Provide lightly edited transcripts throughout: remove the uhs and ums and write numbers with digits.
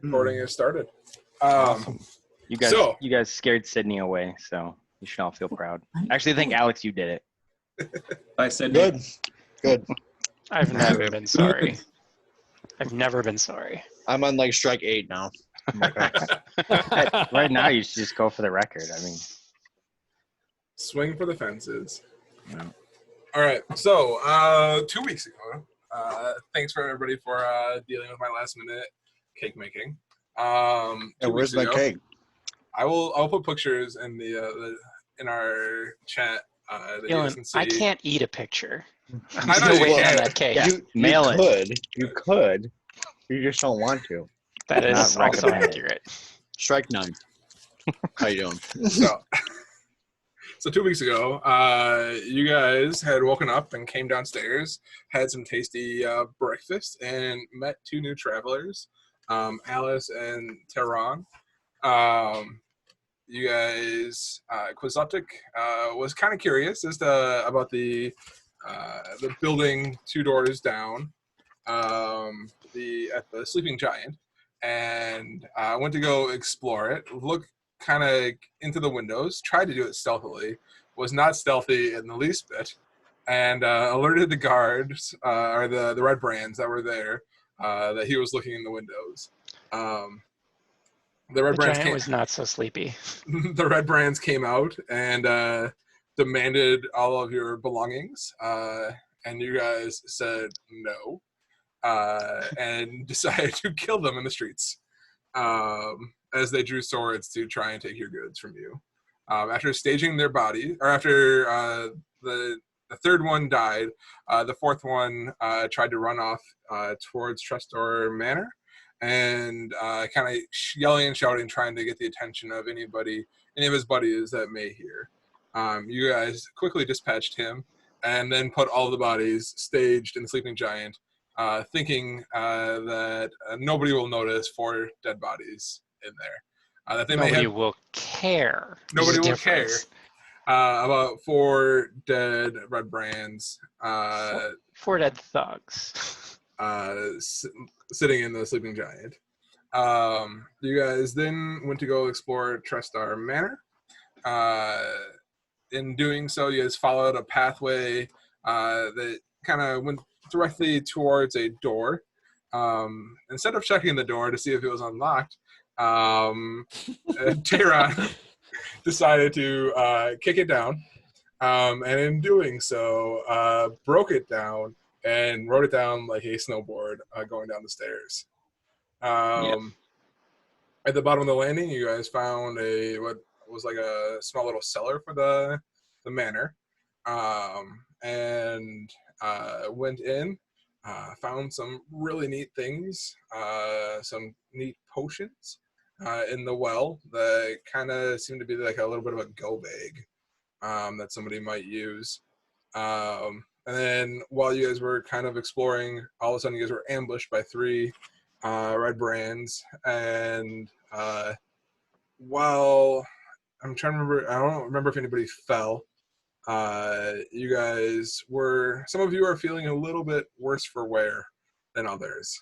Recording is started. Awesome. You guys scared Sydney away, so you should all feel proud. Actually, I think Alex, you did it. I said good. I've never been sorry. I've never been sorry. I'm on like strike 8 now. Right now, you should just go for the record. I mean, swing for the fences. Yeah. All right. So 2 weeks ago, thanks for everybody for dealing with my last minute cake making. Where's my cake? I'll put pictures in in our chat. That you guys Dylan, can see. I can't eat a picture. I know you Wait can. on that cake. Yeah. Mail it. You could. You just don't want to. That is Not also recommended. accurate. Strike 9. How you doing? So 2 weeks ago, you guys had woken up and came downstairs, had some tasty breakfast, and met two new travelers, Alice and Tehran. You guys, Quixotic was kind of curious as to about the building 2 doors down, at the Sleeping Giant, and went to go explore it. Look kind of into the windows, tried to do it stealthily, was not stealthy in the least bit, and alerted the guards or the red brands that were there that he was looking in the windows. The Giant was not so sleepy. The red brands came out and demanded all of your belongings, and you guys said no, and decided to kill them in the streets. As they drew swords to try and take your goods from you. After staging their body, or after the third one died, the fourth one tried to run off towards Trestor Manor, and kind of yelling and shouting, trying to get the attention of any of his buddies that may hear. You guys quickly dispatched him, and then put all the bodies staged in the Sleeping Giant, thinking that nobody will notice 4 dead bodies in there. That they Nobody will care. Nobody will care about 4 dead red brands. 4 dead thugs. Sitting in the Sleeping Giant. You guys then went to go explore Trestar Manor. In doing so, you guys followed a pathway that kind of went directly towards a door. Instead of checking the door to see if it was unlocked, Tehran decided to kick it down, and in doing so, broke it down and rode it down like a snowboard going down the stairs. At the bottom of the landing, you guys found what was like a small little cellar for the manor, and went in. Found some really neat things, some neat potions in the well that kind of seemed to be like a little bit of a go bag that somebody might use. And then while you guys were kind of exploring, all of a sudden you guys were ambushed by 3 red brands. And while I'm trying to remember, I don't remember if anybody fell. You guys were, some of you are feeling a little bit worse for wear than others.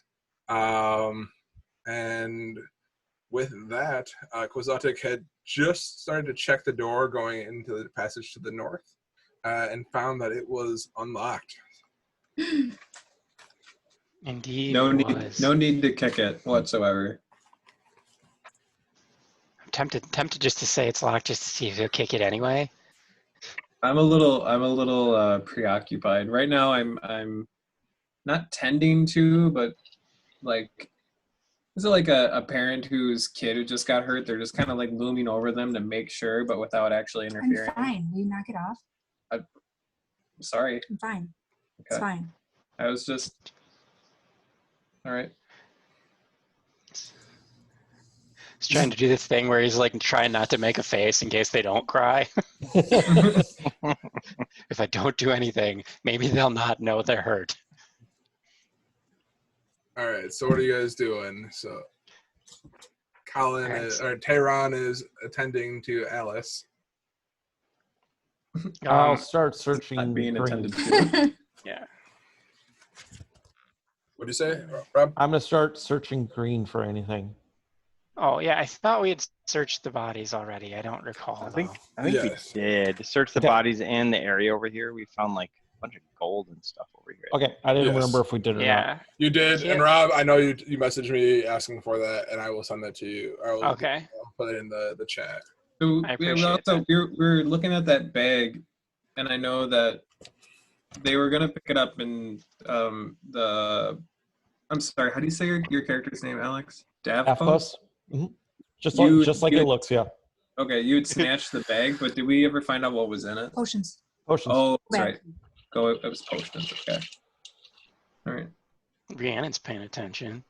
And with that, Quixotic had just started to check the door going into the passage to the north, and found that it was unlocked. Indeed. No need to kick it whatsoever. I'm tempted just to say it's locked just to see if he'll kick it anyway. I'm a little preoccupied right now. I'm not tending to, but like, is it like a parent whose kid who just got hurt? They're just kind of like looming over them to make sure, but without actually interfering. I'm fine. Will you knock it off? I'm sorry. I'm fine. Okay. It's fine. I was just all right. He's trying to do this thing where he's like trying not to make a face in case they don't cry. If I don't do anything, maybe they'll not know they're hurt. All right, so what are you guys doing? So Tehran is attending to Alice. I'll start searching. Not being green. attended to. Yeah. What'd you say, Rob? I'm gonna start searching green for anything. Oh yeah, I thought we had searched the bodies already. I don't recall. I think Yes. we did search the Okay. bodies and the area over here. We found like a bunch of gold and stuff over here. Okay, I didn't Yes. remember if we did or not. Yeah. You did, Yeah. and Rob, I know you messaged me asking for that, and I will send that to you. I will Okay. I'll put it in the chat. So I we appreciate also that. we're looking at that bag, and I know that they were gonna pick it up in the. I'm sorry. How do you say your character's name, Alex? Davpos? Mm-hmm. Just like You- it looks, yeah. Okay, you had snatched the bag, but did we ever find out what was in it? Potions. Potions. Oh, that's Bag. right. Go. It was potions. Okay. All right. Rhiannon's paying attention.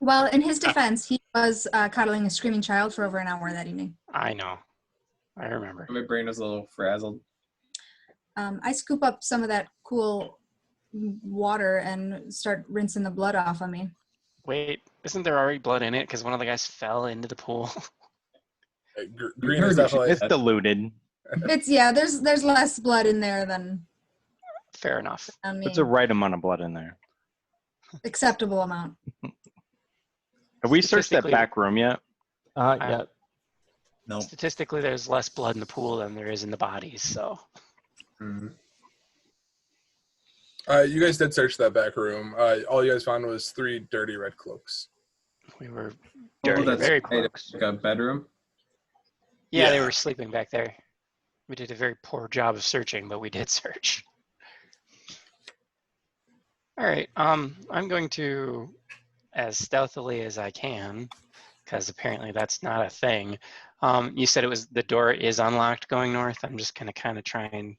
Well, in his defense, he was coddling a screaming child for over an hour that evening. I know. I remember. My brain was a little frazzled. I scoop up some of that cool water and start rinsing the blood off of me. Wait, isn't there already blood in it? Because one of the guys fell into the pool. Green heard is me. definitely. It's diluted. There's less blood in there than Fair enough. on me. It's a right amount of blood in there. Acceptable amount. Have we searched that Statistically- back room yet? Yeah. No. Statistically, there's less blood in the pool than there is in the bodies. So Mhm. You guys did search that back room. All you guys found was 3 dirty red cloaks. we were Oh, dirty, that's very right. close. Like a bedroom. Yeah, they Yeah. were sleeping back there. We did a very poor job of searching, but we did search. All right. I'm going to, as stealthily as I can, because apparently that's not a thing. You said the door is unlocked going north. I'm just gonna kind of try and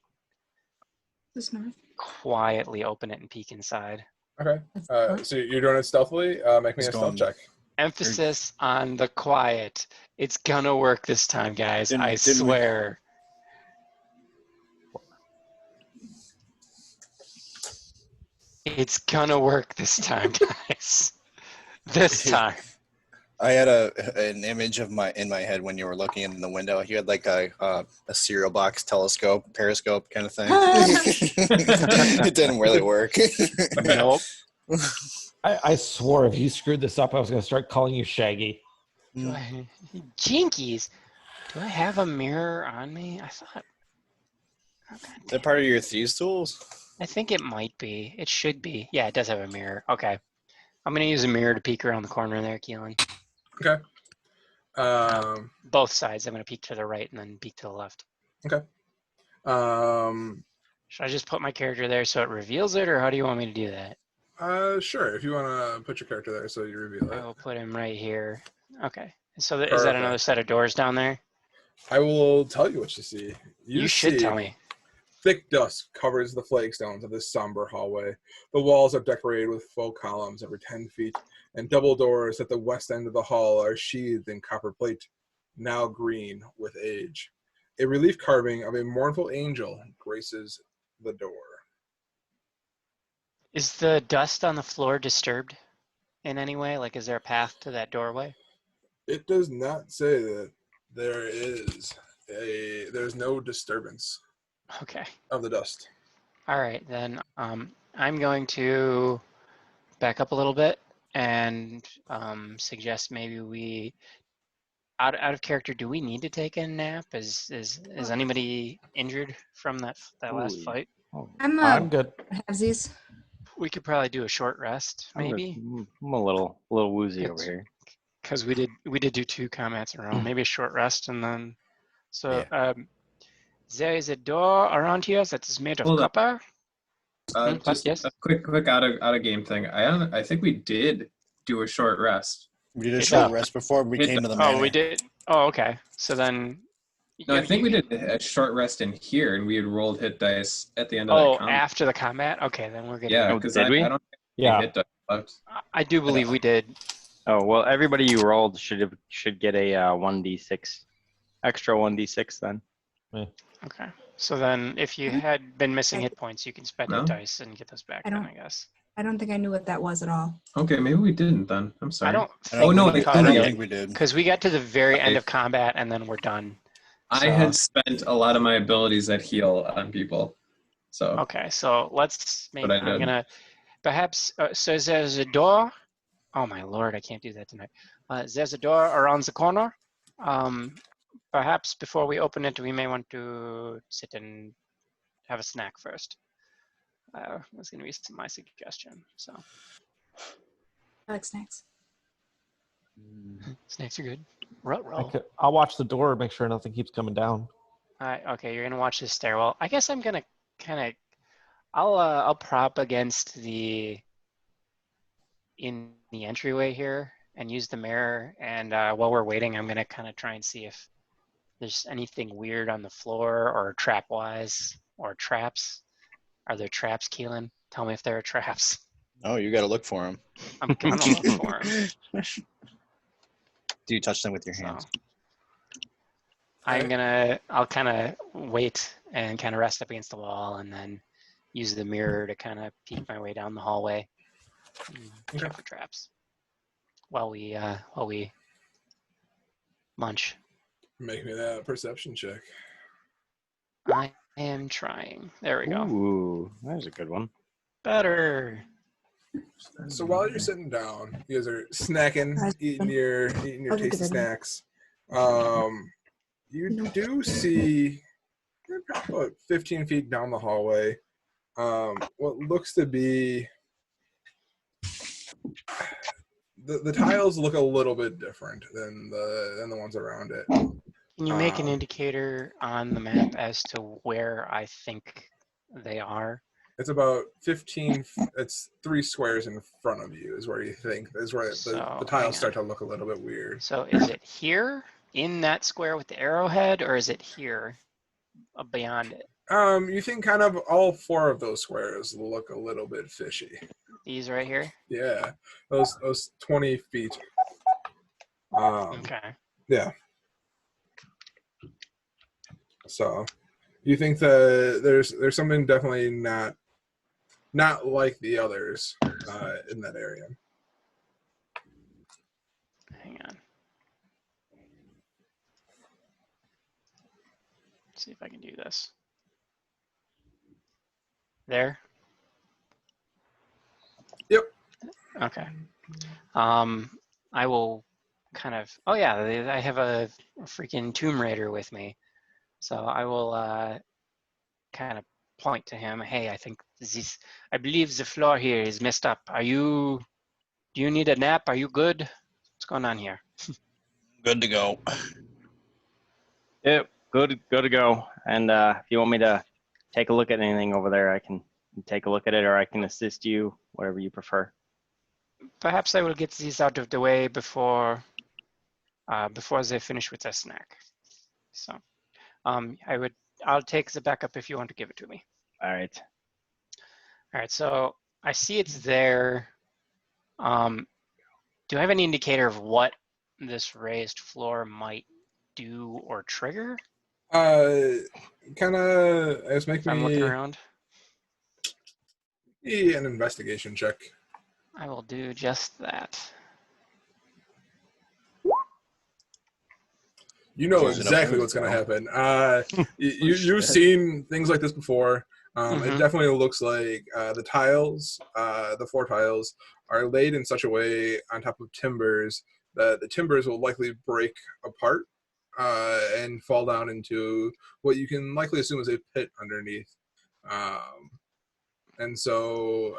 This north. quietly open it and peek inside. Okay. That's north. So you're doing it stealthily. Make me It's a stealth going- check. Emphasis on the quiet. It's gonna work this time, guys. Didn't- I didn't we- swear. It's gonna work this time, guys. This time. I had an image of in my head when you were looking in the window. You had like a cereal box telescope, periscope kind of thing. It didn't really work. Nope. I swore if you screwed this up, I was going to start calling you Shaggy. Jinkies. Do I have a mirror on me? I thought. Oh, God Is that part of your thieves tools? I think it might be. It should be. Yeah, it does have a mirror. Okay. I'm going to use a mirror to peek around the corner there, Keelan. Okay. Both sides. I'm going to peek to the right and then peek to the left. Um, Should I just put my character there so it reveals it, or how do you want me to do that? sure. If you want to put your character there so you reveal I it. will put him right here. Okay. So is that another Perfect. set of doors down there? I will tell you what you see. You should see tell me. Thick dust covers the flagstones of this somber hallway. The walls are decorated with faux columns every 10 feet, and double doors at the west end of the hall are sheathed in copper plate, now green with age. A relief carving of a mournful angel graces the door. Is the dust on the floor disturbed in any way? Like, is there a path to that doorway? It does not say that there's no disturbance Okay. of the dust. All right, then I'm going to back up a little bit and suggest maybe we, out of character, do we need to take a nap? Is anybody injured from that last Ooh. fight? I'm good. Halvesies. We could probably do a short rest, maybe, I'm a little woozy over It's- here. because we did do 2 combats in a row. Maybe a short rest and then. So there is a door around here that is made of Hold on. copper. Just yes. a quick out of game thing. I think we did do a short rest. We did a Yeah. short rest before we came to the manor. Oh, we did. Oh, okay. So then. No, I think we you- did a short rest in here, and we had rolled hit dice at the end of Oh, that combat. after the combat. Okay, then we're good. Yeah, Oh, because did we? I don't think Yeah. hit dice left. I do believe we did. Oh well, everybody you rolled should get a 1d6, extra 1d6 then. Okay. So then, if you had been missing hit points, you can spend No. your dice and get those back. I Then don't- I guess. I don't think I knew what that was at all. Okay, maybe we didn't then. I'm sorry. I don't. I don't Oh, no, think- I I don't did. think we did. Because we got to the very end Okay. of combat and then we're done. I So- had spent a lot of my abilities that heal on people. So Okay, so let's maybe But I I'm did. gonna perhaps so there's a door Oh my lord, I can't do that tonight. There's a door around the corner. Perhaps before we open it, we may want to sit and have a snack first. That's going to be my suggestion. So I like snacks. snacks are good. Roll. I'll watch the door, make sure nothing keeps coming down. Okay, you're going to watch this stairwell. I guess I'm going to kind of, I'll prop against in the entryway here and use the mirror. And while we're waiting, I'm going to kind of try and see if there's anything weird on the floor or trap-wise or traps. Are there traps, Keelan? Tell me if there are traps. Oh, you got to look for them. I'm gonna look for them. Do you touch them with your hands? I'll kind of wait and kind of rest up against the wall and then use the mirror to kind of peek my way down the hallway and check for traps while we munch. Make me that perception check. I am trying. There we go. Ooh, that was a good one. Better. So while you're sitting down, you guys are snacking, eating your tasty snacks. You do see about 15 feet down the hallway what looks to be the tiles look a little bit different than the ones around it. Can you make an indicator on the map as to where I think they are? It's about 15. It's 3 squares in front of you is where you think is where the tiles start to look a little bit weird. So is it here in that square with the arrowhead, or is it here beyond it? You think kind of all 4 of those squares look a little bit fishy. These right here? Yeah, those 20 feet. Okay. Yeah. So, you think that there's something definitely not like the others in that area. Hang on. Let's see if I can do this. There? Yep. Okay. I will kind of, oh yeah, I have a freaking Tomb Raider with me. So I will kind of point to him. Hey, I believe the floor here is messed up. Do you need a nap? Are you good? What's going on here? Good to go. Yep, good to go. And if you want me to take a look at anything over there, I can take a look at it, or I can assist you, whatever you prefer. Perhaps I will get these out of the way before they finish with their snack. So I'll take the backup if you want to give it to me. All right. All right, so I see it's there. Do I have any indicator of what this raised floor might do or trigger? Kind of. It's making I'm looking around. An investigation check. I will do just that. You know exactly what's going to happen. You've seen things like this before. It definitely looks like the tiles, the 4 tiles, are laid in such a way on top of timbers that the timbers will likely break apart and fall down into what you can likely assume is a pit underneath. And so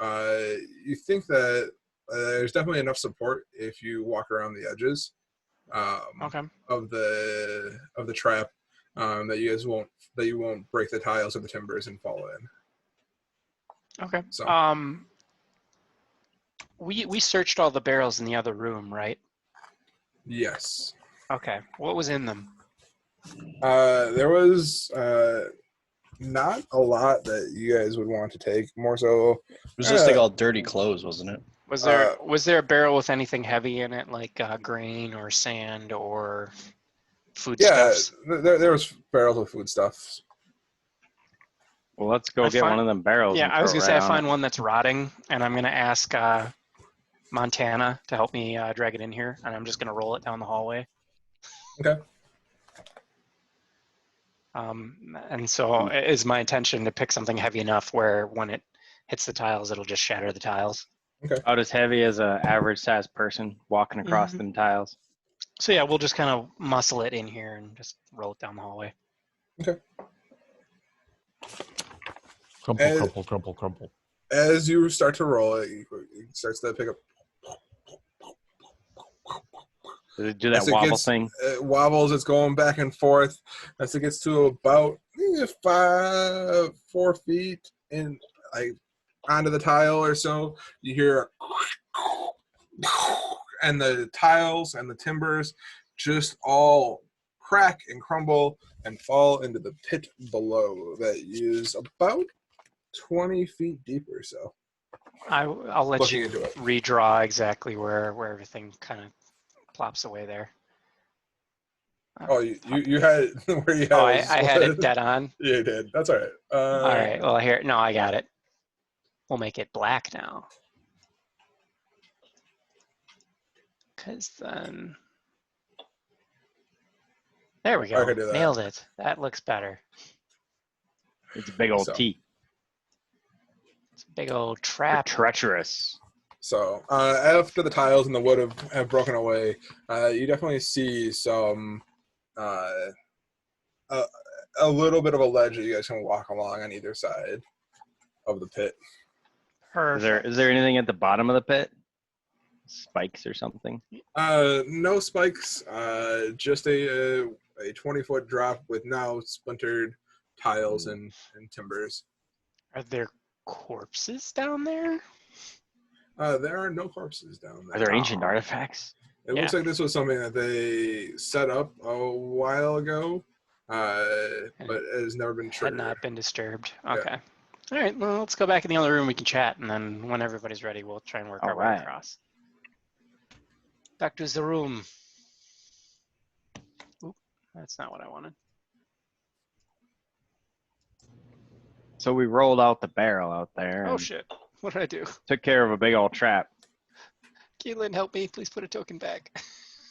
you think that there's definitely enough support if you walk around the edges. Of the trap that you won't break the tiles or the timbers and fall in. Okay. So we searched all the barrels in the other room, right? yes. Okay. What was in them? There was not a lot that you guys would want to take. More so, It was just like all dirty clothes, wasn't it? Was there a barrel with anything heavy in it, like grain or sand or foodstuffs? Yeah, there was barrels of foodstuffs. Well, let's go get one of them barrels. Yeah, and I was throw gonna it say right I find on one that's rotting, and I'm gonna ask Montana to help me drag it in here, and I'm just gonna roll it down the hallway. Okay. And so is my intention to pick something heavy enough where when it hits the tiles, it'll just shatter the tiles. About as heavy as a average sized person walking across them tiles. So yeah, we'll just kind of muscle it in here and just roll it down the hallway. Crumple, crumple, crumple, crumple. As you start to roll it, it starts to pick up. Does it do that wobble thing? It wobbles. It's going back and forth. As it gets to about 4 feet in, like, onto the tile or so, you hear, and the tiles and the timbers just all crack and crumble and fall into the pit below that is about 20 feet deep or so. I'll let Looking you into it. redraw exactly where everything kind of plops away there. Oh, you had where you had. Oh, I had it dead on. Yeah, you did. That's all right. All right. Well, here. No, I got it. We'll make it black now. Because then. There we I go. could do that. Nailed it. That looks better. It's a big old So. T. It's a big old trap. Treacherous. So after the tiles and the wood have broken away, you definitely see some a little bit of a ledge that you guys can walk along on either side of the pit. Perfect. Is there anything at the bottom of the pit? Spikes or something? No spikes. Just a 20-foot drop with now splintered tiles and timbers. Are there corpses down there? There are no corpses down there. Are there ancient artifacts? It looks like this was something that they set up a while ago, but has never been Had triggered. not been disturbed. Yeah. Okay. All right. Well, let's go back in the other room. We can chat, and then when everybody's ready, we'll try and work our way across. Back to the room. Oop, that's not what I wanted. So we rolled out the barrel out there. Oh and shit! What did I do? Took care of a big old trap. Keelan, help me! Please put a token back.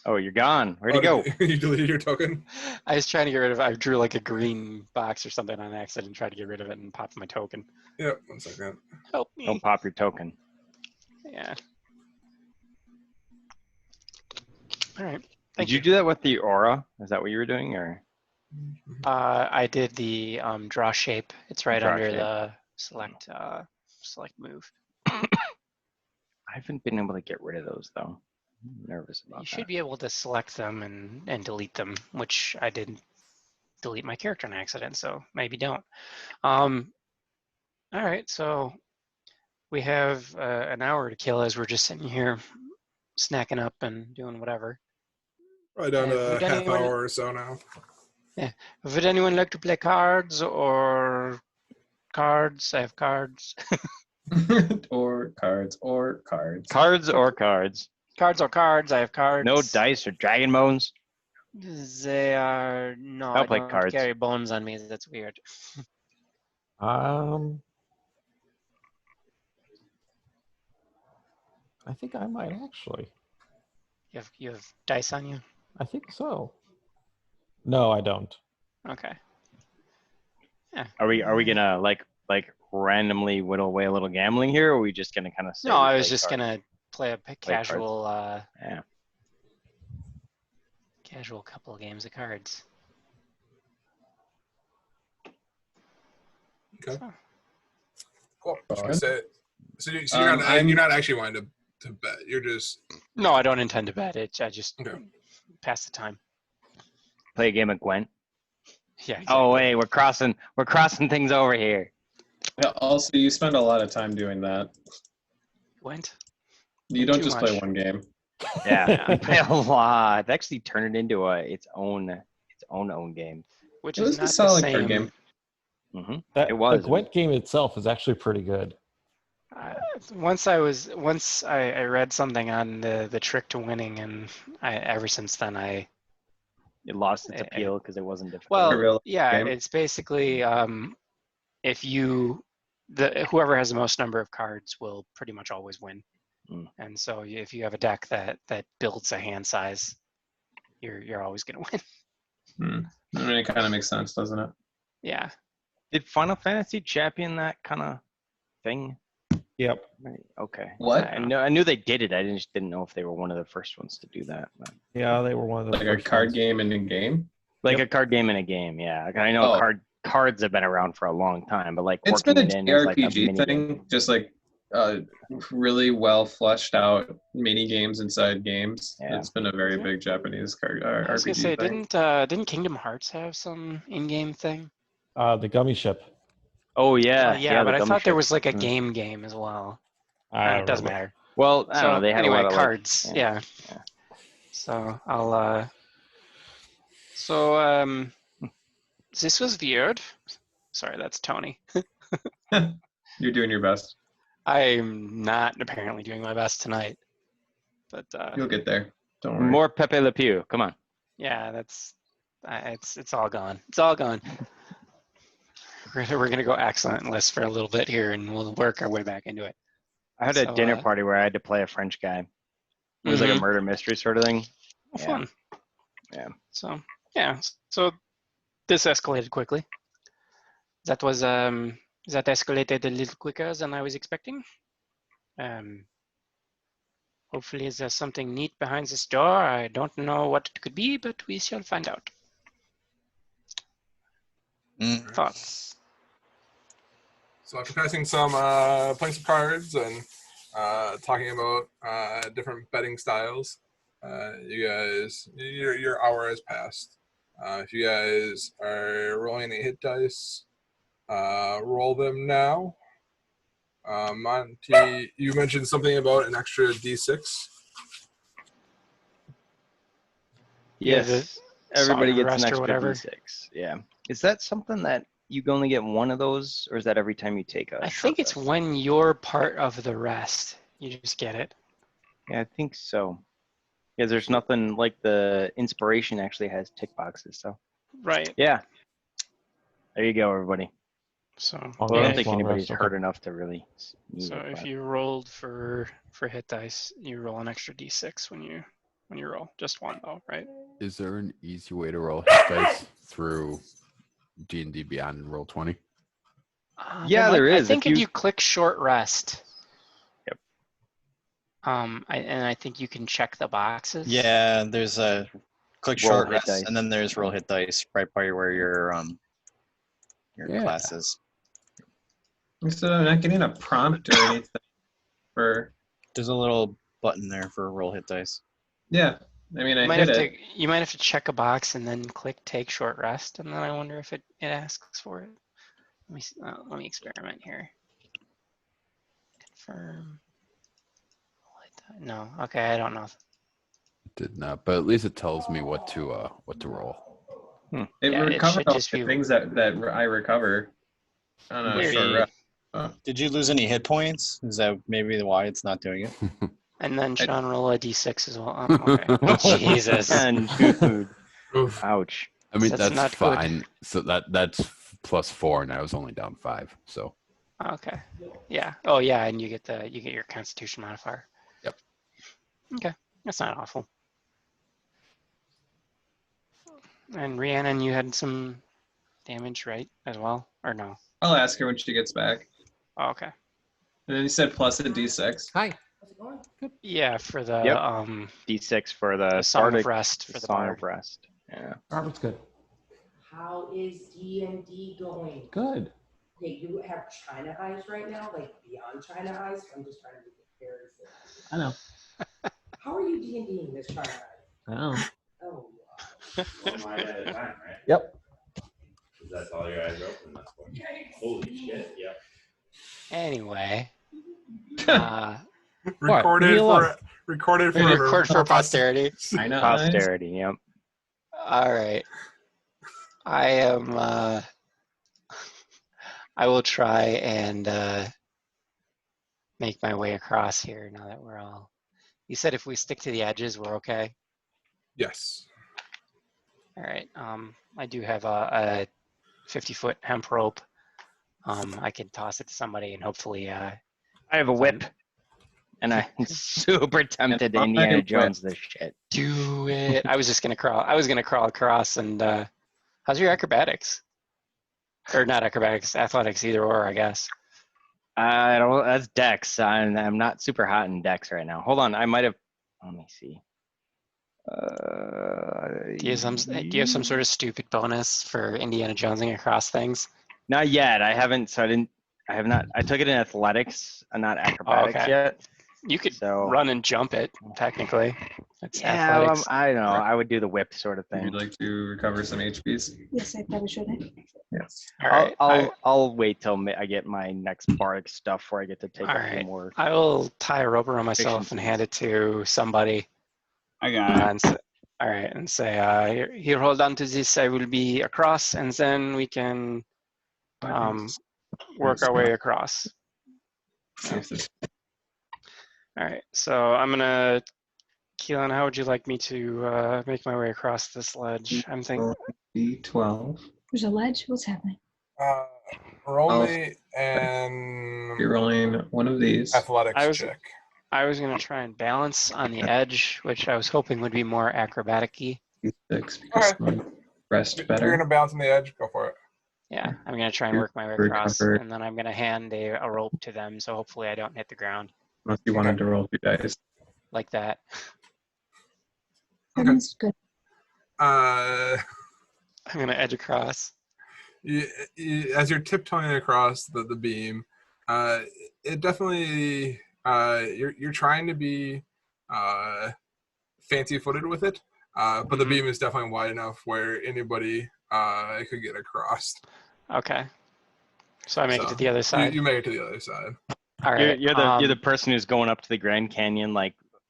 Oh, you're gone. Where'd you go? You deleted your token? I was trying to get rid of. I drew like a green box or something on accident and tried to get rid of it and popped my token. Yep. 1 second. Help me! Don't pop your token. Yeah. All right. Did you do that with the aura? Is that what you were doing, or? I did the draw shape. It's right Draw under shape. the select move. I haven't been able to get rid of those though. I'm nervous about You that. should be able to select them and delete them, which I didn't delete my character on accident, so maybe don't. All right, so we have an hour to kill as we're just sitting here snacking up and doing whatever. Probably down to Would a half anyone- hour or so now. Yeah. Would anyone like to play cards or cards? I have cards. or cards. Cards or cards? Cards or cards. I have cards. No dice or dragon bones? They are no. I'll I play don't cards. carry bones on me. That's weird. I think I might actually. You have dice on you. I think so. No, I don't. Okay. Are we gonna like randomly whittle away a little gambling here, or are we just gonna kind of? No, I was just gonna play a casual, Yeah. casual couple of games of cards. Okay. So, Cool. Okay. So you're not I'm- you're not actually wanting to bet. You're just no, I don't intend to bet it. I just Okay. pass the time. Play a game of Gwent. Yeah. Oh exactly. wait, we're crossing things over here. Yeah, also, you spend a lot of time doing that. Went. You don't Too just play much. one game. Yeah, we play a lot. They actually turn it into its own game. Which It is was a not the solid same. card game. Mm-hmm. That, It was. The Gwent game itself is actually pretty good. Once I read something on the trick to winning, and ever since then It lost its Eh, appeal because it wasn't difficult. well, real yeah, game. it's basically if whoever has the most number of cards will pretty much always win. Mm. And so if you have a deck that builds a hand size, you're always going to win. I mean, it kind of makes sense, doesn't it? Yeah. Did Final Fantasy champion that kind of thing? Yep. Right. Okay. What? I knew they did it. I just didn't know if they were one of the first ones to do that. But. Yeah, they were one of the Like a first card ones. game in a game? Like Yep. a card game in a game, yeah. I know Oh. cards have been around for a long time, but like It's working been a it in as like a JRPG mini thing, game. just like really well fleshed out mini games inside games. Yeah. It's been a very big Japanese card I was gonna say, RPG thing. didn't Kingdom Hearts have some in-game thing? The gummy ship. Oh yeah, Yeah, but the I gummy thought there ship. was like a Mhm. game as well. I don't It doesn't remember. matter. Well, I don't know. They had anyway, a lot of cards. Like, yeah. So I'll. So this was weird. Sorry, that's Tony. You're doing your best. I'm not apparently doing my best tonight, but You'll get there. Don't worry. more Pepe Le Pew. Come on. yeah, that's it's all gone. It's all gone. We're gonna go accentless for a little bit here, and we'll work our way back into it. I had a So, dinner party where I had to play a French guy. It was like a Mhm. murder mystery sort of thing. Well, Yeah. fun. Yeah. So yeah, so this escalated quickly. That escalated a little quicker than I was expecting. Hopefully there's something neat behind this door. I don't know what it could be, but we shall find out. Thoughts? So after passing some playing some cards and talking about different betting styles, you guys, your hour has passed. If you guys are rolling any hit dice, roll them now. Monty, you mentioned something about an extra D6. Yeah, the Yes. Everybody song gets an rest or extra whatever. D6. Yeah. Is that something that you only get one of those, or is that every time you take a I short think it's rest? when you're part of the rest, you just get it. Yeah, I think so. Yeah, there's nothing like the inspiration actually has tick boxes. So Right. yeah, there you go, everybody. So Long Well, I yeah, don't think long anybody's rest, hurt okay. enough to really. Need so it, if but- you rolled for hit dice, you roll an extra D6 when you roll. Just one though, right? Is there an easy way to roll hit dice through D&D Beyond and Roll20? Yeah, there I is. think If if you- you click short rest. Yep. I think you can check the boxes. Yeah, there's a click Roll short hit rest, dice. and then there's roll hit dice right by where your Yeah. classes. So I'm not getting a prompt or anything for. There's a little button there for roll hit dice. Yeah, I mean, I You might hit have it. to check a box and then click take short rest, and then I wonder if it asks for it. Let me experiment here. Confirm. No, okay, I don't know. Did not, but at least it tells me what to roll. It Yeah, it recovered should all just the be things that I recover on a Weird. short rest. Did you lose any hit points? Is that maybe why it's not doing it? And then Sean roll a d6 as well. Okay. Jesus. And dude, Oof. ouch. I mean, That's that's not good. fine. So that's +4, and I was only down 5. So Okay. Yeah. Oh yeah, and you get your Constitution modifier. Yep. Okay, that's not awful. And Rhiannon, you had some damage, right, as well, or no? I'll ask her when she gets back. Oh, okay. And then you said plus a D6. hi. Yeah, for the Yep. D6 for the Song Bardic of Rest for the Song bard. of Rest. Yeah. Robert's good. How is D&D going? Good. Okay, you have China eyes right now, like beyond China eyes. I'm just trying to be comparison. I know. How are you D&Ding this China eyes? I know. Oh, One line at a time, right? Yep. That's all your eyes are open. That's one. Holy shit! Yep. Anyway, Recorded Leave me for alone. record for posterity. I know. Eyes. Posterity, yep. All right. I am. I will try and make my way across here now that we're all. You said if we stick to the edges, we're okay. Yes. All right. I do have a 50-foot hemp rope. I can toss it to somebody and hopefully. I have a whip, and I'm super tempted to Indiana Jones this shit. Do it. I was just gonna crawl. I was gonna crawl across. And how's your acrobatics? Or not acrobatics, athletics, either or, I guess. I don't. That's Dex. I'm not super hot in Dex right now. Hold on. I might have. Let me see. Do you have some sort of stupid bonus for Indiana Jonesing across things? Not yet. I haven't. So I didn't. I have not. I took it in athletics, not acrobatics okay. yet. You could So run and jump it, technically. It's yeah, athletics. I don't know. I would do the whip sort of Would you thing. like to recover some HPs? Yes, I probably should. Yes. All right. I'll wait till I get my next bardic stuff where I get to take All a few right. more. I will tie a rope around myself and hand it to somebody. I got And all right, and say, here, hold on to this. I will be across, and then we can work our way across. All right, so I'm gonna, Keelan, how would you like me to make my way across this ledge? I'm thinking D12. There's a ledge. What's happening? Roll me and You're rolling one of these. athletics check. I was gonna try and balance on the edge, which I was hoping would be more acrobatic-y. D6 because my rest better. You're gonna bounce on the edge. Go for it. Yeah, I'm gonna try and work my way across, and then I'm gonna hand a rope to them, so hopefully I don't hit the ground. Unless you wanted to roll 2 dice. Like that. Okay. That's good. I'm gonna edge across. As you're tiptoeing across the beam, it definitely you're trying to be fancy-footed with it, but the beam is definitely wide enough where anybody could get across. Okay. So I make it to the other side. You make it to the other side. All right. You're the person who's going up to the Grand Canyon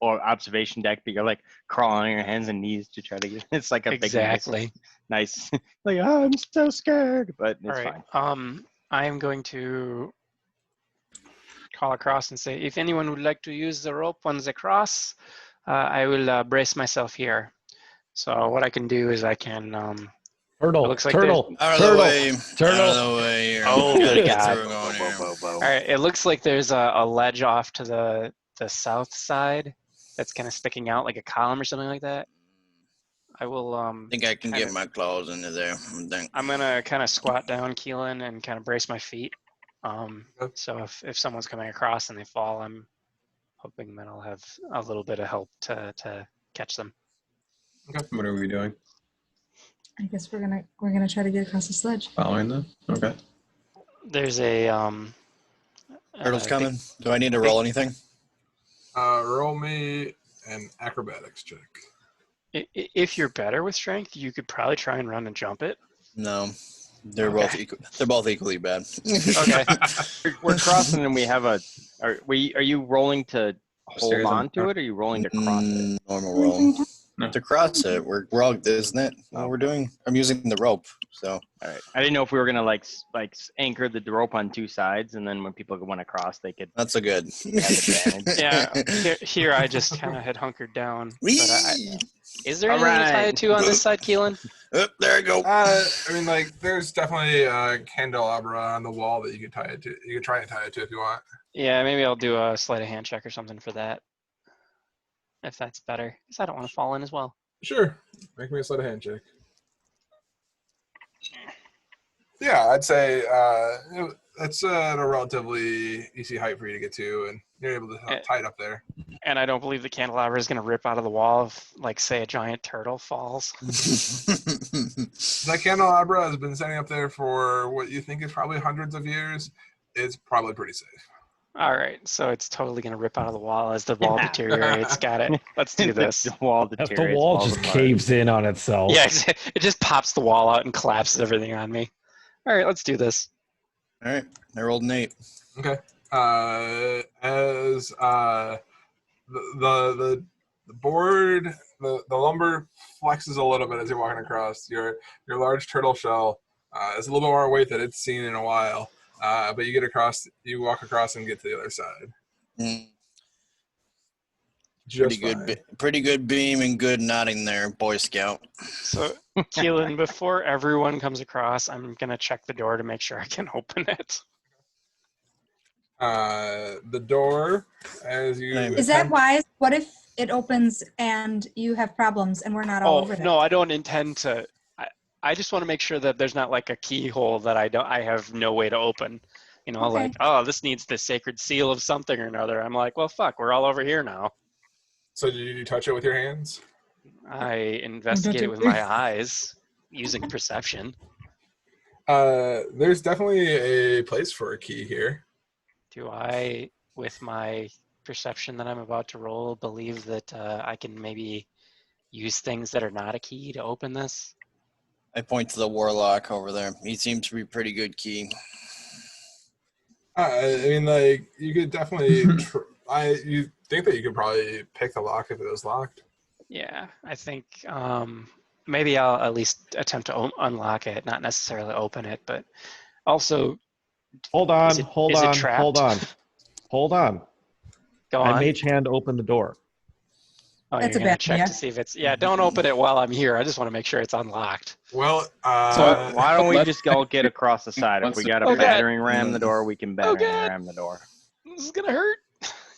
or observation deck, but you're like crawling on your hands and knees to try to get. It's like a exactly big nice. Like oh, I'm so scared, but it's fine. I am going to call across and say, if anyone would like to use the rope on the cross, I will brace myself here. So what I can do is I can. Turtle. It looks like turtle. Out of turtle. the way. Turtle. Out of the way. Here. Oh, good God. All All right. It looks like there's a ledge off to the south side that's kind of sticking out like a column or something like that. I will. I think I can get my claws into there. I'm gonna kind of squat down, Keelan, and kind of brace my feet. So if someone's coming across and they fall, I'm hoping that I'll have a little bit of help to catch them. Okay. What are we doing? I guess we're gonna try to get across the sledge. Following them. Okay. There's a Turtle's coming. Do I need to roll anything? Roll me an acrobatics check. If you're better with strength, you could probably try and run and jump it. No, they're both equal. They're both equally bad. Okay. We're crossing, and we have a. Are you rolling to hold on to it, or are you rolling to cross it? Normal roll. To cross it, we're all, isn't it? What we're doing? I'm using the rope, so. All right. I didn't know if we were gonna like anchor the rope on 2 sides, and then when people went across, they could. That's a good. Have advantage. Yeah. Here I just kind of had hunkered down. But is there anything to tie it to on this side, Keelan? There I go. I mean, like, there's definitely a candelabra on the wall that you could tie it to. You could try and tie it to if you want. Yeah, maybe I'll do a sleight of hand check or something for that. If that's better, because I don't want to fall in as well. Sure. Make me a sleight of hand check. Yeah, I'd say it's at a relatively easy height for you to get to, and you're able to tie it up there. And I don't believe the candelabra is going to rip out of the wall if, like, say, a giant turtle falls. That candelabra has been sitting up there for what you think is probably hundreds of years. It's probably pretty safe. All right, so it's totally going to rip out of the wall as the wall deteriorates. Got it. Let's do this. The wall If deteriorates. the wall just caves in on itself. Yeah, it just pops the wall out and collapses everything on me. All right, let's do this. All right, I rolled an 8. Okay. As the board, the lumber flexes a little bit as you're walking across. Your large turtle shell is a little bit more weight that it's seen in a while. But you walk across and get to the other side. Pretty good beam and good nodding there, Boy Scout. So, Keelan, before everyone comes across, I'm going to check the door to make sure I can open it. The door, as you... Is that wise? What if it opens and you have problems and we're not all over it? No, I don't intend to... I just want to make sure that there's not like a keyhole that I have no way to open. You know, Okay. like, oh, this needs the sacred seal of something or another. I'm like, well, fuck, we're all over here now. So did you touch it with your hands? I investigate it with my eyes using perception. There's definitely a place for a key here. Do I, with my perception that I'm about to roll, believe that I can maybe use things that are not a key to open this? I point to the warlock over there. He seems to be pretty good key. I mean, like, you could definitely. You think that you could probably pick the lock if it was locked? Yeah, I think maybe I'll at least attempt to unlock it, not necessarily open it, but also. Hold on, is it hold on, trapped? hold on, hold on. Go I on. mage hand open the door. Oh, That's you're a gonna bad check idea. to see if it's. Yeah, don't open it while I'm here. I just want to make sure it's unlocked. Well, Why don't we Let's- just all get across the side? If we got a Oh, God. battering ram the door, we can battering God. ram the door. This is gonna hurt.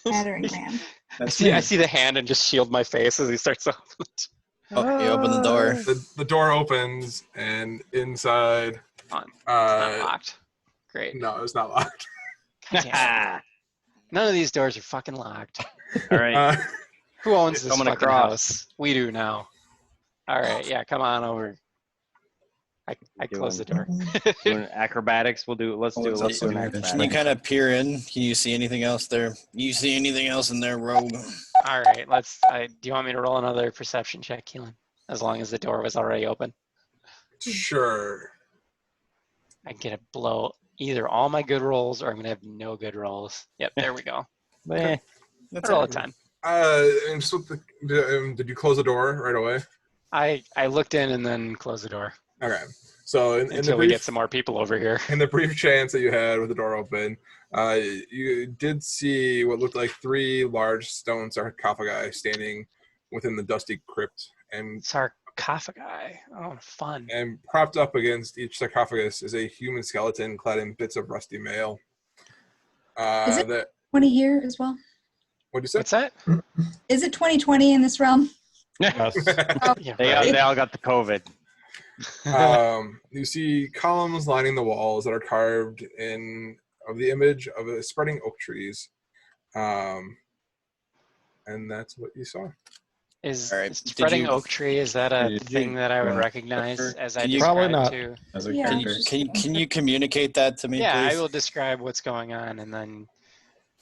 Battering ram. That's I me. see the hand and just shield my face as he starts to open it. Oh, you open the door. the door opens, and inside. It's not locked. Great. No, it's not locked. God damn it. None of these doors are fucking locked. All right. Who owns this Coming fucking across. house? We do now. All right, yeah, come on over. I close the door. Doing acrobatics. Let's do an Can you acrobatics. kind of peer in? Can you see anything else there? You see anything else in there, rogue? All right, do you want me to roll another perception check, Keelan? As long as the door was already open. Sure. I get to blow either all my good rolls or I'm gonna have no good rolls. Yep, there we go. Eh, That's Roll a it. 10. And just with did you close the door right away? I looked in and then closed the door Okay. So in the until we brief, get some more people over here. in the brief chance that you had with the door open, you did see what looked like 3 large stone sarcophagi standing within the dusty crypt, and Sarcophagi. Oh, fun. propped up against each sarcophagus is a human skeleton clad in bits of rusty mail. Is it That 20 here as well? what'd you say? What's that? Is it 2020 in this realm? Yes. Yeah, They right. all got the COVID. You see columns lining the walls that are carved in of the image of a spreading oak trees, and that's what you saw. Is All right, spreading did you- oak tree, is that a Did you- thing that I would wanna- recognize as I Can you- Probably describe not. to? As a Yeah. character. Can you communicate that to me, Yeah, please? I will describe what's going on and then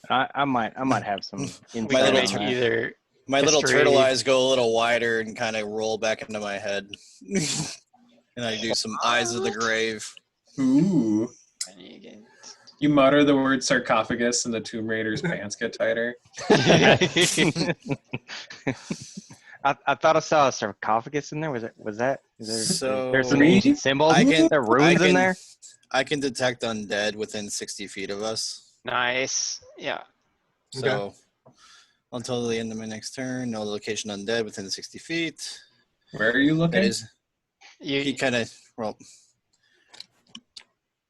I might have some we insight can little make on that. either My little history- turtle eyes go a little wider and kind of roll back into my head. And I do some eyes of the grave. Ooh. You mutter the word sarcophagus and the Tomb Raider's pants get tighter. I thought I saw a sarcophagus in there. Was that? Is there, So- there's some Runes? ancient symbols? I can- there runes in there? I can detect undead within 60 feet of us. Nice. Yeah. So until the end of my next turn, no location undead within 60 feet. Where are you That looking? is, he You, kind of, well,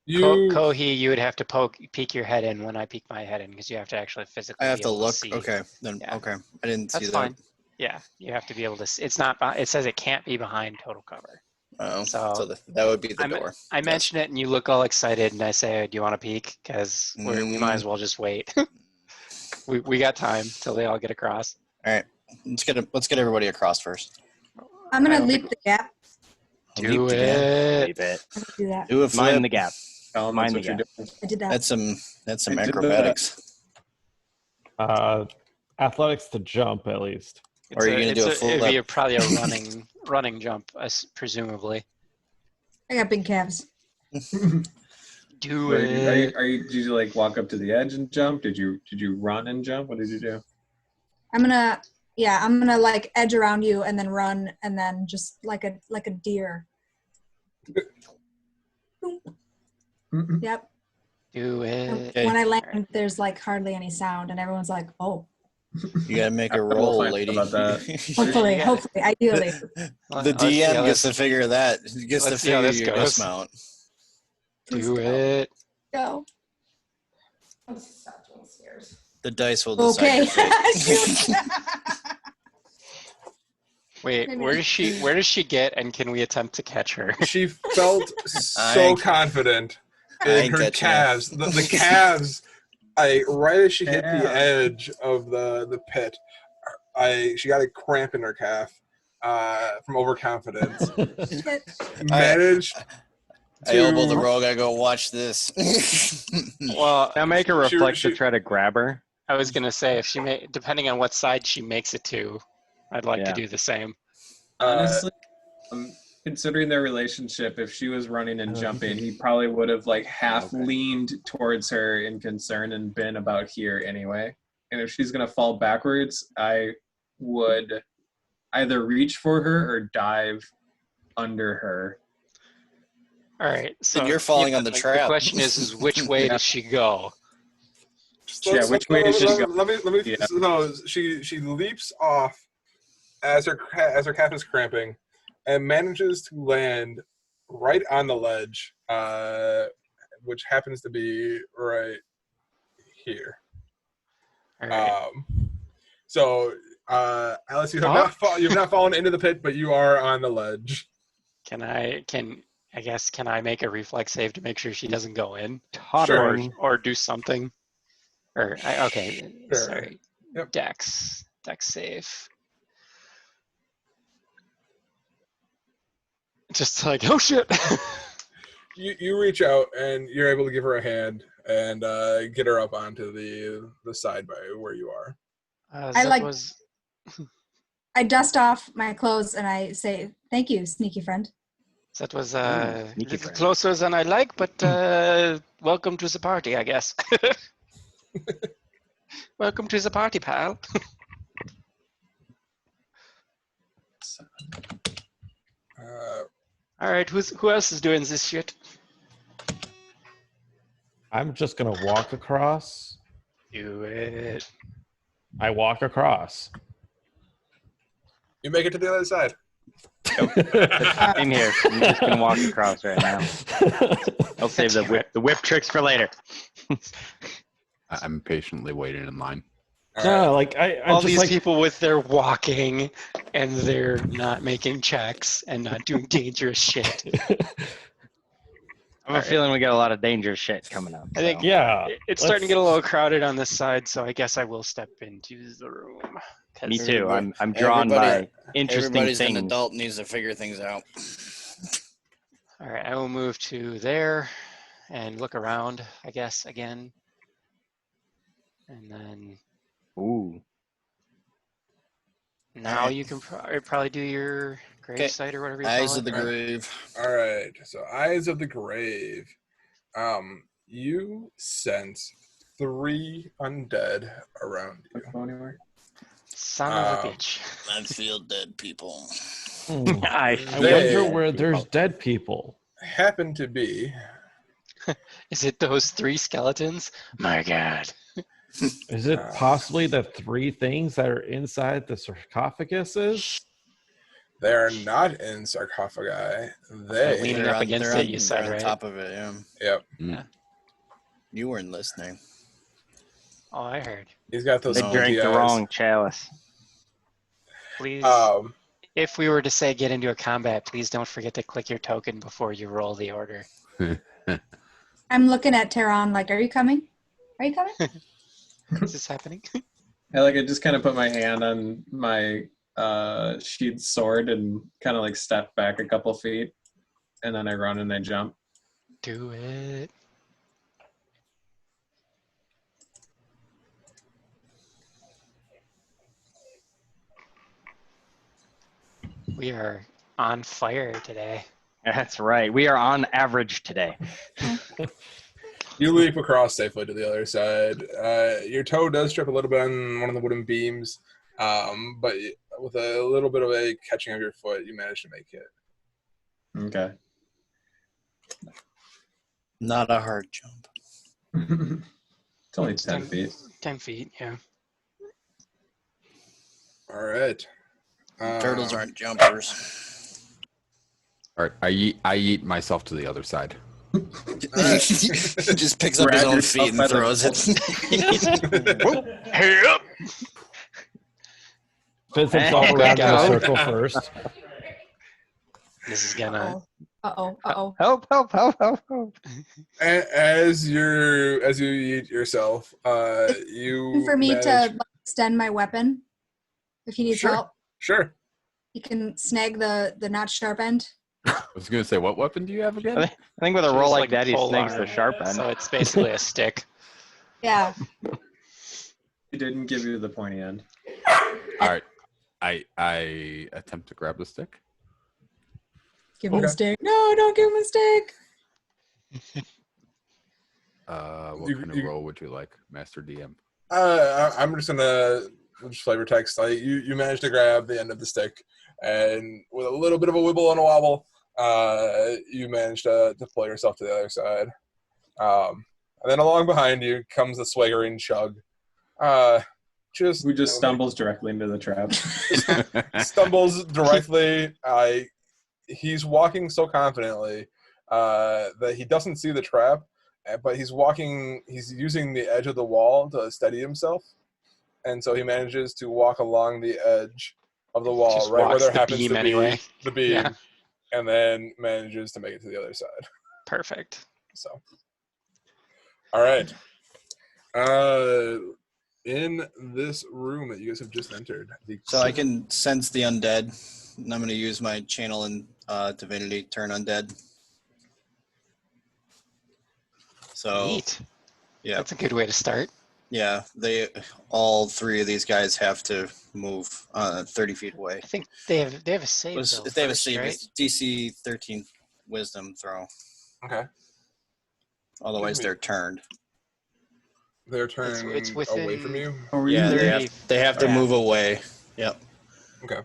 Kohi, you would have to peek your head in when I peek my head in because you have to actually physically. I have be to able look. see. Okay, then, Yeah. okay. I didn't see That's that. fine. Yeah, you have to be able to. It's not. It says it can't be behind total cover. Oh, So, so that would be the door. I Yes. mention it and you look all excited and I say, "Do you want to peek?" Because we might as well just wait. we got time till they all get across. All right, let's get everybody across first. I'm I gonna don't leap the gap. Do Leap the gap. it. Leave it. How do I do that? Do a flip. Mind the gap. Tell 'em Mind that's the what you're gap. doing. I did that. That's some I did that. acrobatics. Athletics to jump at least. Or are you gonna do a full It'd be lap? probably a running jump, presumably. I got big calves. Do Wait, it. did you like walk up to the edge and jump? Did you run and jump? What did you do? I'm gonna like edge around you and then run and then just like a deer. Boom. Mm-mm. Yep. Do it. Okay. When I land, there's like hardly any sound, and everyone's like, "Oh." You gotta make a We'll roll, find lady. out about Hopefully, Yeah. hopefully, ideally. The Let's see how DM gets this- to figure that. Gets to let's see how figure this your goes. dismount. Please Do go. it. Go. I'm gonna stop doing stairs. The dice will decide. Okay. your fate. Shoot. Wait, Maybe. where does she get and can we attempt to catch her? She felt so confident ain't her catching calves. it. The calves, right as she hit the Yeah. edge of the pit, she got a cramp in her calf from overconfidence. Shit. Managed I elbow the to rogue. I go, watch this. Well, Now make a She- reflex to she- try to grab her. I was gonna say if she depending on what side she makes it to, I'd like to Yeah. do the same. Honestly, considering their relationship, if she was running and jumping, he probably would have like half leaned towards her in concern and been about here anyway. And if she's gonna fall backwards, I would either reach for her or dive under her. All right. So you're falling on the like, trap. The question is which way Yeah. does she go? Yeah, which way does she go? Let me. Yeah. No, she leaps off as her calf is cramping, and manages to land right on the ledge, which happens to be right here. All right. So, Alice, you have not fallen into the pit, but you are on the ledge. Can I make a reflex save to make sure she doesn't go in, Tottering. or do something? Okay. Sure. Sorry. Yep. Dex save. Just like, oh shit. You reach out and you're able to give her a hand and get her up onto the side by where you are. I dust off my clothes and I say, "Thank you, sneaky friend." That was a sneaky little friend. closer than I like, but welcome to the party, I guess. Welcome to the party, pal. All right, who else is doing this shit? I'm just gonna walk across. Do it. I walk across. You make it to the other side. In here. I'm just gonna walk across right now. I'll save the whip tricks for later. I'm patiently waiting in line. No, like I All just these like people with their walking and they're not making checks and not doing dangerous shit. I have a feeling we got a lot of dangerous shit coming up. I think it's starting to get a little crowded on this side, so I guess I will step into the room. Me too. I'm drawn by interesting Everybody's things. an adult, needs to figure things out. All right, I will move to there and look around, I guess, again. And then Ooh. now you can probably do your grave site or whatever you call it. Eyes of the grave. All right. So, Eyes of the Grave. You sense 3 undead around you. Son of a bitch. I feel dead people. I They- wonder where there's dead people. Happen to be Is it those 3 skeletons? My God. Is it possibly the 3 things that are inside the sarcophaguses? they are not in sarcophagi. They're leaning up against it, you they're said, on right? top of it, yeah. Yep. Yeah. You weren't listening. Oh, I heard. He's got those. They drank the eyes. wrong chalice. Please, if we were to say get into a combat, please don't forget to click your token before you roll the order. I'm looking at Tehran like, "Are you coming? Are you coming?" Is this happening? I just kind of put my hand on my sheathed sword and kind of like step back a couple feet, and then I run and I jump. Do it. We are on fire today. That's right. We are on average today. You leap across safely to the other side. Your toe does trip a little bit on one of the wooden beams, but with a little bit of a catching of your foot, you manage to make it. Okay. Not a hard jump. It's only 10 feet. 10 feet, yeah. All right. Turtles aren't jumpers. All right, I eat myself to the other side. He just picks up his own feet and throws it. Hey up! Spins himself around in a circle first. This is gonna Help! Help! Help! Help! Help! As you eat yourself, you For me manage. to extend my weapon, if he needs Sure. help, Sure. he can snag the not sharp end. I was gonna say, what weapon do you have I again? think I think with a She roll was like that, he snags the polearm, sharp end. So it's basically a stick. Yeah. He didn't give you the pointy end. All right, I attempt to grab the stick. Give him Okay. a stick. No, don't give him a stick. What kind of roll would you like, Master DM? I'm just gonna flavor text. You managed to grab the end of the stick, and with a little bit of a wibble and a wobble, you managed to pull yourself to the other side. And then along behind you comes the swaggering Chug. Who just stumbles directly into the trap. Stumbles directly. He's walking so confidently that he doesn't see the trap, but he's using the edge of the wall to steady himself, and so he manages to walk along the edge of the wall, Just right where walks there the happens beam to be anyway. the beam, Yeah. and then manages to make it to the other side. Perfect. So, all right. In this room that you guys have just entered, So I can sense the undead, and I'm going to use my channel and divinity turn undead. So Neat. yeah, That's a good way to start. yeah. All three of these guys have to move 30 feet away. I think they have a save. If they have a first, save, right? it's DC 13 Wisdom throw. Okay. Otherwise, they're turned. They're turning It's within, away from you. Yeah, 30, they have to move away. Yep. Okay.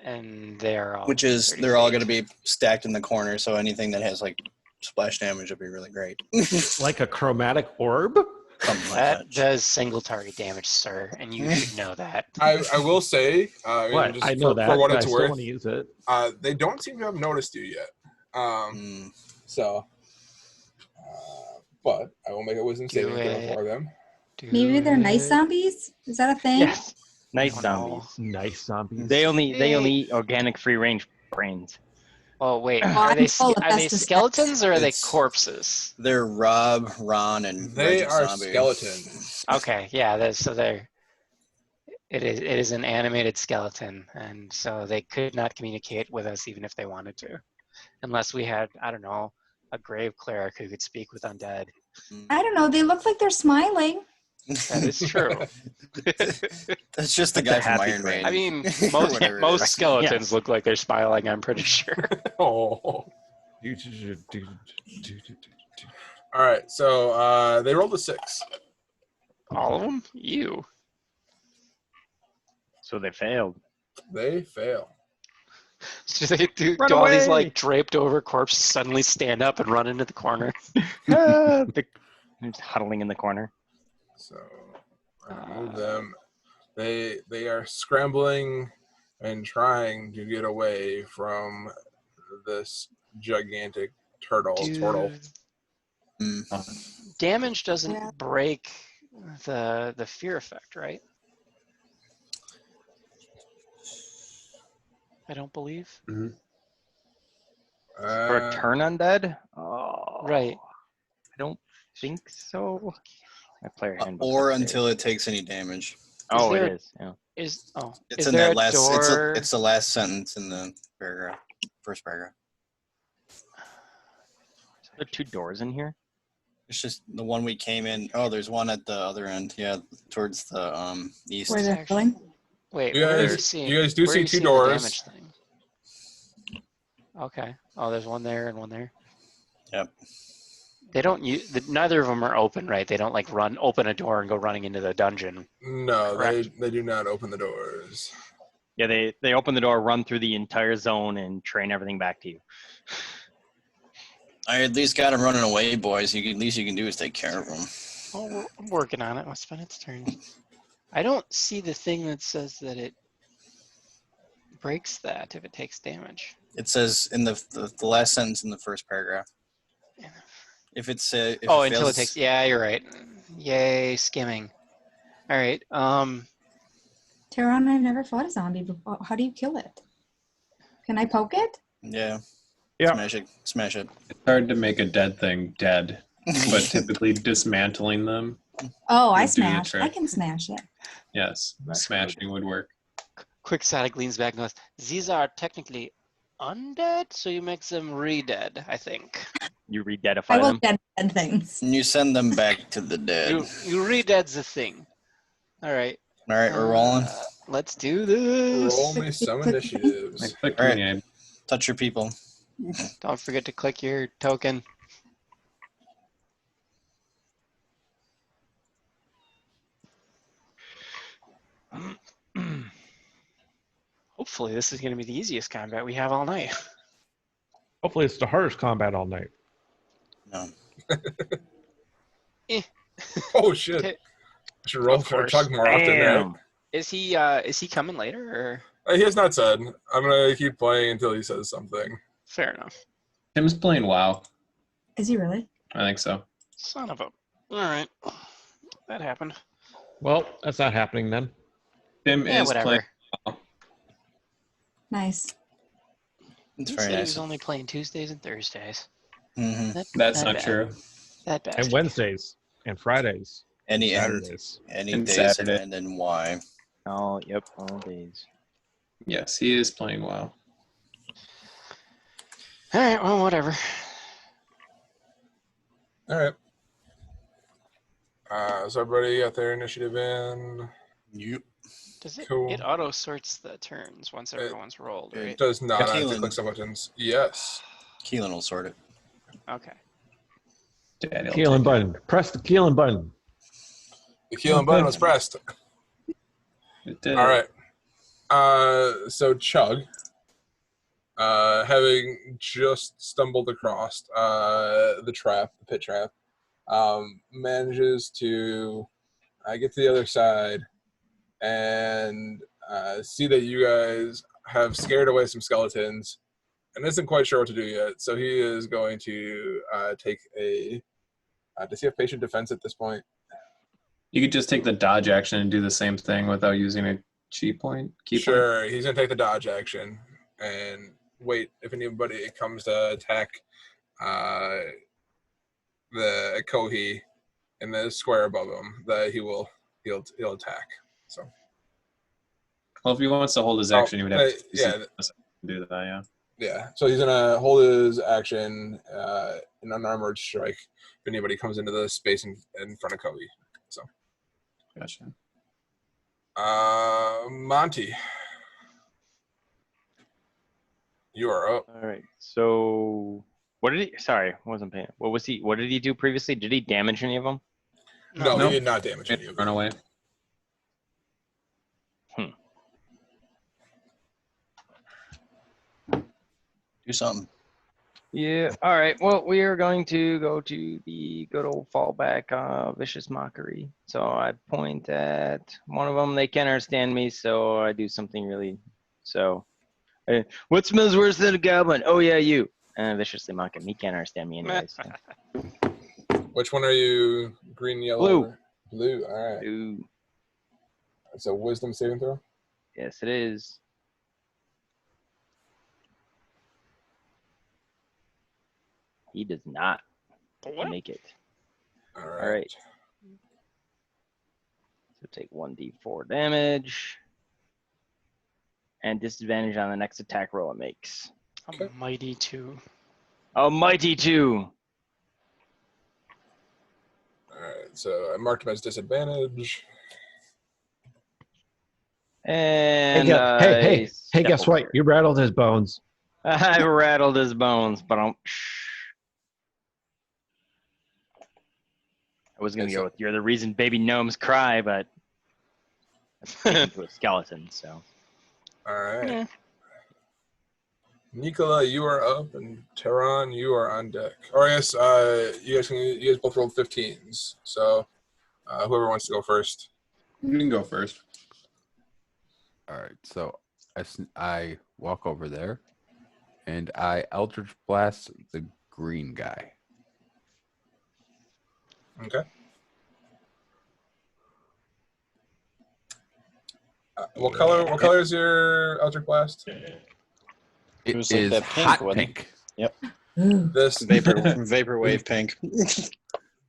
And they're all. Which is 30 they're all feet. going to be stacked in the corner. So anything that has like splash damage would be really great. Like a chromatic orb? Something like That does single target damage, sir, and you should know that. I will say, What? just I know that, for what but it's I still worth, want to use it. they don't seem to have noticed you yet. So, but I will make a wisdom saving throw for them. Maybe they're nice zombies? Is that a thing? Yes. Nice zombies. Nice zombies. They only eat organic free range brains. Oh wait, Oh, are I'm they full of skeletons or are they It's- corpses? They're Rob, Ron, and They Reggie are Zombie. skeletons. Okay, yeah, it is an animated skeleton, and so they could not communicate with us even if they wanted to, unless we had, I don't know, a grave cleric who could speak with undead. I don't know. They look like they're smiling. That is true. That's just the That's guy a from happy Iron brain. Man. I mean, Whatever it most is. skeletons look like they're smiling, I'm pretty sure. Oh. All right. So they rolled a 6. All of them? You. So they failed. They fail. So they do Run all these away! like draped over corpses suddenly stand up and run into the corner? They're just huddling in the corner. So move them. They are scrambling and trying to get away from this gigantic turtle. Damage doesn't break the fear effect, right? I don't believe. For a turn undead? Oh, Right. I don't think so. My player handbook. Or until it takes any damage. Oh, there- it is. Yeah. It's It's is in there that a last. door? It's the last sentence in the paragraph. First paragraph. Are there 2 doors in here? It's just the one we came in. Oh, there's one at the other end. Yeah, towards the east. Where they're going? Wait, You where are guys seeing, do where are see you 2 seeing the doors. damage thing? Okay. Oh, there's one there and one there. Yep. They don't use. Neither of them are open, right? They don't like open a door and go running into the dungeon. No, Correct. they do not open the doors. Yeah, they open the door, run through the entire zone, and train everything back to you. I at least got him running away, boys. At least you can do is take care of him. Oh, I'm working on it. What's been its turn? I don't see the thing that says that it breaks that if it takes damage. It says in the last sentence in the first paragraph. If it's if Oh, it until fails, it takes. Yeah, you're right. Yay, skimming. All right. Tehran, I've never fought a zombie before. How do you kill it? Can I poke it? Yeah. Yeah. Smash it. Smash it. It's hard to make a dead thing dead, but typically dismantling them. Oh, I would do the smash. I trick. can smash it. Yes, That's smashing would work. Quick Sadik leans back and goes, these are technically undead, so you make them re-dead, I think. You I re-deadify will them. dead things. And you send them back to the dead. You re-dead the thing. All right. All right, we're rolling. Let's do this. Roll me some I initiatives. clicked All right. me. Touch your people. Don't forget to click your token. Hopefully this is going to be the easiest combat we have all night. Hopefully, it's the hardest combat all night. No. Oh shit! I should roll Of for a course. chug more often, right? Damn. Is he coming later or? He has not said. I'm gonna keep playing until he says something. Fair enough. Tim's playing WoW. Is he really? I think so. Son of a. All right. That happened. Well, that's not happening then. Tim Yeah, is whatever. playing. Nice. It's He very said he nice. was only playing Tuesdays and Thursdays. Mm-hmm. That's That not bad. true. That bad. And Wednesdays and Fridays. Any Saturdays. any And days that Saturday. end in Y. Oh, yep, all days. Yes, he is playing WoW. All right. Well, whatever. All right. So everybody got their initiative in. Yep. Does it? Cool. It auto sorts the turns once everyone's rolled, It right? does not. I have to Keelan. click some buttons. Yes. Keelan will sort it. Okay. Daddy'll Keelan take it. button. Press the Keelan button. The Keelan button was pressed. It did. All right. So Chug, having just stumbled across the pit trap, manages to get to the other side and see that you guys have scared away some skeletons and isn't quite sure what to do yet. So he is going to take a. Does he have patient defense at this point? You could just take the dodge action and do the same thing without using a key point. Sure, he's going to take the dodge action and wait if anybody comes to attack the Kohi in the square above him, that he'll attack. So. Well, if he wants to hold his action, he would have to do that. Yeah. Yeah. So he's gonna hold his action, an unarmored strike if anybody comes into the space in front of Kohi. So. Gotcha. Monty, you are up. All right. So, what did he? Sorry, I wasn't paying. What was he? What did he do previously? Did he damage any of them? No, Nope. he did not damage any of them. Run away. Do something. Yeah. All right. Well, we are going to go to the good old fallback, vicious mockery. So I point at one of them. They can't understand me, so I do something really. So, what smells worse than a goblin? Oh yeah, you. And viciously mock him. He can't understand me anyway. So. Which one are you? Green, yellow, Blue. or- Blue. All right. Ooh, It's a wisdom saving throw. yes, it is. He does not make it. All All right. So take 1d4 damage. And disadvantage on the next attack roll it makes. A mighty 2. A mighty 2. All right. So I marked him as disadvantage. And Hey, guess what? You rattled his bones. I rattled his bones, but I was going to go with you're the reason baby gnomes cry, but into a skeleton, so. All right. Nicola, you are up, and Tehran, you are on deck. Or I guess you guys both rolled 15s. So whoever wants to go first. You can go first. All right, so I walk over there, and I Eldritch Blast the green guy. Okay. What color is your Eldritch Blast? It was like is that pink, hot wasn't it? pink. This Vaporwave pink.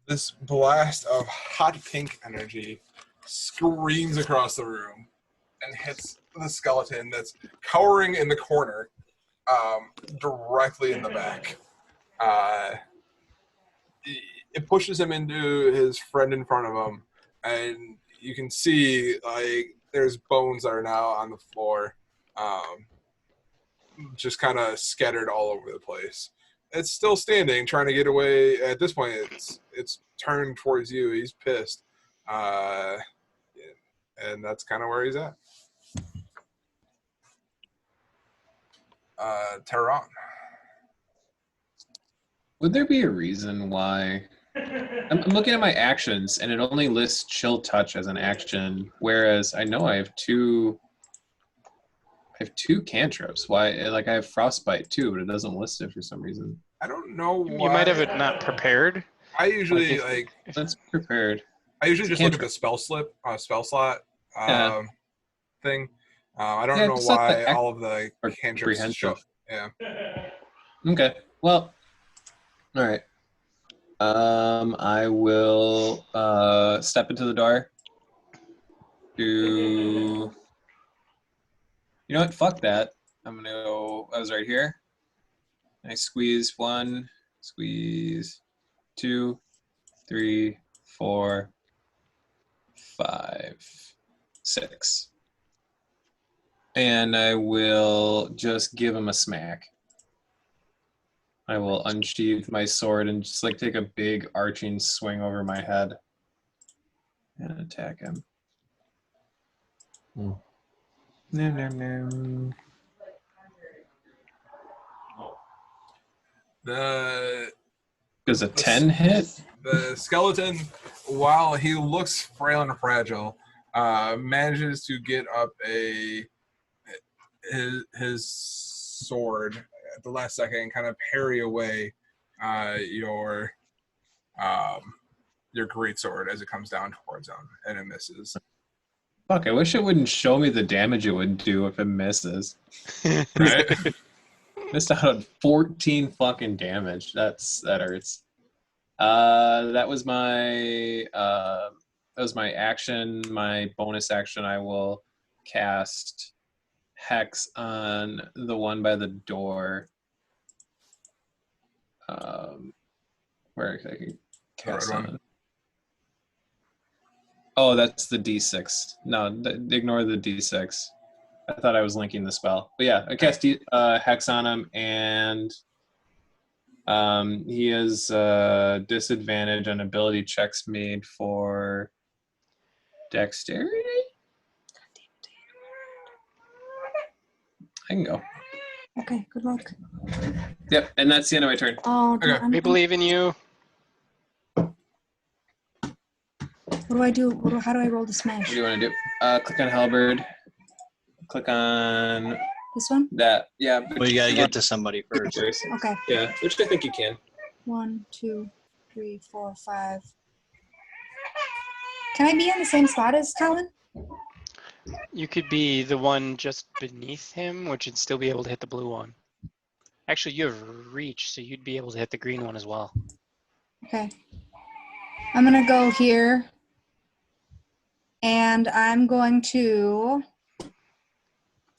this blast of hot pink energy screams across the room and hits the skeleton that's cowering in the corner, directly in the back. It pushes him into his friend in front of him, and you can see like there's bones that are now on the floor, just kind of scattered all over the place. It's still standing, trying to get away. At this point, it's turned towards you. He's pissed, and that's kind of where he's at. Tehran. Would there be a reason why? I'm looking at my actions, and it only lists Chill Touch as an action, whereas I know I have two cantrips. Why? Like I have Frostbite too, but it doesn't list it for some reason. I don't know why. You might have it not prepared. I usually That's prepared. I usually just look at Cantrip. the spell slot Yeah. thing. I don't Yeah, know it's not why the all of the or cantrips show. comprehensive. Yeah. Okay. Well. All right. I will step into the door. You know what? Fuck that. I'm gonna go. I was right here. I squeeze 1, squeeze 2, 3, 4, 5, 6, and I will just give him a smack. I will unsheath my sword and just like take a big arching swing over my head and attack him. Hmm. No. Does a 10 hit? The skeleton, while he looks frail and fragile, manages to get up his sword at the last second and kind of parry away your greatsword as it comes down towards him, and it misses. Fuck, I wish it wouldn't show me the damage it would do if it misses. Right? Missed out on 14 fucking damage. That hurts. That was my action. My bonus action, I will cast Hex on the one by the door. Where I can cast on. Oh, that's the D6. No, ignore the D6. I thought I was linking the spell. But yeah, I cast Hex on him, and he has disadvantage on ability checks made for dexterity. I can go. Okay, good luck. Yep, and that's the end of my turn. Oh, Okay. We believe in you. What do I do? How do I roll the What smash? do you want to do? Click on Halberd. Click on This one? that. Yeah. Well, you gotta get to somebody first. Okay. Yeah, which I think you can. 1, 2, 3, 4, 5. Can I be in the same spot as Talon? You could be the one just beneath him, which would still be able to hit the blue one. Actually, you have reach, so you'd be able to hit the green one as well. Okay. I'm gonna go here. And I'm going to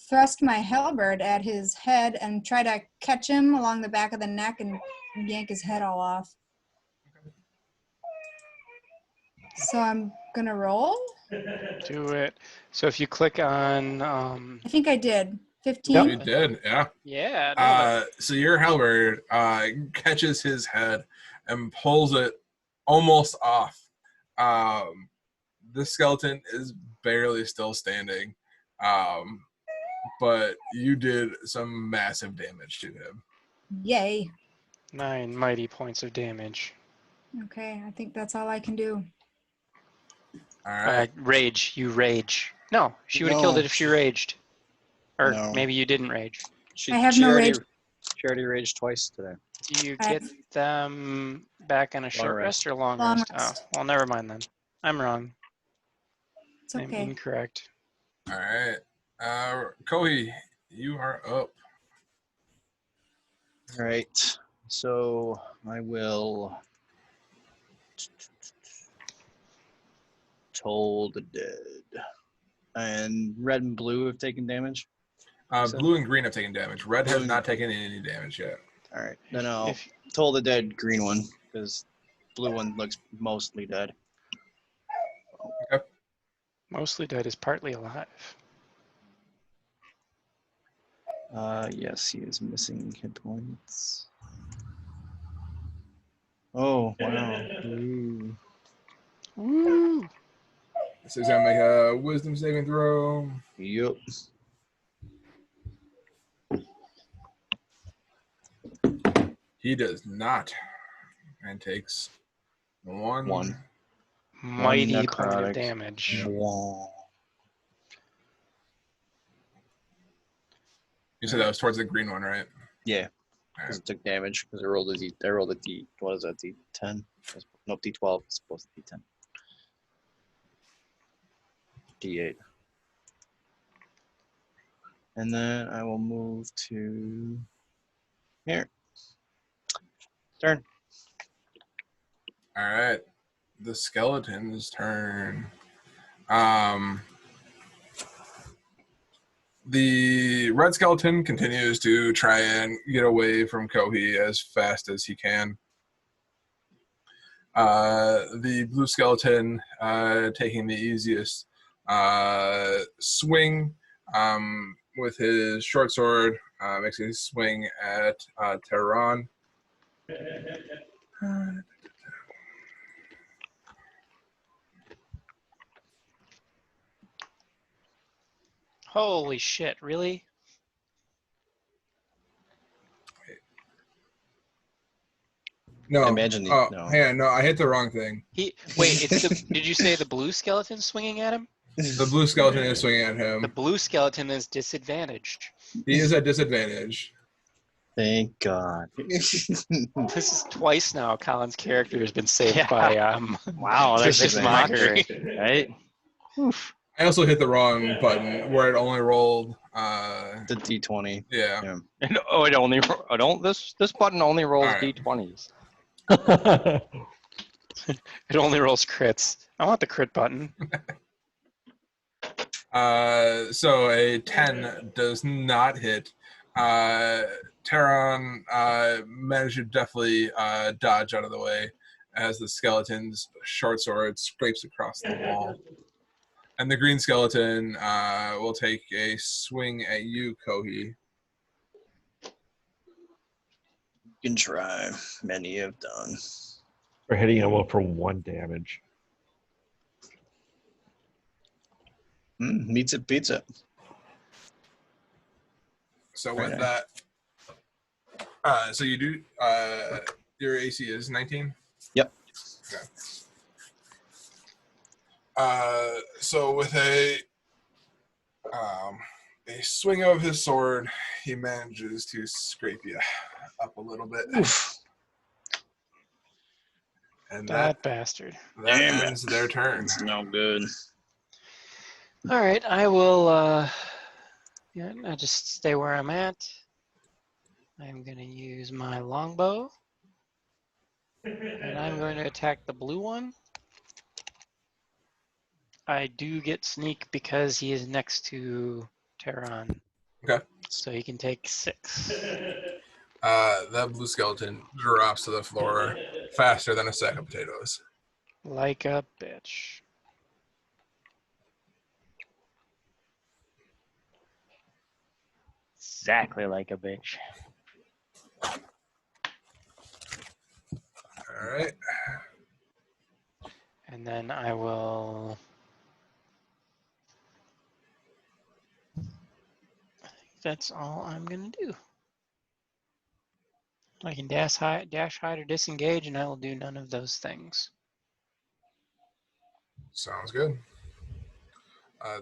thrust my halberd at his head and try to catch him along the back of the neck and yank his head all off. So I'm gonna roll. Do it. So if you click on, I think I did. 15. You did, yeah. Yeah. So your halberd catches his head and pulls it almost off. This skeleton is barely still standing, but you did some massive damage to him. Yay. 9 mighty points of damage. Okay, I think that's all I can do. All right. Rage. You rage. No, she would have killed it if she raged. Or No. maybe you didn't rage. I have no rage. She already raged twice today. Do you get them back on a short rest or long Long rest? rest. Oh, well, never mind then. I'm wrong. It's I'm okay. incorrect. All right. Kohi, you are up. All right. So I will toll the dead. And red and blue have taken damage. Blue and green have taken damage. Red Blue has and- not taken any damage yet. All right. Then I'll If toll the dead green one because blue one looks mostly dead. mostly dead is partly alive. Yes, he is missing hit points. Oh wow! Ooh. Woo! So he's gonna make a wisdom saving throw. Yup. He does not, and takes one. Mighty necrotic. primitive damage. Wow. You said that was towards the green one, right? Yeah, All because right. it took damage because I rolled a D. I rolled a D. What is that? D10. No, D12. It's supposed to be 10. D8. And then I will move to here. Turn. All right. The skeleton's turn. The red skeleton continues to try and get away from Kohi as fast as he can. The blue skeleton taking the easiest swing with his short sword, makes a swing at Tehran. Holy shit! Really? No. Imagine the- Oh, no. hang on. No, I hit the wrong thing. Wait. It's the. Did you say the blue skeleton swinging at him? The blue skeleton is swinging at The him. blue skeleton is disadvantaged. He is at disadvantage. Thank God. This is twice now. Colin's character has been saved Yeah. by Wow, that's vicious just mockery. right? I also hit the wrong button where it only rolled. The D20. Yeah. Yeah. Oh, it only. I don't. This button only rolls All right. D20s. It only rolls crits. I want the crit button. So a 10 does not hit. Tehran managed to definitely dodge out of the way as the skeleton's short sword scrapes across the wall. And the green skeleton will take a swing at you, Kohi. You can try. Many have done. We're hitting him for 1 damage. Meets it, beats it. So Very with nice. that, so you do, your AC is 19? Yep. Okay. So with a swing of his sword, he manages to scrape you up a little bit. Oof. And That bastard. that Damn ends their turn. It's no good. All right, I will. Yeah, I just stay where I'm at. I'm gonna use my longbow, and I'm going to attack the blue one. I do get sneak because he is next to Tehran. Okay. So he can take 6. That blue skeleton drops to the floor faster than a sack of potatoes. Like a bitch. Exactly like a bitch. All right. And then I will. I think that's all I'm gonna do. I can dash, hide, or disengage, and I will do none of those things. Sounds good.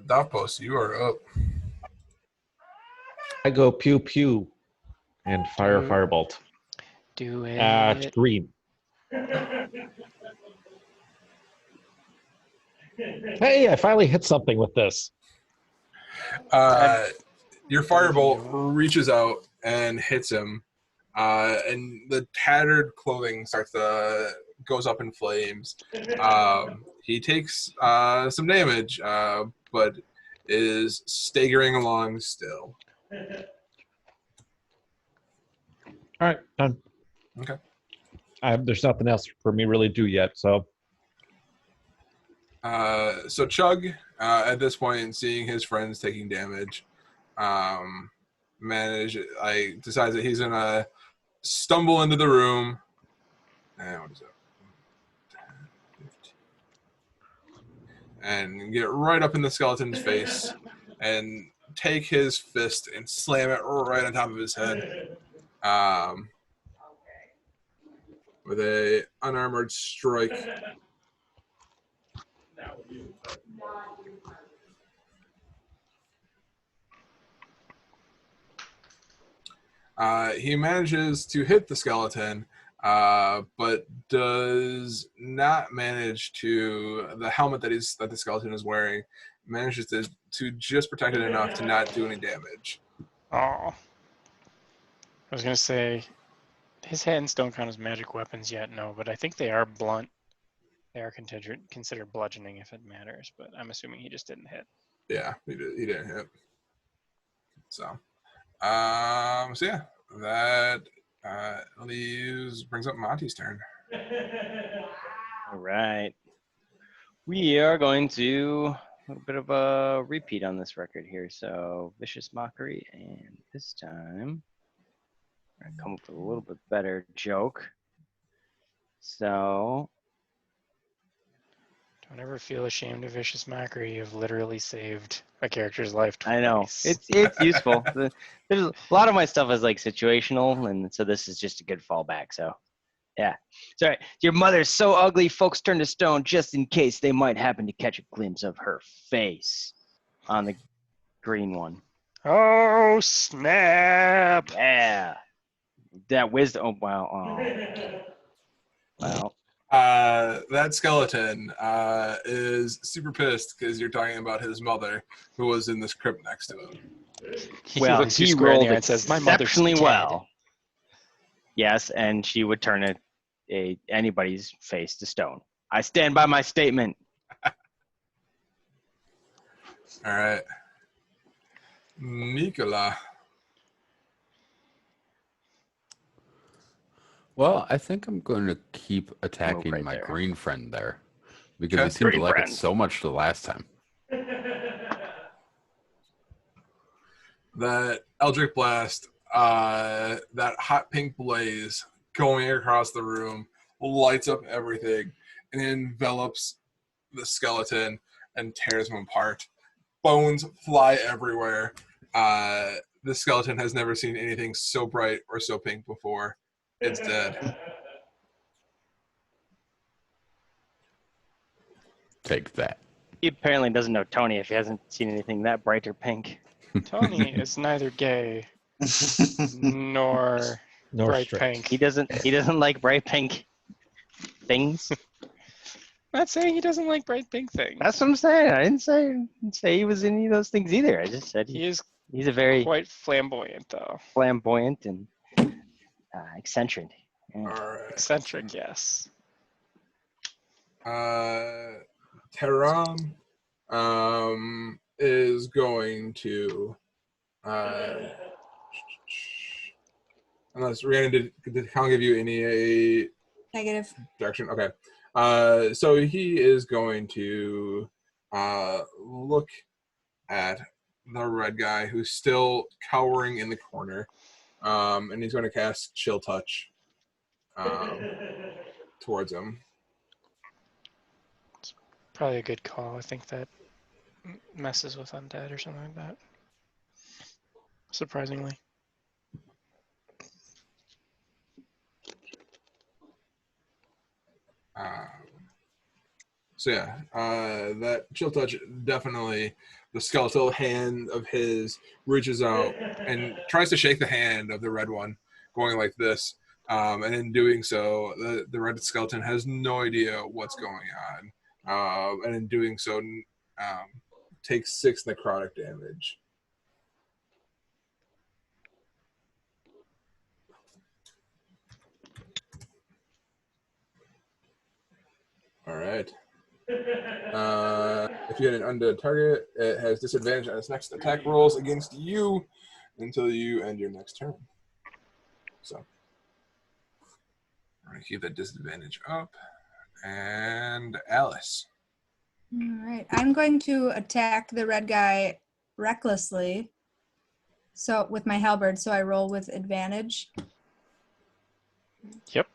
Davpos, you are up. I go pew pew and fire Do- firebolt Do it. at green. Hey, I finally hit something with this. Your firebolt reaches out and hits him, and the tattered clothing goes up in flames. He takes some damage, but is staggering along still. All right, done. Okay. There's nothing else for me really to do yet, so. So Chug, at this point, seeing his friends taking damage, decides that he's gonna stumble into the room. And what is it? And get right up in the skeleton's face and take his fist and slam it right on top of his head. With a unarmored strike. He manages to hit the skeleton, but does not manage to. The helmet that the skeleton is wearing manages to just protect it enough to not do any damage. Oh. I was going to say, his hands don't count as magic weapons yet, no, but I think they are blunt. They are considered bludgeoning if it matters, but I'm assuming he just didn't hit. Yeah, he didn't hit. So yeah, that brings up Monty's turn. All right. We are going to a little bit of a repeat on this record here. So Vicious Mockery, and this time I come up with a little bit better joke. So don't ever feel ashamed of Vicious Mockery. You've literally saved a character's life twice. I know it's useful. There's a lot of my stuff is like situational, and so this is just a good fallback. So yeah, sorry. Your mother's so ugly, folks turn to stone just in case they might happen to catch a glimpse of her face on the green one. Oh snap! Yeah, that wisdom. Oh wow. Oh. Wow. That skeleton is super pissed because you're talking about his mother, who was in this crypt next to him. Well, looks you he square in the rolled eye and says, "My mother's exceptionally dead." well. Yes, and she would turn anybody's face to stone. I stand by my statement. All right, Nicola. Well, I think I'm going to keep attacking right my there. green friend there because Okay. he seemed to Green like friend. it so much the last time. That Eldritch Blast, that hot pink blaze going across the room, lights up everything and envelops the skeleton and tears him apart. Bones fly everywhere. The skeleton has never seen anything so bright or so pink before. It's dead. Take that. He apparently doesn't know Tony if he hasn't seen anything that bright or pink. Tony is neither gay nor bright straight. pink. He doesn't like bright pink things. I'm not saying he doesn't like bright pink things. That's what I'm saying. I didn't say he was any of those things either. I just said He is he's a very quite flamboyant, though. flamboyant and eccentric. Yeah. All right. Eccentric, yes. Tehran is going to unless Rhiannon did Kong give you any Negative. direction? Okay. So he is going to look at the red guy who's still cowering in the corner, and he's going to cast Chill Touch towards him. Probably a good call. I think that messes with undead or something like that. Surprisingly. So yeah, that Chill Touch definitely, the skeletal hand of his reaches out and tries to shake the hand of the red one, going like this. And in doing so, the red skeleton has no idea what's going on. And in doing so, takes 6 necrotic damage. right. If you hit an undead target, it has disadvantage on its next attack rolls against you until you end your next turn. So, I'm going to keep that disadvantage up. And Alice. All right. I'm going to attack the red guy recklessly. So with my halberd, so I roll with advantage. Yep.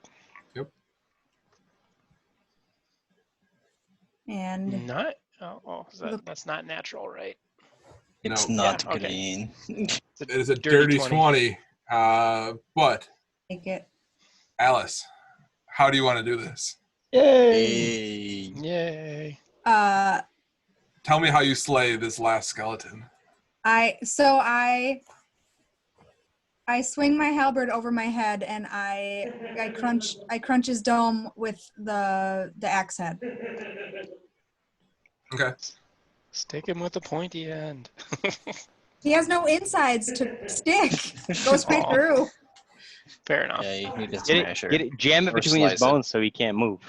And Not. Oh, that's not natural, right? It's No. not Yeah, okay. green. It's It is a dirty 20. But, take it. Alice, how do you want to do this? Hey. Yay. Tell me how you slay this last skeleton. I swing my halberd over my head and I crunch his dome with the axe head. Okay. Stick him with the pointy end. He has no insides to stick. Go straight Aw. through. Fair enough. Yeah, you need to Get smash it, her. jam it Or between his slice it. bones so he can't move.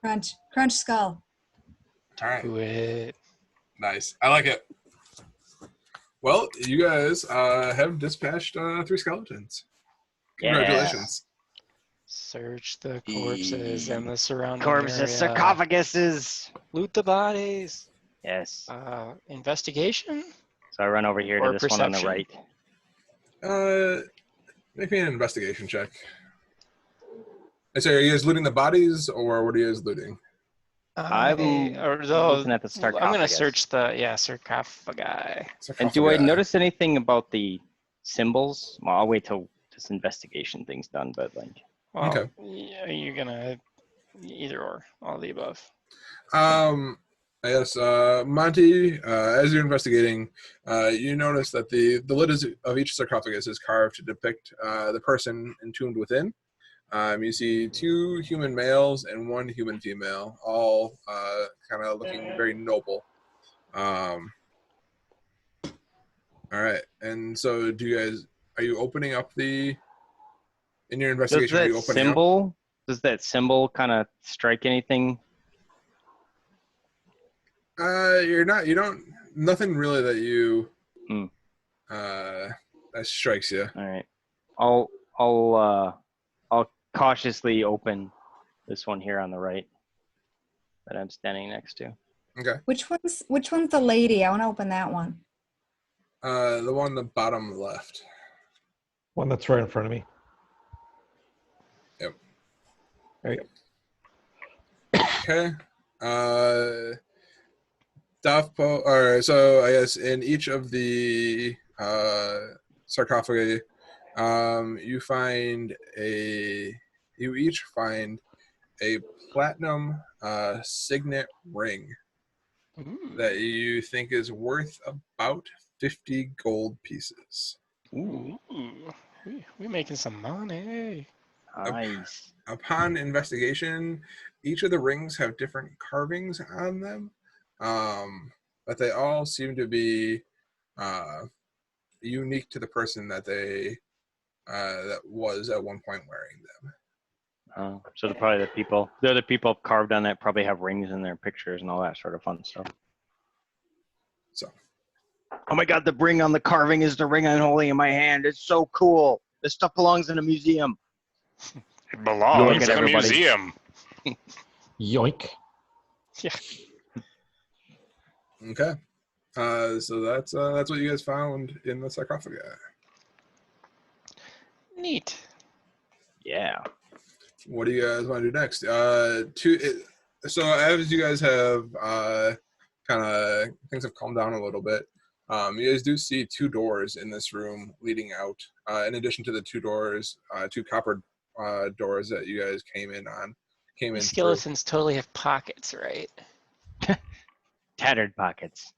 Crunch skull. All right. Do it. Nice. I like it. Well, you guys have dispatched 3 skeletons. Congratulations. Search the corpses and the surrounding Corpses, area. sarcophaguses. Loot the bodies. Yes. Investigation? So I run over here Or to this one on the perception. right. Make me an investigation check. I say, are you guys looting the bodies, or what are you guys looting? I'm looking at the sarcophagus. I'm gonna search the sarcophagi. And do I notice anything about the symbols? Well, I'll wait till this investigation thing's done, but like. Well, Okay. yeah, you're gonna either or, all of the above. I guess Monty, as you're investigating, you notice that the lid of each sarcophagus is carved to depict the person entombed within. You see 2 human males and 1 human female, all kind of looking very noble. All right, and so are you opening up in your investigation? Does that symbol kind of strike anything? Nothing really that you that strikes you. All right, I'll cautiously open this one here on the right that I'm standing next to. Okay. Which one's the lady? I want to open that one. The one on the bottom left. One that's right in front of me. Yep. There you go. Okay. So I guess in each of the sarcophagi, you each find a platinum signet ring that you think is worth about 50 gold pieces. Ooh, we're making some money. Nice. Upon investigation, each of the rings have different carvings on them, but they all seem to be unique to the person that that was at one point wearing them. So the other people carved on that probably have rings in their pictures and all that sort of fun stuff. So. Oh my God, the ring on the carving is the ring I'm holding in my hand. It's so cool. This stuff belongs in a museum. It belongs in a everybody. museum. Yoink. Yeah. Okay. So that's what you guys found in the sarcophagi. Neat. Yeah. What do you guys want to do next? So as you guys have kind of things have calmed down a little bit, you guys do see 2 doors in this room leading out. In addition to the 2 doors, 2 copper doors that you guys came in These skeletons totally have pockets, right? Tattered pockets.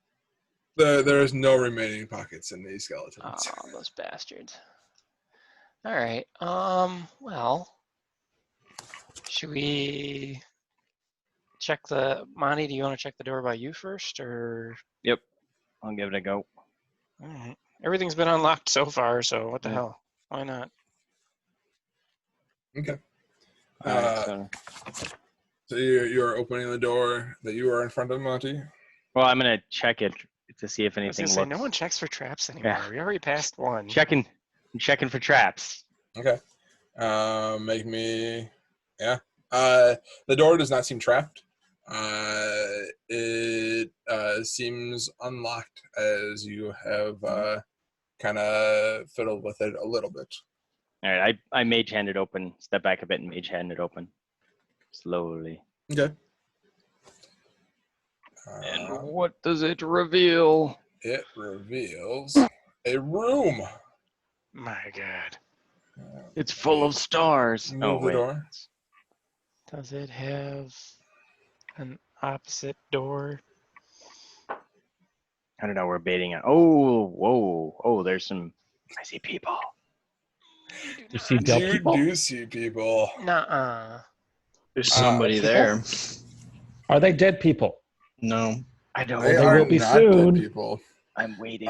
There's no remaining pockets in these skeletons. Oh, those bastards. All right. Well, should we check Monty, do you want to check the door by you first, or? Yep. I'll give it a go. All right. Everything's been unlocked so far, so what the hell? Why not? Okay. All right, So you're opening the door that you are in front of, Monty? Well, I'm gonna check it to see if I was anything gonna say, looks. no one checks for traps anymore. Yeah. We already passed one. I'm checking for traps. Okay. Make me... Yeah. The door does not seem trapped. It seems unlocked as you have kind of fiddled with it a little bit. All right, I mage hand it open. Step back a bit and mage hand it open. Slowly. Okay. And what does it reveal? It reveals a room. My God. It's full of stars. Move Oh, the wait. door. Does it have an opposite door? I don't know. We're baiting it. Oh, whoa. Oh, there's some. I see people. You see dead You people? do see people. Nuh-uh. There's somebody there. Are they dead people? No. I don't They they are will be not soon. dead people. I'm waiting.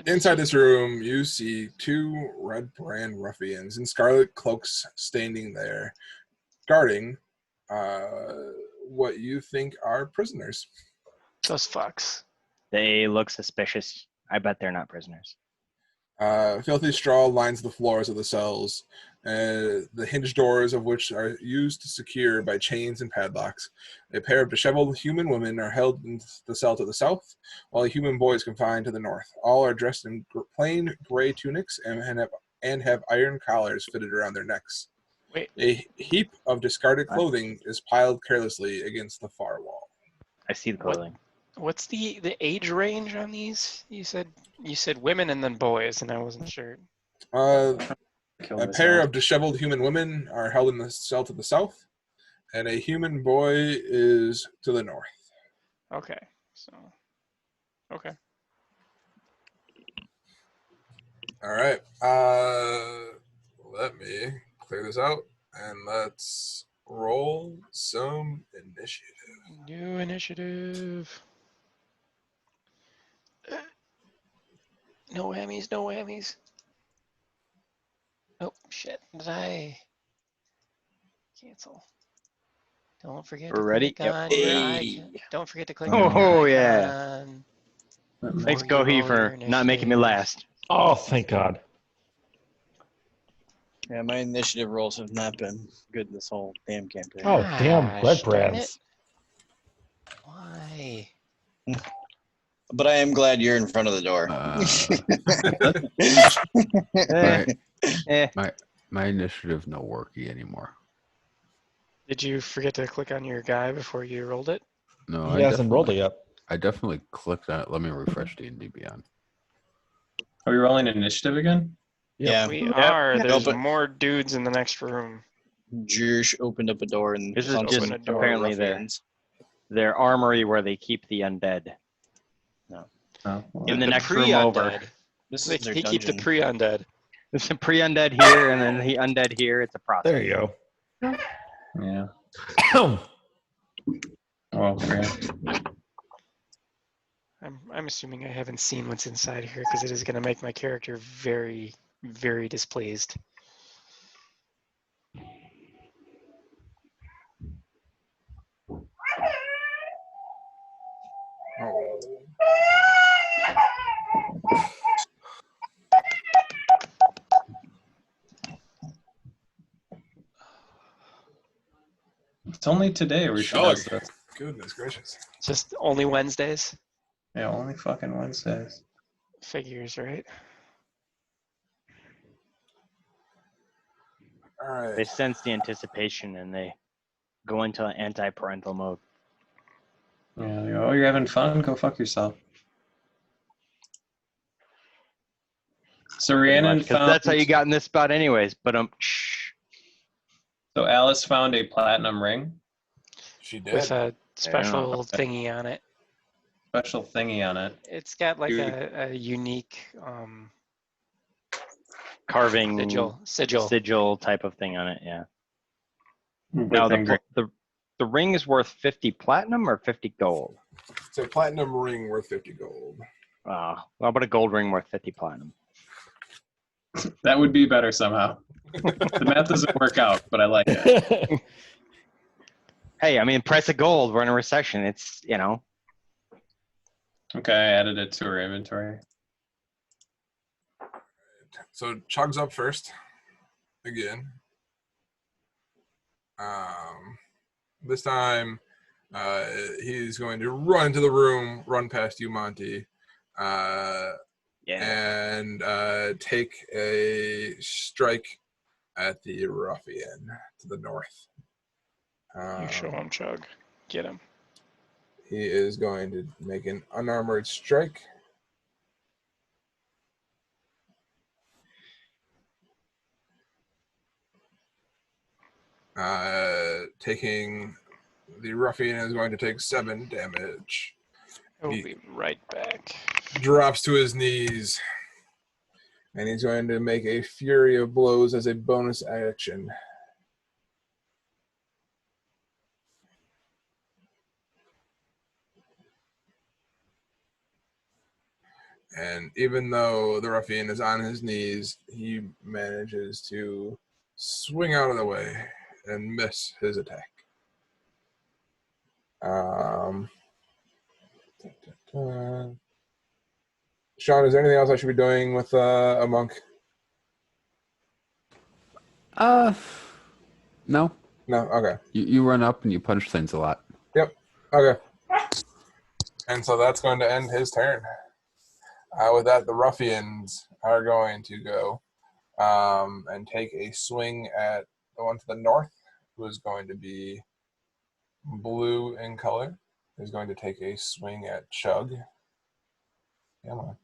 Inside this room, you see two red brand ruffians in scarlet cloaks standing there, guarding what you think are prisoners. Those fucks. They look suspicious. I bet they're not prisoners. Filthy straw lines the floors of the cells, the hinge doors of which are used to secure by chains and padlocks. A pair of disheveled human women are held in the cell to the south, while a human boy is confined to the north. All are dressed in plain gray tunics and have iron collars fitted around their necks. Wait. A heap of discarded clothing is piled carelessly against the far wall. I see the clothing. What's the age range on these? You said women and then boys, and I wasn't sure. A pair of disheveled human women are held in the cell to the south, and a human boy is to the north. Okay. So. Okay. All right. Let me clear this out, and let's roll some initiative. New initiative. No whammies, no whammies. Oh, shit. Did I cancel? Don't forget We're to ready? click on your icon. Don't forget to click on Oh, your yeah. icon. Thanks, before you Gohi, roll for your not making me initiative. last. Oh, thank God. Yeah, my initiative rolls have not been good this whole damn campaign. Oh, damn red Gosh, darn brands. it. Why? But I am glad you're in front of the door. My initiative no worky anymore. Did you forget to click on your guy before you rolled it? No, He hasn't rolled it yet. I definitely clicked on it. Let me refresh D&D Beyond. Are we rolling initiative again? Yeah. We are. Yep. There's No, but- more dudes in the next room. Jirsch opened up a door and This is found just some apparently ruffians. Their armory where they keep the undead. Oh, well, In the next room over. This They is their keep the dungeon. pre-undead. There's a pre-undead here, and then the undead here. It's a process. There you go. yeah. Oh, Well, yeah. I'm assuming I haven't seen what's inside here because it is going to make my character very, very displeased. It's only today we should Shug. have this. Goodness gracious. Just only Wednesdays? Yeah, only fucking Wednesdays. Figures, right? All right. They sense the anticipation and they go into anti-parental mode. Yeah, they go, oh, you're having fun? Go fuck yourself. So Rhiannon Because found. that's how you got in this spot, anyways. But So Alice found a platinum ring. She did. With a special Okay. thingy on it. Special thingy on it. It's got like Dude. a unique carving sigil type of thing on it. Yeah. With Now finger- the ring is worth 50 platinum or 50 gold. It's a platinum ring worth 50 gold. How about a gold ring worth 50 platinum? That would be better somehow. The math doesn't work out, but I like it. Hey, I mean, price of gold. We're in a recession. It's, you know. Okay, I added it to her inventory. So Chug's up first again. This time he's going to run into the room, run past you, Monty, and take a strike at the ruffian to the north. You show him, Chug. Get him. He is going to make an unarmored strike. Taking the ruffian is going to take 7 damage. He'll be right back. Drops to his knees, and he's going to make a fury of blows as a bonus action. And even though the ruffian is on his knees, he manages to swing out of the way and miss his attack. Sean, is there anything else I should be doing with a monk? No. No? Okay. You run up and you punch things a lot. Yep. Okay. And so that's going to end his turn. With that, the ruffians are going to go and take a swing at the one to the north, who is going to be blue in color. Is going to take a swing at Chug. Come on.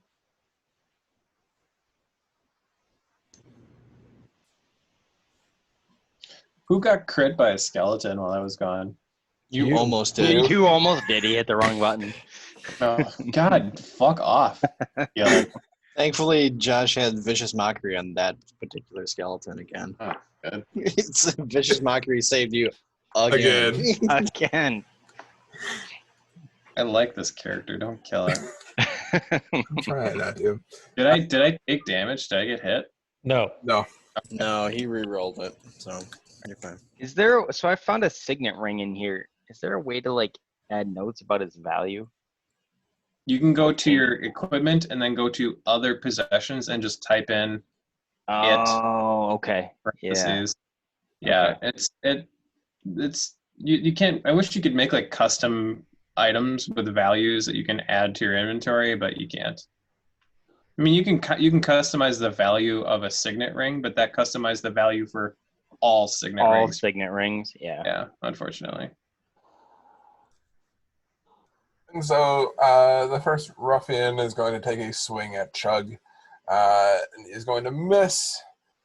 Who got crit by a skeleton while I was gone? You almost did. You almost did. He hit the wrong button. Oh, God, fuck off. Yeah. Thankfully, Josh had Vicious Mockery on that particular skeleton again. Oh, good. It's Vicious Mockery saved you again. Again. I like this character. Don't kill it. I'm trying not to. Did I take damage? Did I get hit? No. No. No, he re-rolled it, so you're fine. Is there, so I found a signet ring in here. Is there a way to like add notes about its value? You can go to your equipment and then go to other possessions and just type in Oh, okay. parentheses. Yeah, it's you can't. I wish you could make like custom items with values that you can add to your inventory, but you can't. I mean, you can customize the value of a signet ring, but that customizes the value for all signet rings. All signet rings, yeah. Yeah, unfortunately. And so the first ruffian is going to take a swing at Chug, and he's going to miss.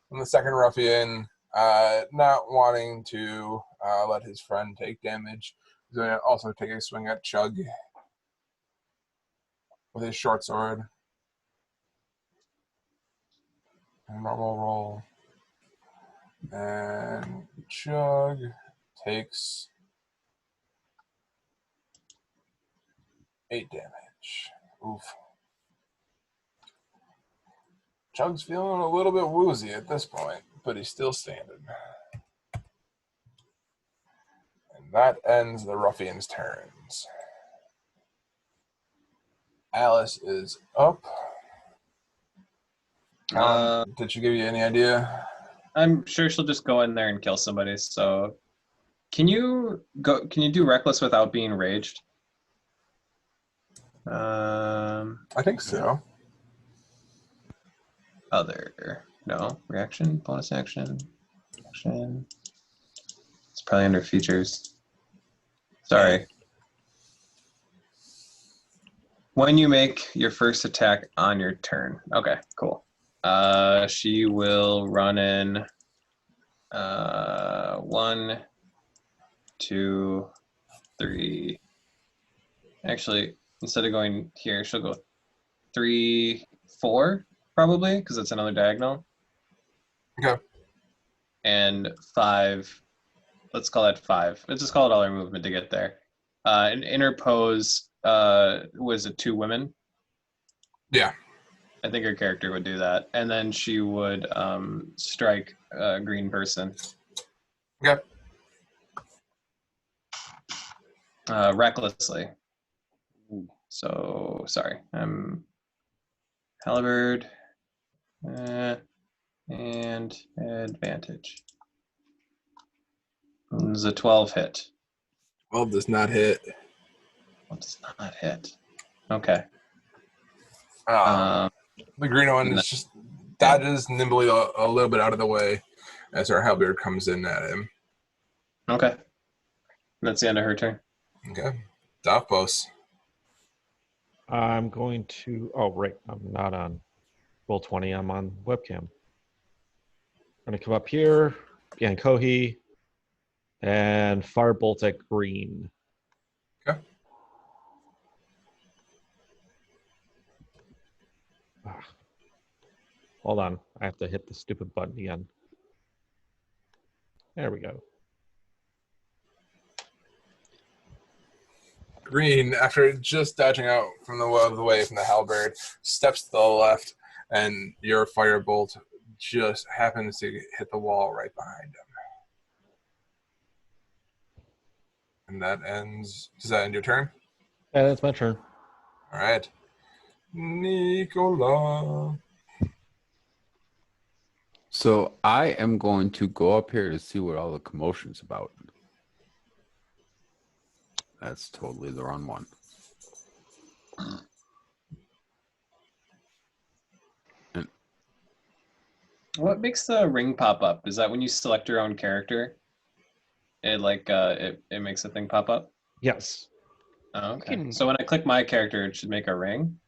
And the second ruffian, not wanting to let his friend take damage, is going to also take a swing at Chug with his short sword. A normal roll. And Chug takes 8 damage. Oof. Chug's feeling a little bit woozy at this point, but he's still standing. And that ends the ruffian's turns. Alice is up. Did she give you any idea? I'm sure she'll just go in there and kill somebody. So, can you do reckless without being raged? I think so. No reaction, bonus action. It's probably under features. Sorry. When you make your first attack on your turn. Okay, cool. She will run in 1, 2, 3. Actually, instead of going here, she'll go 3, 4, probably, because it's another diagonal. Okay. And 5. Let's call that 5. Let's just call it all our movement to get there. And interpose, was it 2 women? Yeah. I think her character would do that. And then she would strike a green person. Okay. Recklessly. Ooh. So sorry. Halberd and advantage. There's a 12 hit. 12 does not hit. Well, does not hit. Okay. The green one is just dodges nimbly a little bit out of the way as our halberd comes in at him. Okay. That's the end of her turn. Okay. Davos. I'm going to. Oh, right. I'm not on Roll20. I'm on webcam. I'm going to come up here, behind Kohi, and firebolt at green. Okay. Hold on. I have to hit the stupid button again. There we go. Green, after just dodging out from the way from the halberd, steps to the left, and your firebolt just happens to hit the wall right behind him. And that ends. Does that end your turn? Yeah, that's my turn. All right. Nicola. So I am going to go up here to see what all the commotion's about. That's totally the wrong one. And What makes the ring pop up? Is that when you select your own character? It it makes a thing pop up? Yes. Oh, okay. So when I click my character, it should make a ring?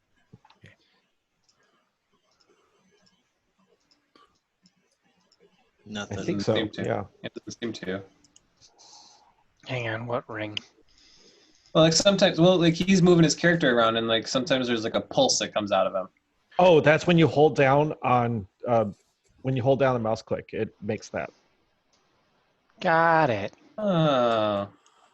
Nothing. I think so. Seem to. Yeah. It doesn't seem to. Hang on, what ring? Well, like sometimes, he's moving his character around, and like sometimes there's like a pulse that comes out of him. Oh, that's when you hold down on when you hold down the mouse click, it makes that. Got it. Oh,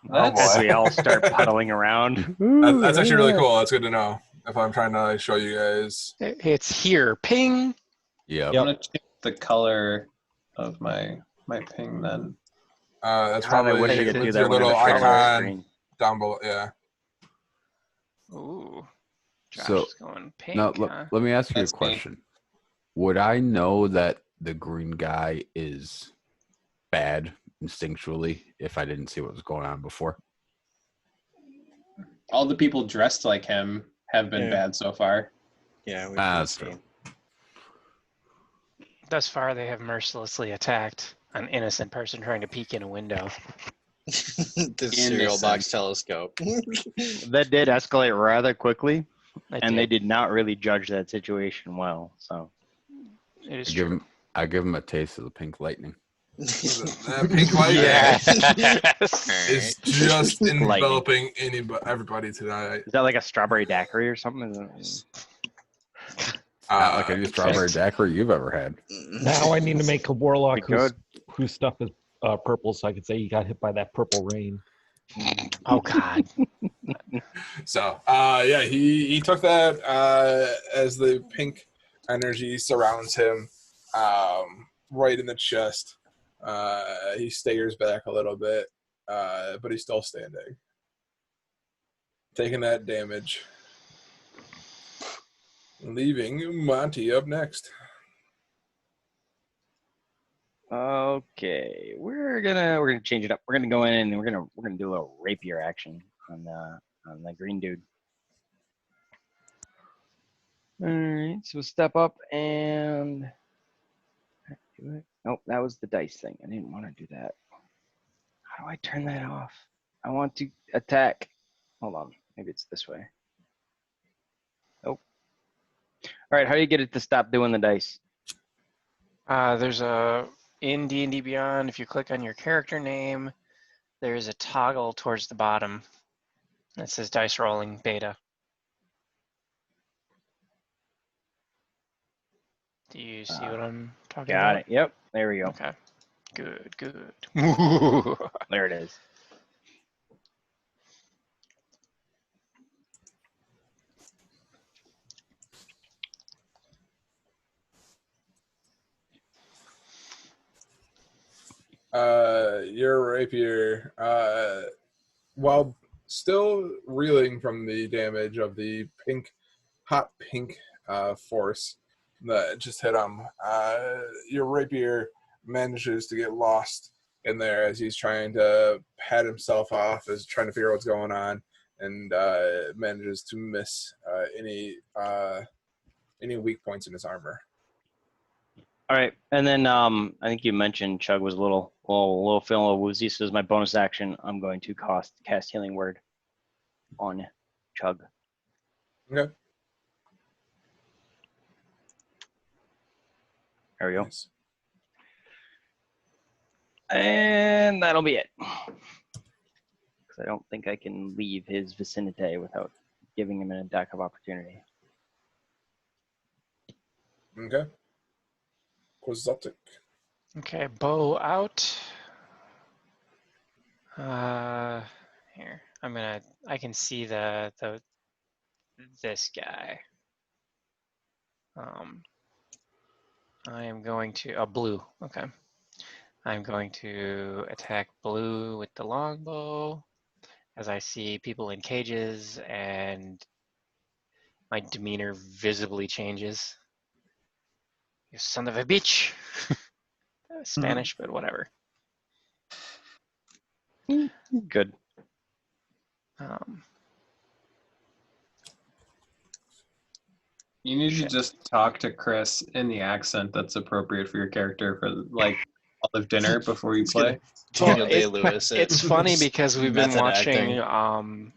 boy. As we all start puddling around. That's actually really cool. That's good to know. If I'm trying to show you guys. It's here. Ping. yeah, I'm gonna change the color of my ping then. That's God, I probably wish I could do with that your when I little share my icon screen. down below. Yeah. Ooh. Josh So, is going pink, now huh? let me ask you That's a me. question. Would I know that the green guy is bad instinctually if I didn't see what was going on before? All the people dressed like him have been Yeah. bad so far. Yeah, we've That's seen. true. Thus far, they have mercilessly attacked an innocent person trying to peek in a window. The cereal box telescope. That did escalate rather quickly, and they did. did not really judge that situation well. So It is I give true. him I give him a taste of the pink lightning. That pink light is just enveloping everybody tonight. Is that like a strawberry daiquiri or something? Not like any strawberry daiquiri you've ever had. Now I need to make a warlock Pretty good. whose stuff is purple, so I could say you got hit by that purple rain. Oh God. So, yeah, he took that as the pink energy surrounds him right in the chest. He staggers back a little bit, but he's still standing. Taking that damage. Leaving Monty up next. Okay, we're gonna change it up. We're gonna go in and we're gonna do a little rapier action on the green dude. All right, so step up and do it. Nope, that was the dice thing. I didn't want to do that. How do I turn that off? I want to attack. Hold on, maybe it's this way. Nope. All right, how do you get it to stop doing the dice? There's a in D&D Beyond. If you click on your character name, there's a toggle towards the bottom that says dice rolling beta. Do you see what I'm talking about? Got it. Yep, there we go. Okay. Good, good. There it is. Your rapier, while still reeling from the damage of the hot pink force that just hit him. Your rapier manages to get lost in there as he's trying to pat himself off, as trying to figure out what's going on, and manages to miss any weak points in his armor. All right, and then I think you mentioned Chug was a little feeling a little woozy. So as my bonus action, I'm going to cast Healing Word on Chug. Okay. There we go. Nice. And that'll be it. Because I don't think I can leave his vicinity without giving him an attack of opportunity. Okay. Quixotic. Okay, bow out. Here. I can see this guy. I am going to, blue, okay. I'm going to attack blue with the longbow as I see people in cages and my demeanor visibly changes. You son of a bitch. Spanish, but whatever. Good. You need to just talk to Chris in the accent that's appropriate for your character for like Olive Dinner before you play. Daniel Day-Lewis. It's funny because we've been Method watching acting.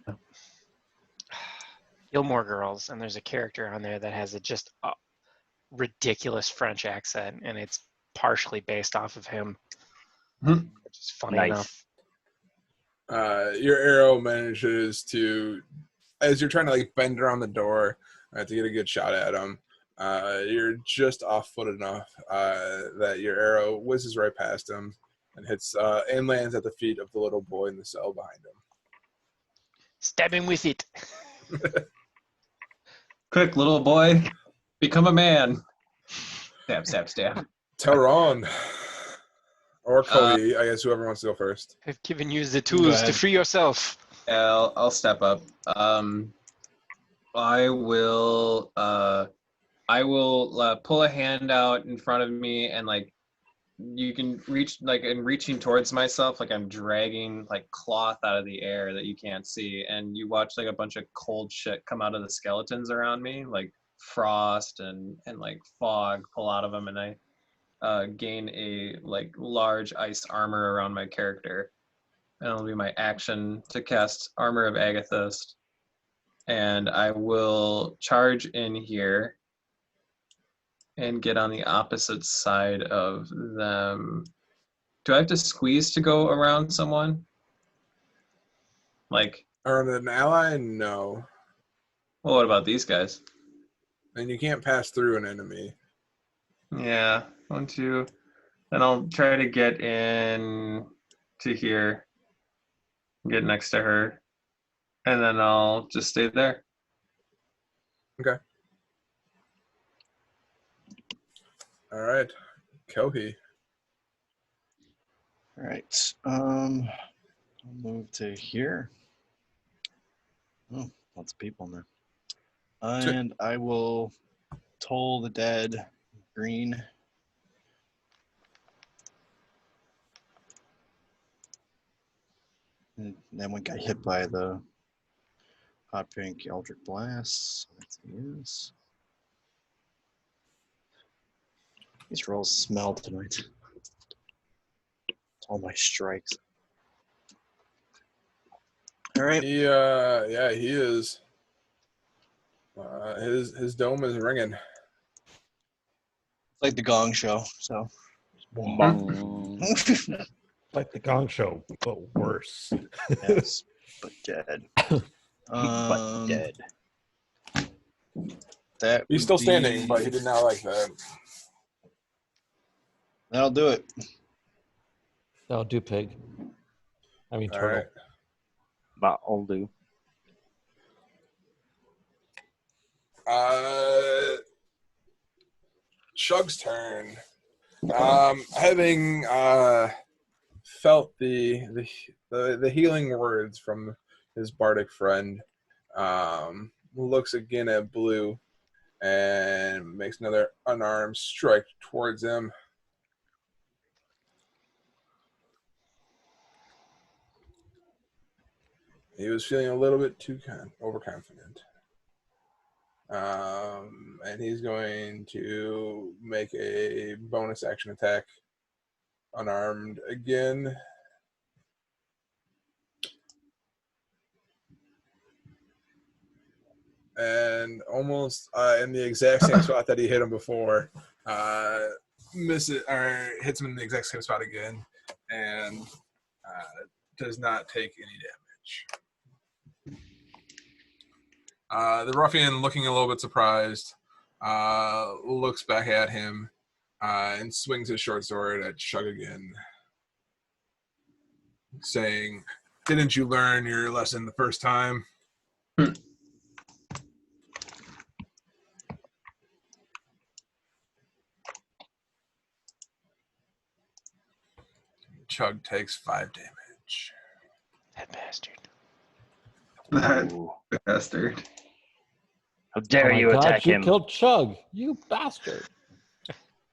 Gilmore Girls, and there's a character on there that has just a ridiculous French accent, and it's partially based off of him, which is funny enough. Your arrow manages to, as you're trying to like bend around the door to get a good shot at him, you're just off foot enough that your arrow whizzes right past him and hits and lands at the feet of the little boy in the cell behind him. Stab him with it. Quick, little boy, become a man. Stab, stab, stab. Tehran. Or Cody, I guess whoever wants to go first. I've given you the tools to free yourself. I'll step up. I will pull a hand out in front of me, and like you can reach, like in reaching towards myself, like I'm dragging like cloth out of the air that you can't see, and you watch like a bunch of cold shit come out of the skeletons around me, like frost and like fog pull out of them, and I gain a like large ice armor around my character, and it'll be my action to cast Armor of Agathist, and I will charge in here and get on the opposite side of them. Do I have to squeeze to go around someone? Like, Around an ally? No. well, what about these guys? And you can't pass through an enemy. Yeah, 1, 2. Then I'll try to get in to here, get next to her, and then I'll just stay there. Okay. All right. Kohi. All right. I'll move to here. Oh, lots of people in there. And I will toll the dead green. And then we got hit by the hot pink Eldritch Blast. That's his. These rolls smell tonight. All my strikes. All right. He is. His dome is ringing. It's like the Gong Show. So. Like the Gong Show, but worse. Yes, but dead. But dead. That He's would still be- standing, but he did not like that. That'll do it. That'll do, pig. I mean, All turtle. right. That'll do. Shug's turn. Having felt the healing words from his bardic friend, looks again at Blue and makes another unarmed strike towards him. He was feeling a little bit too overconfident. And he's going to make a bonus action attack, unarmed again. And almost in the exact same spot that he hit him before, misses or hits him in the exact same spot again, and does not take any damage. The ruffian, looking a little bit surprised, looks back at him and swings his short sword at Chug again, saying, "Didn't you learn your lesson the first time?" Chug takes 5 damage. That bastard. That bastard. How dare my you God, attack you him? killed Chug, you bastard.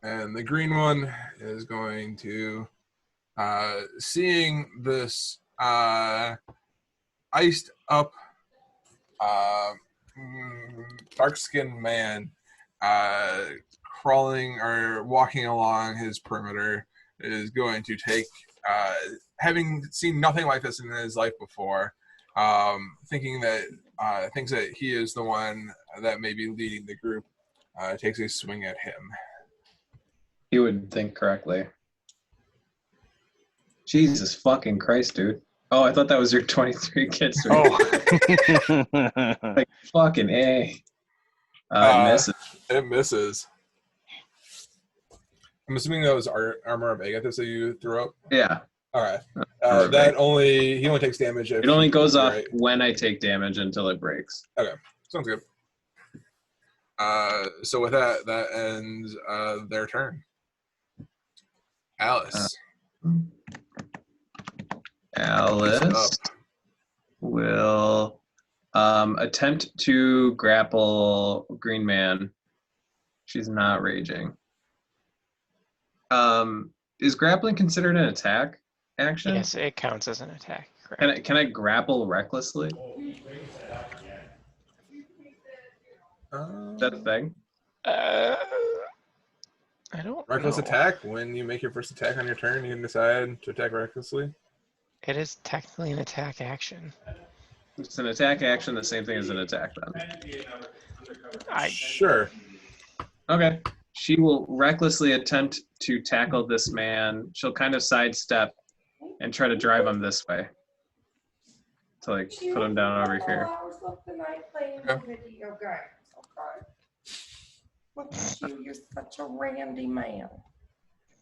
And the green one is going to, seeing this iced up, dark-skinned man crawling or walking along his perimeter, is going to take, having seen nothing like this in his life before, thinks that he is the one that may be leading the group, takes a swing at him. He would think correctly. Jesus fucking Christ, dude. Oh, I thought that was your 23 kid streak. Oh. Like, fucking A. It misses. It misses. I'm assuming that was Armor of Agathis that you threw up? Yeah. All right. Armor of He only takes damage if It only goes off right. when I take damage until it breaks. Okay, sounds good. So with that ends their turn. Alice. Alice will attempt to grapple Green Man. She's not raging. Is grappling considered an attack action? Yes, it counts as an attack. Correct. Can I grapple recklessly? Is that a thing? I don't Reckless know. attack. When you make your first attack on your turn, you can decide to attack recklessly. It is technically an attack action. It's an attack action, the same thing as an attack then. Sure. Okay. She will recklessly attempt to tackle this man. She'll kind of sidestep and try to drive him this way. To like put him down over here. Look at you, you're such a randy man.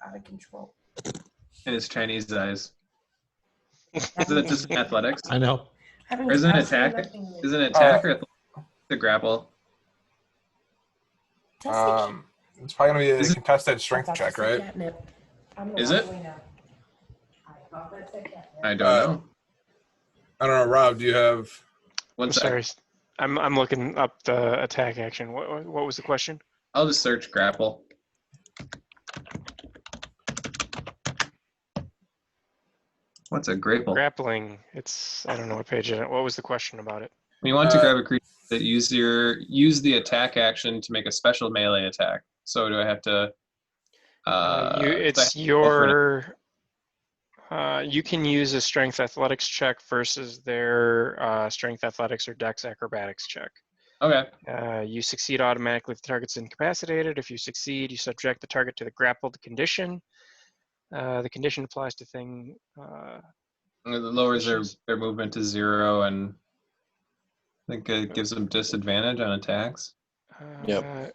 Out of control. In his Chinese eyes. Is that just athletics? I know. Or is it an attack? Is it an attack or the grapple? It's probably gonna be a contested strength check, right? Is it? I don't know. I don't know, Rob. Do you have? I'm sorry. I'm looking up the attack action. What was the question? I'll just search grapple. What's a grapple? Grappling. It's I don't know what page it is. What was the question about it? When you want to grab a creature, that use the attack action to make a special melee attack. So do I have to? You can use a strength athletics check versus their strength athletics or dex acrobatics check. Okay. You succeed automatically if the target's incapacitated. If you succeed, you subject the target to the grappled condition. The condition applies to thing. It lowers their movement to 0, and I think it gives them disadvantage on attacks. Yep.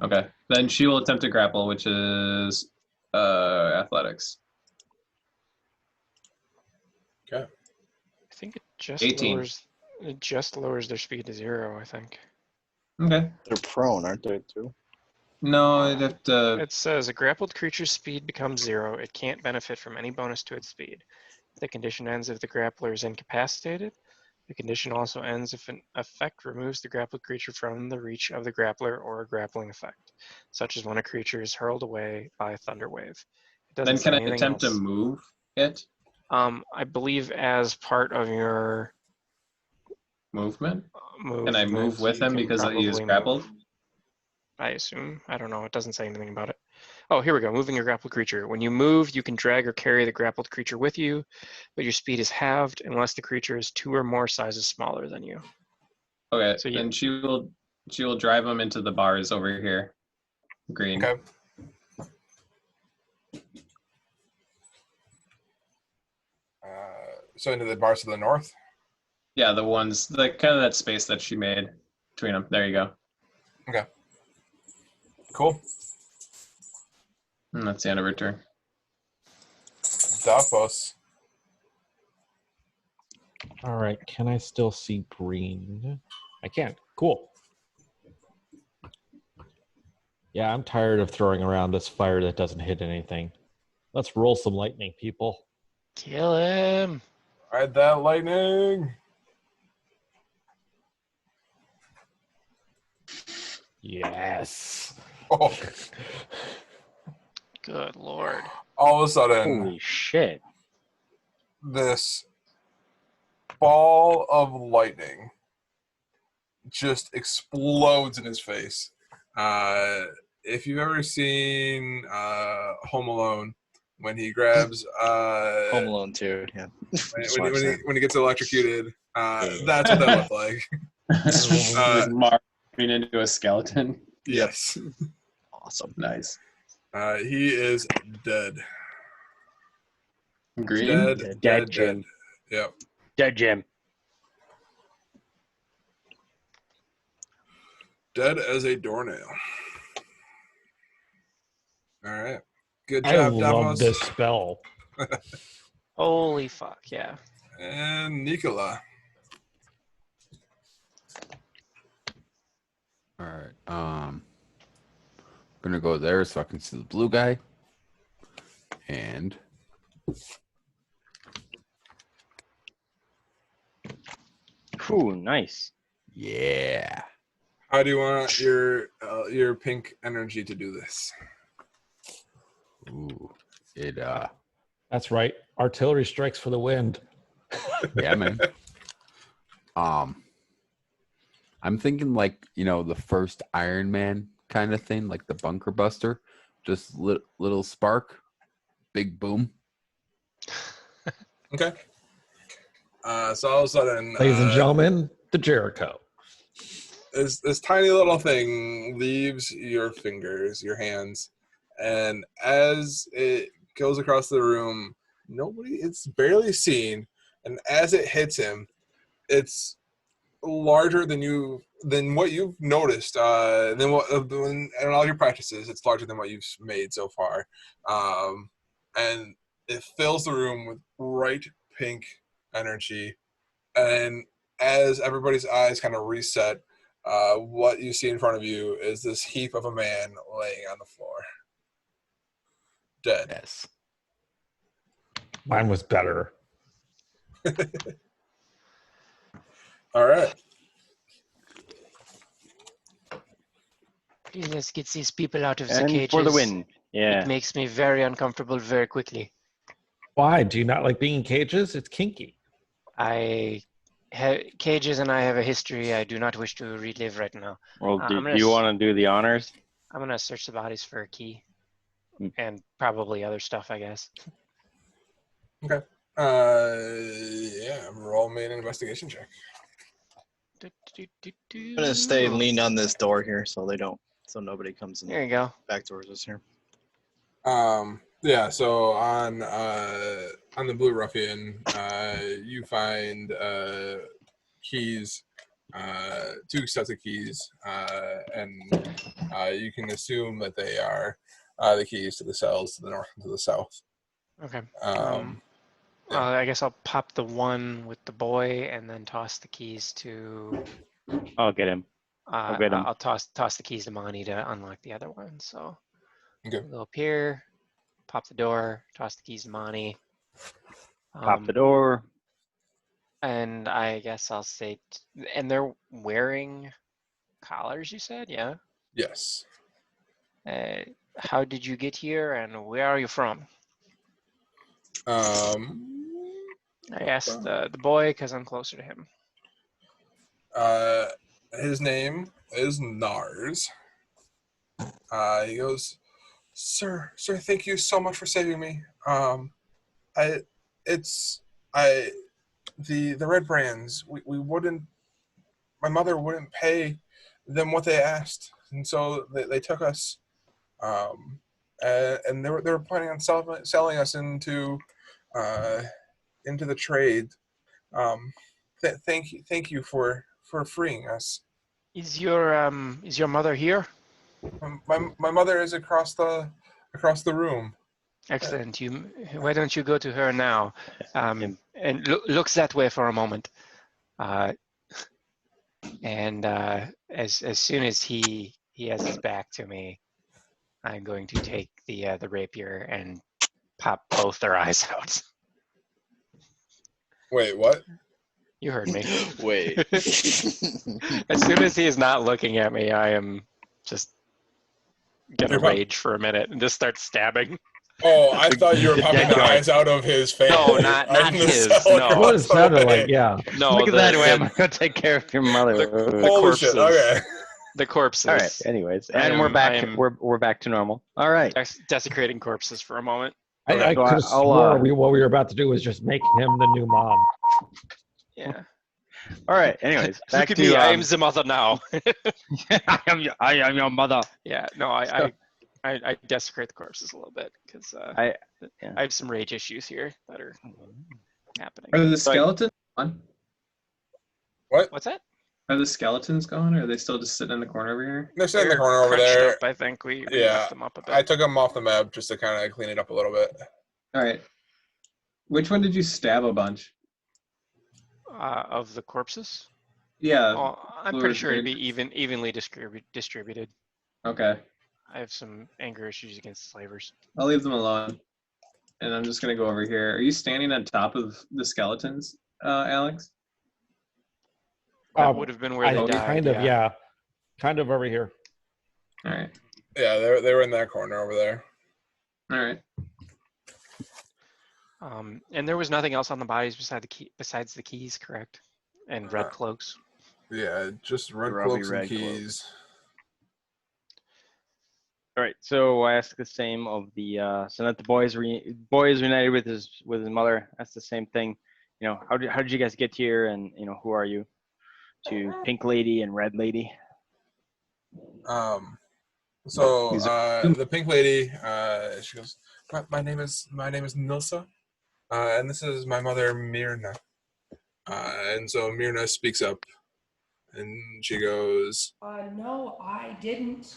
Okay. Then she will attempt to grapple, which is athletics. Okay. I think it just 18. lowers their speed to 0, I think. Okay. They're prone, aren't they, too? No, I'd have to. It says a grappled creature's speed becomes 0. It can't benefit from any bonus to its speed. The condition ends if the grappler is incapacitated. The condition also ends if an effect removes the grappled creature from the reach of the grappler or a grappling effect, such as when a creature is hurled away by a thunder wave. It doesn't Then say can I anything attempt to else. move it? I believe as part of your Movement? movement, Can I move with you him can because he is probably grappled? move. I assume. I don't know. It doesn't say anything about it. Oh, here we go. Moving a grappled creature. When you move, you can drag or carry the grappled creature with you, but your speed is halved unless the creature is 2 or more sizes smaller than you. Okay, So yeah. then she will drive him into the bars over here. Green. Okay. So into the bars to the north. Yeah, the ones, the kind of that space that she made between them. There you go. Okay. Cool. And that's the end of her turn. Davos. All right. Can I still see green? I can. Cool. Yeah, I'm tired of throwing around this fire that doesn't hit anything. Let's roll some lightning, people. Kill him. Ride that lightning. Yes. Oh, Good Lord. all of a sudden, Holy shit. this ball of lightning just explodes in his face. If you've ever seen Home Alone, when he grabs Home Alone 2, yeah. Just watched that. when he gets electrocuted, that's what that looked like. Just marching into a skeleton. Yes. Awesome. Nice. He is dead. Green? Dead Jim. Yep. Dead Jim. Dead as a doornail. All right. Good I job, love Davos. this spell. Holy fuck, yeah. And Nicola. All right. Gonna go there so I can see the blue guy. And Ooh, nice. yeah. How do you want your pink energy to do this? Ooh. It That's right. Artillery strikes for the wind. yeah, man. I'm thinking like, the first Iron Man kind of thing, like the bunker buster. Just little spark, big boom. Okay. So all of a sudden, Ladies and gentlemen, the Jericho. this tiny little thing leaves your fingers, your hands, and as it goes across the room, it's barely seen, and as it hits him, it's larger than what you've noticed, than what in all your practices. It's larger than what you've made so far, and it fills the room with bright pink energy. And as everybody's eyes kind of reset, what you see in front of you is this heap of a man laying on the floor, dead. Yes. Mine was better. All right. Please, let's get these people out of the And cages. for the win. Yeah. It makes me very uncomfortable very quickly. Why? Do you not like being in cages? It's kinky. Cages and I have a history I do not wish to relive right now. Well, I'm do gonna you want to do the honors? I'm going to search the bodies for a key. Mm. And probably other stuff, I guess. Okay. Yeah. Roll me an investigation check. I'm gonna stay leaned on this door here so nobody comes in There you go. back towards us here. Yeah, so on the Blue Ruffian, you find keys, 2 sets of keys, and you can assume that they are the keys to the cells to the north and to the south. Okay. Yeah. I guess I'll pop the one with the boy and then toss the keys to. I'll get him. I'll get him. I'll toss the keys to Monty to unlock the other one. So Okay. we'll go up here, pop the door, toss the keys to Monty. Pop the door. And I guess I'll say, and they're wearing collars, you said? Yeah. Yes. How did you get here and where are you from? I asked the boy because I'm closer to him. His name is Nars. He goes, Sir, thank you so much for saving me. The Red Brands, we wouldn't, my mother wouldn't pay them what they asked, and so they took us, and they were planning on selling us into the trade. Thank you for freeing us. Is your mother here? My mother is across the room. Excellent. Why don't you go to her now, and looks that way for a moment, and as soon as he has his back to me, I'm going to take the rapier and pop both their eyes out. Wait, what? You heard me. Wait. As soon as he is not looking at me, I am just gonna rage for a minute and just start stabbing. Oh, I thought you were popping the eyes out of his face. No, not his. No. What it sounded like, yeah. No, Look at that way. I'm gonna take care of your mother. The Holy corpses. shit, okay. The corpses. All right. Anyways, and we're back. We're back to normal. All right. Desecrating corpses for a moment. I could have swore what we were about to do was just make him the new mom. Yeah. All right. Anyways, back look at to me. I am the mother now. I am your mother. Yeah. No, I desecrate the corpses a little bit because I have some rage issues here that are happening. Are the skeletons gone? What? What's that? Are the skeletons gone, or are they still just sitting in the corner over here? They're sitting in the corner over there. Up, I think we yeah, left them up a bit. I took them off the map just to kind of clean it up a little bit. All right. Which one did you stab a bunch? Of the corpses? Yeah. Well, I'm pretty sure it'd be evenly distributed. Okay. I have some anger issues against slavers. I'll leave them alone. And I'm just going to go over here. Are you standing on top of the skeletons, Alex? That would have been where they died. Kind of, yeah. Kind of over here. All right. Yeah, they were in that corner over there. All right. And there was nothing else on the bodies besides the keys, correct? And red cloaks. Yeah, just red cloaks and keys. All right, so I ask the same of the so that the boy is reunited with his mother. That's the same thing. You know, how did you guys get here, and you know, who are you? To Pink Lady and Red Lady. So the Pink Lady, she goes, my name is Nilsa, and this is my mother Myrna. And so Myrna speaks up, and she goes, no, I didn't.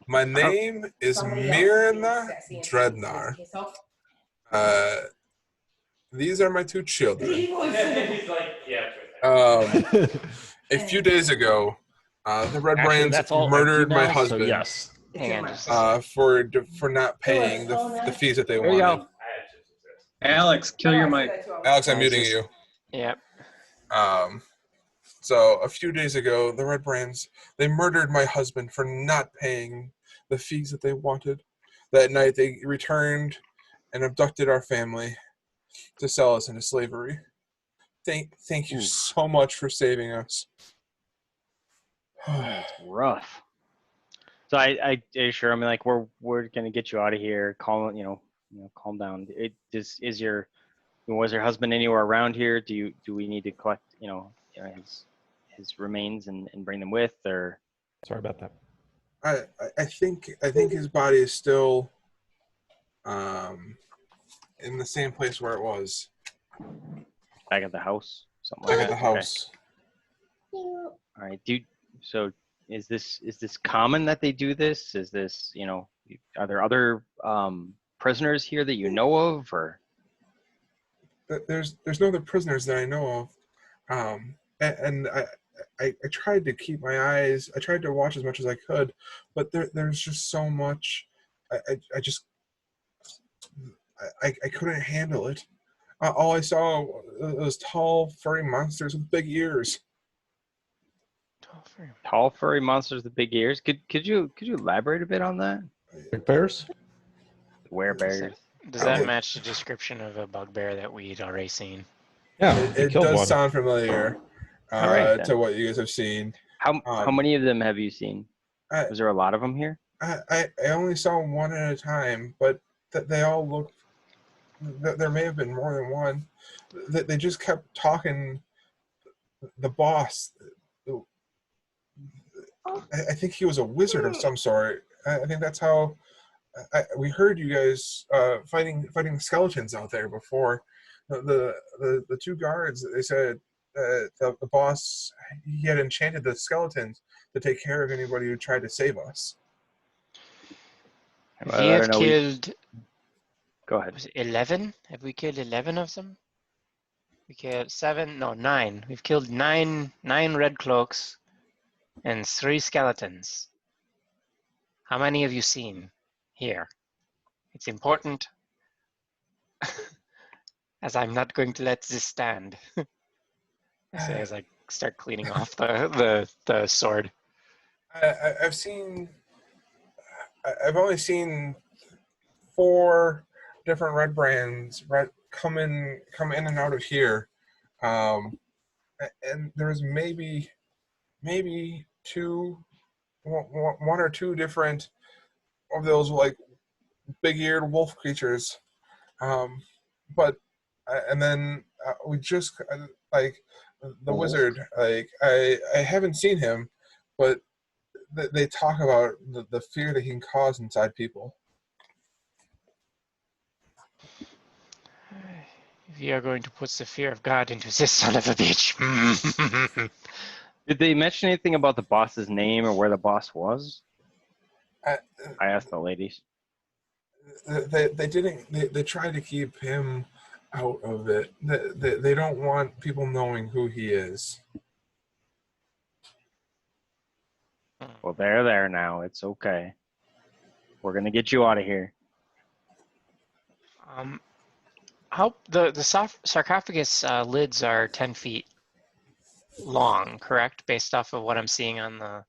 My name is Myrna Dreadnar. These are my two children. He's like, yeah. A few days ago, the Red Brands murdered my husband. So yes. For not paying the fees that they wanted. There you go. Alex, kill your mic. Alex, I'm muting you. Yep. So a few days ago, the Red Brands, they murdered my husband for not paying the fees that they wanted. That night, they returned and abducted our family to sell us into slavery. Thank you so much for saving us. That's rough. So I assure him, like, we're gonna get you out of here. Calm down. Was your husband anywhere around here? Do we need to collect his remains and bring them with, or? Sorry about that. I think his body is still in the same place where it was. Back at the house? Back at the house. Okay. All right. So is this common that they do this? Is this, are there other prisoners here that you know of, or? There's no other prisoners that I know of. And I tried to keep my eyes, I tried to watch as much as I could, but there's just so much. I couldn't handle it. All I saw was tall, furry monsters with big ears. Tall furry monsters with big ears. Could you elaborate a bit on that? Big bears? Werebears. Does that Okay. match the description of a bugbear that we'd already seen? Yeah, It killed does one. sound familiar All right, then. to what you guys have seen. How many of them have you seen? I- Was there a lot of them here? I only saw one at a time, but they all look. There may have been more than one. They just kept talking. The boss. I think he was a wizard of some sort. I think that's how. We heard you guys fighting skeletons out there before. The two guards. They said the boss he had enchanted the skeletons to take care of anybody who tried to save us. Well, We I have don't know, killed. Go ahead. Was it 11? Have we killed 11 of them? We killed 7. No, 9. We've killed nine red cloaks and 3 skeletons. How many have you seen here? It's important, as I'm not going to let this stand. I say as I start cleaning off the sword. I've seen. I've only seen 4 different red brands come in and out of here, and there was maybe 1 or 2 different of those like big-eared wolf creatures, but and then we just like the wizard. Like I haven't seen him, but they talk about the fear that he can cause inside people. We are going to put the fear of God into this son of a bitch. Did they mention anything about the boss's name or where the boss was? I asked the ladies. They didn't. They tried to keep him out of it. They don't want people knowing who he is. Well, they're there now. It's okay. We're gonna get you out of here. How the sarcophagus lids are 10 feet long, correct? Based off of what I'm seeing on the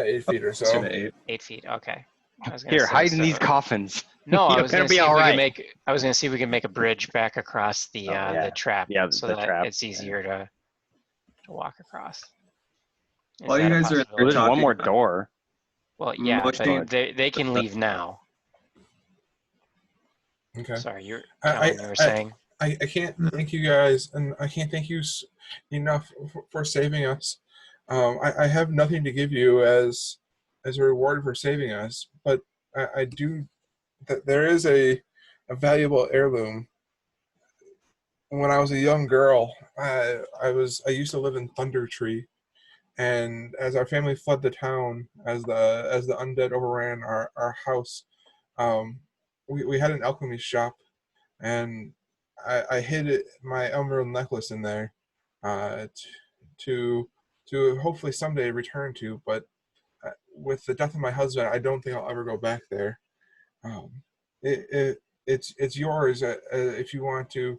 8 feet or so. 8 feet. Okay. I was gonna Here, say, hide in so- these coffins. No, I You're was gonna gonna be see if all we right. could make. I was gonna see if we can make a bridge back across the yeah. trap, Yeah, so the that trap. it's easier to walk across. Is While you that a guys are possibility? There's one talking, more door. Well, yeah, Motion. but they can leave now. Okay. Sorry, you're I- Kellen, you were saying. I can't thank you guys, and I can't thank you enough for saving us. I have nothing to give you as a reward for saving us, but I do. There is a valuable heirloom. When I was a young girl, I used to live in Thunder Tree, and as our family fled the town, as the undead overran our house, we had an alchemy shop, and I hid my emerald necklace in there, to hopefully someday return to. But with the death of my husband, I don't think I'll ever go back there. It's yours if you want to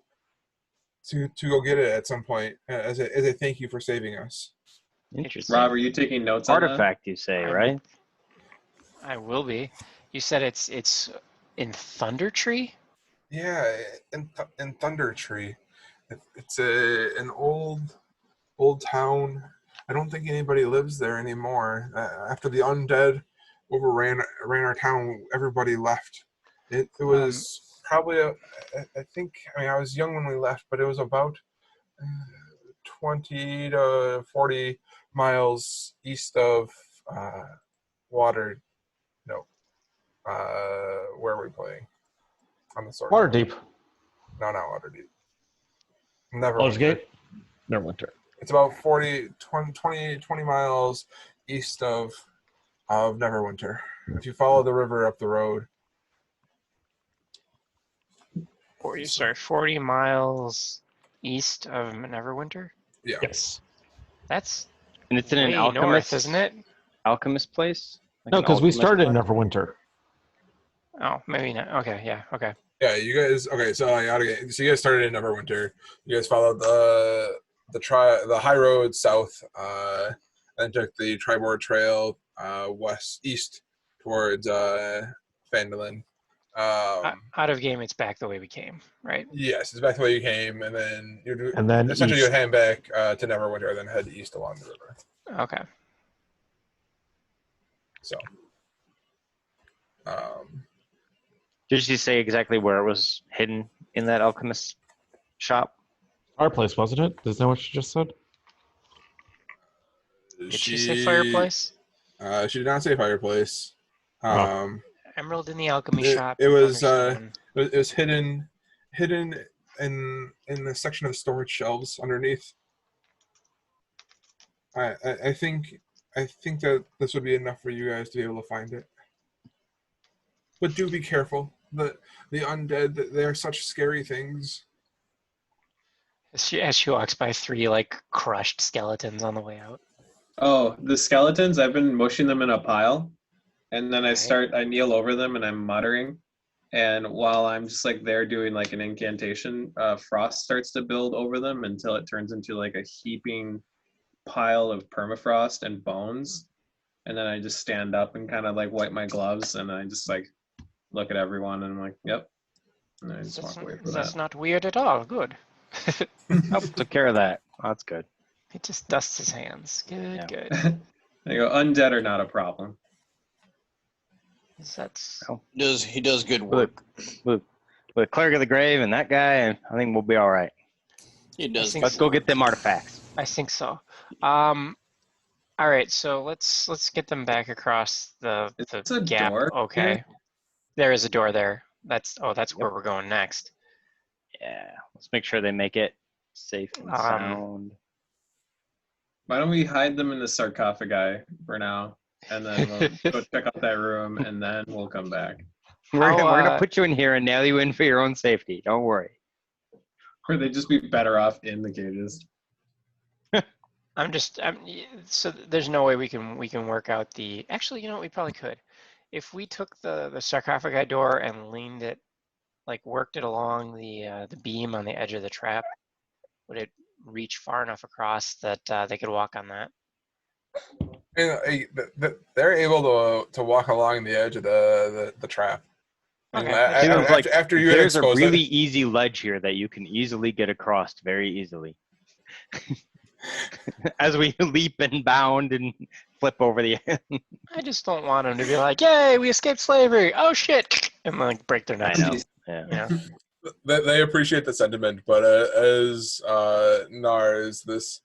go get it at some point as a thank you for saving us. Interesting. Rob, are you taking notes on that? Artifact, you say, right? I will be. You said it's in Thunder Tree? Yeah, in Thunder Tree. It's an old town. I don't think anybody lives there anymore. After the undead ran our town, everybody left. It was probably I think, I mean, I was young when we left, but it was about 20 to 40 miles east of Water. No, where are we playing? On the sword. Waterdeep. No, not Waterdeep. Neverwinter. Baldur's Gate. Neverwinter. It's about 20 miles east of Neverwinter. If you follow the river up the road. 40 miles east of Neverwinter? Yeah. Yes. That's And it's in an way alchemist, north, isn't it? alchemist place? Like No, an because we alchemist started in place? Neverwinter. Oh, maybe not. Okay, yeah, okay. Yeah, you guys. Okay, so so you guys started in Neverwinter. You guys followed the high road south, then took the Tribord Trail east towards Phandalin. Out of game, it's back the way we came, right? Yes, it's back the way you came, and then And then essentially east. you head back to Neverwinter, then head east along the river. Okay. So, Did she say exactly where it was hidden in that alchemist shop? Fireplace, wasn't it? Isn't that what she just said? Did she say fireplace? She did not say fireplace. Emerald in the alchemy It, shop. it was Thunderstone. it was hidden in the section of storage shelves underneath. I think that this would be enough for you guys to be able to find it. But do be careful. The undead, they are such scary things. As she walks by 3 like crushed skeletons on the way out. Oh, the skeletons, I've been mushing them in a pile. And then I kneel over them and I'm muttering. And while I'm just like there doing like an incantation, frost starts to build over them until it turns into like a heaping pile of permafrost and bones. And then I just stand up and kind of like wipe my gloves and I just like look at everyone and I'm like, yep. And I just walk away from That's that. not weird at all. Good. Oh, took care of that. Oh, that's good. He just dusts his hands. Good, Yeah. good. I go, undead are not a problem. That's He does good work. With Cleric of the Grave and that guy, and I think we'll be all right. He does. think Let's good go work. get them artifacts. I think so. All right, so let's get them back across the It's a gap. door Okay. here? There is a door there. That's where we're going next. Yeah, let's make sure they make it safe and sound. Why don't we hide them in the sarcophagi for now? And then we'll go check out that room and then we'll come back. We're gonna put you in here and nail you in for your own safety. Don't worry. Or they'd just be better off in the cages. So there's no way we can work out the. Actually, you know what? We probably could. If we took the sarcophagi door and leaned it, like worked it along the beam on the edge of the trap, would it reach far enough across that they could walk on that? And they're able to walk along the edge of the trap. Okay. After you had there's a exposed really it, easy ledge here that you can easily get across very easily. As we leap and bound and flip over the end. I just don't want them to be like, "Yay, we escaped slavery! Oh shit!" and like break their necks. I know. Yeah. You know? they appreciate the sentiment, but as Nars, this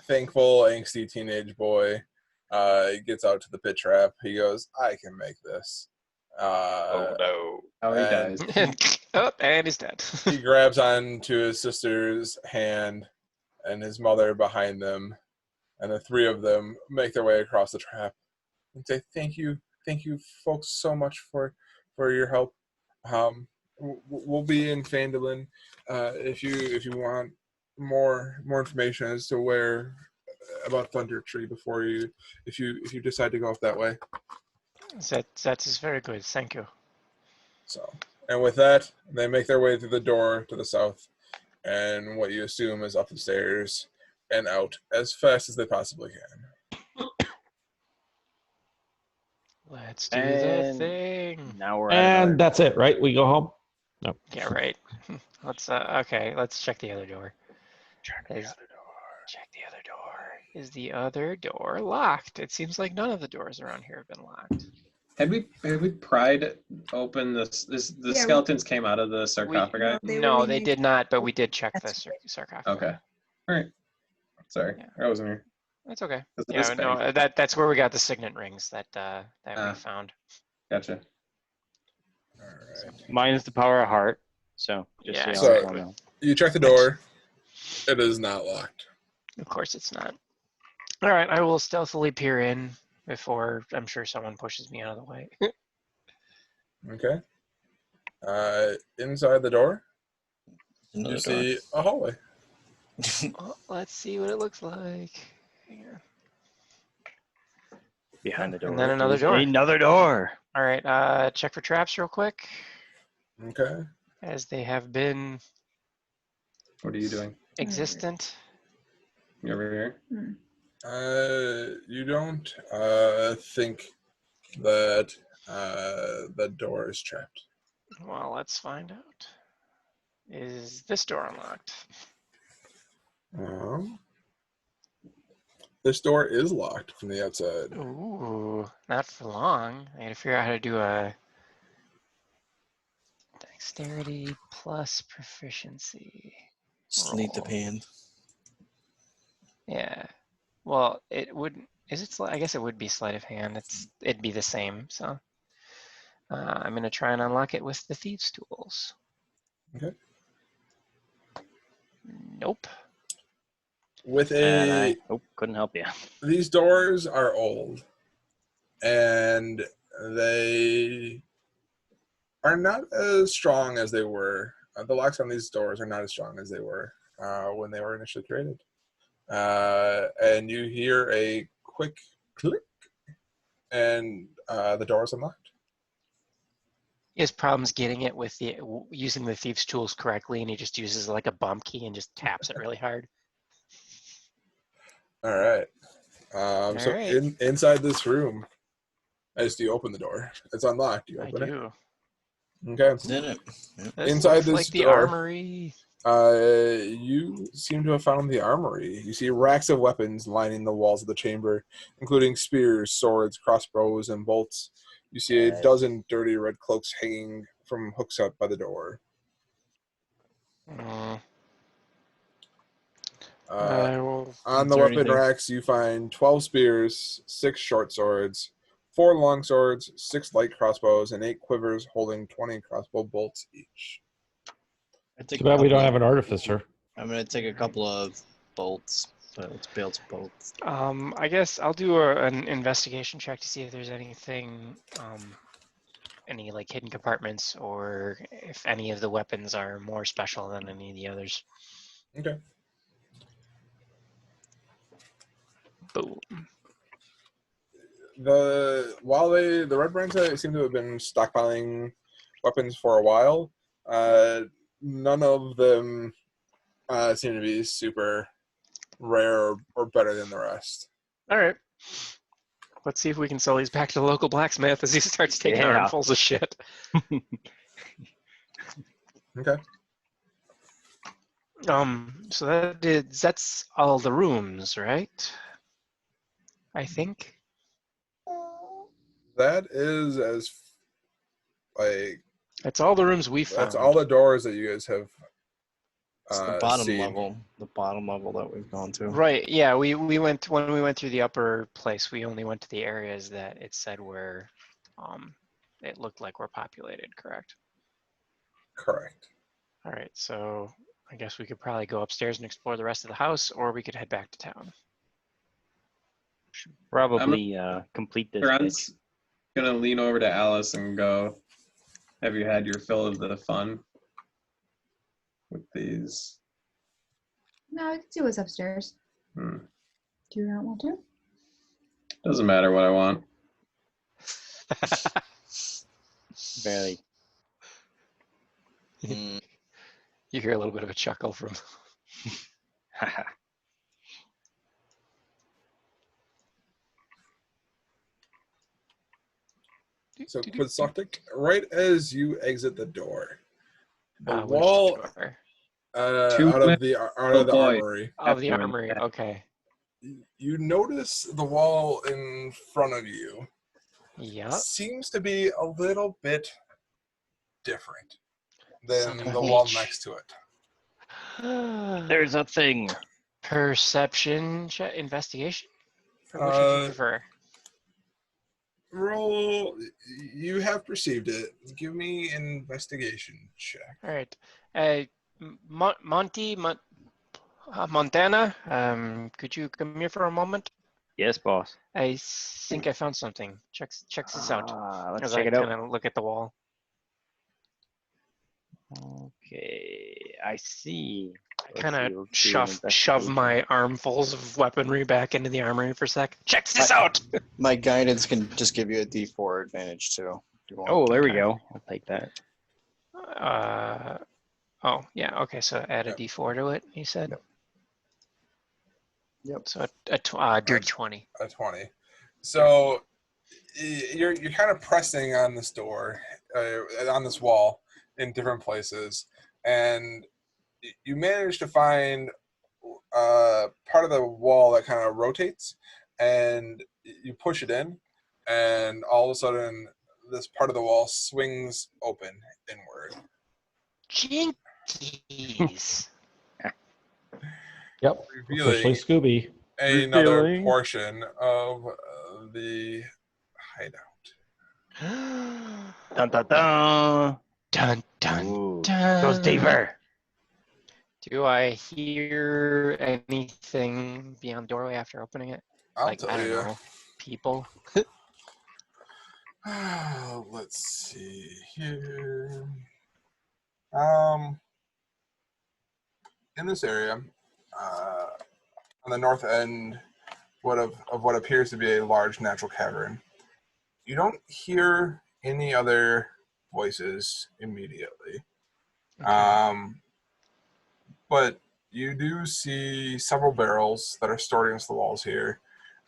thankful, angsty teenage boy, gets out to the pit trap, he goes, "I can make this." Oh no! Oh, he dies. And he's dead. He grabs onto his sister's hand and his mother behind them, and the 3 of them make their way across the trap and say, thank you folks so much for your help. We'll be in Phandalin if you want more information as to where about Thunder Tree before if you decide to go up that way. That is very good. Thank you. So, and with that, they make their way through the door to the south, and what you assume is up the stairs and out as fast as they possibly can. Let's do the thing. Now we're And that's it, right? We go home? No. Yeah, right. Let's check the other door. Check the other door. Is the other door locked? It seems like none of the doors around here have been locked. Had we pried open the skeletons came out of the sarcophagi? No, they did not, but we did check the sarcophagus. Okay. All right. Sorry, Yeah. I wasn't here. That's okay. This Yeah, no, that's where we got the signet rings that we found. Gotcha. All right. Mine's the power of heart. So just Yeah, so so- you know. You check the door. It is not locked. Of course it's not. All right, I will stealthily peer in before I'm sure someone pushes me out of the way. Okay. Inside the door, Another you door. see a hallway. Well, let's see what it looks like. Hang on. Behind the door. And then another is door. Another door. All right. Check for traps real quick, Okay. as they have been What are you doing? existent. You over here? You don't think that the door is trapped. Well, let's find out. Is this door unlocked? This door is locked from the outside. Ooh, not for long. I gotta figure out how to do a dexterity plus proficiency. Sleight of roll. hand. Yeah. Well, it wouldn't. Is it? I guess it would be sleight of hand. It'd be the same. So I'm gonna try and unlock it with the thieves' tools. Okay. Nope. With And a I couldn't help you. these doors are old, and they are not as strong as they were. The locks on these doors are not as strong as they were when they were initially created. And you hear a quick click, and the door is unlocked. He has problems getting it with using the thieves' tools correctly, and he just uses like a bump key and just taps it really hard. All right. So right. inside this room, as you open the door, it's unlocked. You I open it. do. Okay. It's in it. Yep. This Inside looks this like the door, armory. You seem to have found the armory. You see racks of weapons lining the walls of the chamber, including spears, swords, crossbows, and bolts. You see a dozen dirty red cloaks hanging from hooks up by the door. I will. On Is the there weapon anything- racks, you find 12 spears, 6 short swords, 4 long swords, 6 light crossbows, and 8 quivers holding 20 crossbow bolts each. Too bad we don't have an artificer. I'm gonna take a couple of bolts. So let's build some bolts. I guess I'll do an investigation check to see if there's anything, any like hidden compartments, or if any of the weapons are more special than any of the others. Okay. Boom. The Red Brands seem to have been stockpiling weapons for a while. None of them seem to be super rare or better than the rest. All right. Let's see if we can sell these back to the local blacksmith as he starts taking Yeah. armfuls of shit. Okay. So that's all the rooms, right? I think. That is as like That's all the rooms we found. that's all the doors that you guys have It's the bottom seen. level. The bottom level that we've gone to. Right. Yeah. We went when we went through the upper place. We only went to the areas that it said were, it looked like were populated. Correct. Correct. All right. So I guess we could probably go upstairs and explore the rest of the house, or we could head back to town. Probably complete this. Grant's gonna lean over to Alice and go, "Have you had your fill of the fun with these?" No, I can see what's upstairs. Hmm. Do you not want to? Doesn't matter what I want. Barely. Mm, You hear a little bit of a chuckle from. So Quixotic, right as you exit the door, the Which wall door? out of the boy. armory, Of the armory. Okay. you notice the wall in front of you Yep. seems to be a little bit different than Something the wall H. next to it. There's a thing. Perception investigation? Or which would you prefer? Roll. You have perceived it. Give me an investigation check. All right. Montana, could you come here for a moment? Yes, boss. I think I found something. Check this out. Let's As check I it out. kind of look at the wall. Okay, I see. Let's kind see, of we'll do an shove investigation. my armfuls of weaponry back into the armory for a sec. Check this out. My guidance can just give you a D4 advantage too. If you want. Oh, there we Okay. go. I'll take that. Oh yeah. Okay, so add a Yep. D4 to it. You said. Yep. Yep. So dirty 20. A 20. So you're kind of pressing on this door, on this wall in different places, and you manage to find part of the wall that kind of rotates, and you push it in, and all of a sudden this part of the wall swings open inward. Jinkies. Yep. Revealing Officially Scooby. another Revealing. portion of the hideout. Dun dun dun. Dun dun Ooh, dun. goes deeper. Do I hear anything beyond the doorway after opening it? I'll Like, tell I don't you. know, people? Let's see here. In this area, on the north end of what appears to be a large natural cavern, you don't hear any other voices immediately. But you do see several barrels that are stored against the walls here,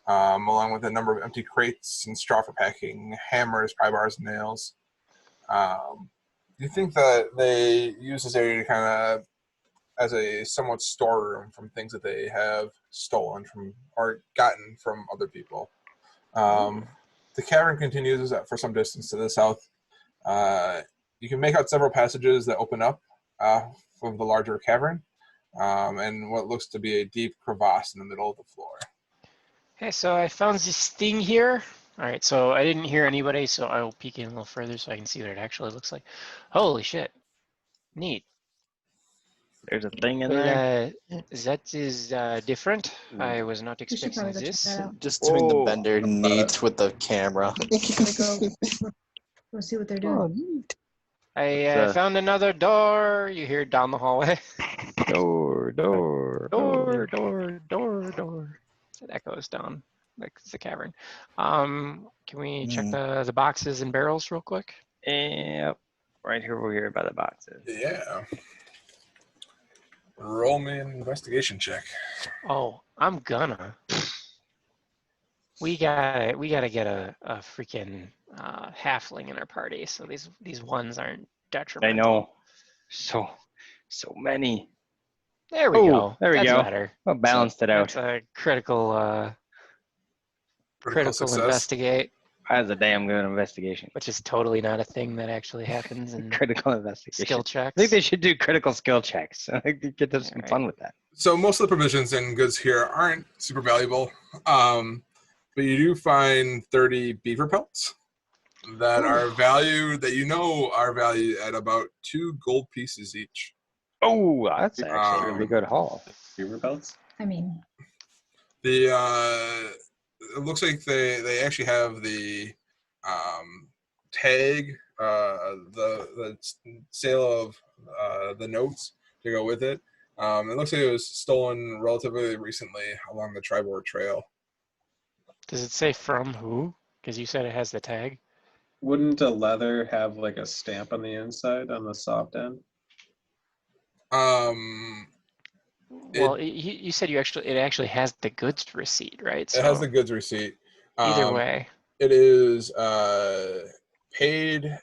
along with a number of empty crates and straw for packing, hammers, pry bars, and nails. You think that they use this area to kind of as a somewhat storeroom from things that they have stolen from or gotten from other people. The cavern continues for some distance to the south. You can make out several passages that open up from the larger cavern, and what looks to be a deep crevasse in the middle of the floor. Okay, so I found this thing here. All right, so I didn't hear anybody, so I will peek in a little further so I can see what it actually looks like. Holy shit. Neat. There's a thing in Well, there. that is different. I was not We should expecting probably go check this. that out. Just doing the Whoa. bender neat with the camera. Go see what they're Oh, doing. neat. I found another door. You hear it down the hallway. Door. So that goes down like it's the cavern. Can we check Mm. the boxes and barrels real quick? Yep. Right here, we're here by the boxes. Yeah. Roll me an investigation check. Oh, I'm gonna. We gotta get a freaking halfling in our party, so these ones aren't I detrimental. know. So many. There we Oh, go. there we That's go. better. I balanced it out. That's a critical Success. investigate, That's a damn good investigation. which is totally not a thing that actually happens in Critical investigation. skill checks. I think they should do critical skill checks. I think get them some Alright. fun with that. So most of the provisions and goods here aren't super valuable, but you do find 30 beaver pelts that are valued are valued at about 2 gold pieces each. Oh, that's actually a really good haul. Beaver pelts? I mean, The it looks like they actually have the tag, the sale of the notes to go with it. It looks like it was stolen relatively recently along the Tribord Trail. Does it say from who? Because you said it has the tag. Wouldn't a leather have like a stamp on the inside on the soft end? Well, you said it actually has the goods receipt, right? It has the goods receipt. Either way. It is paid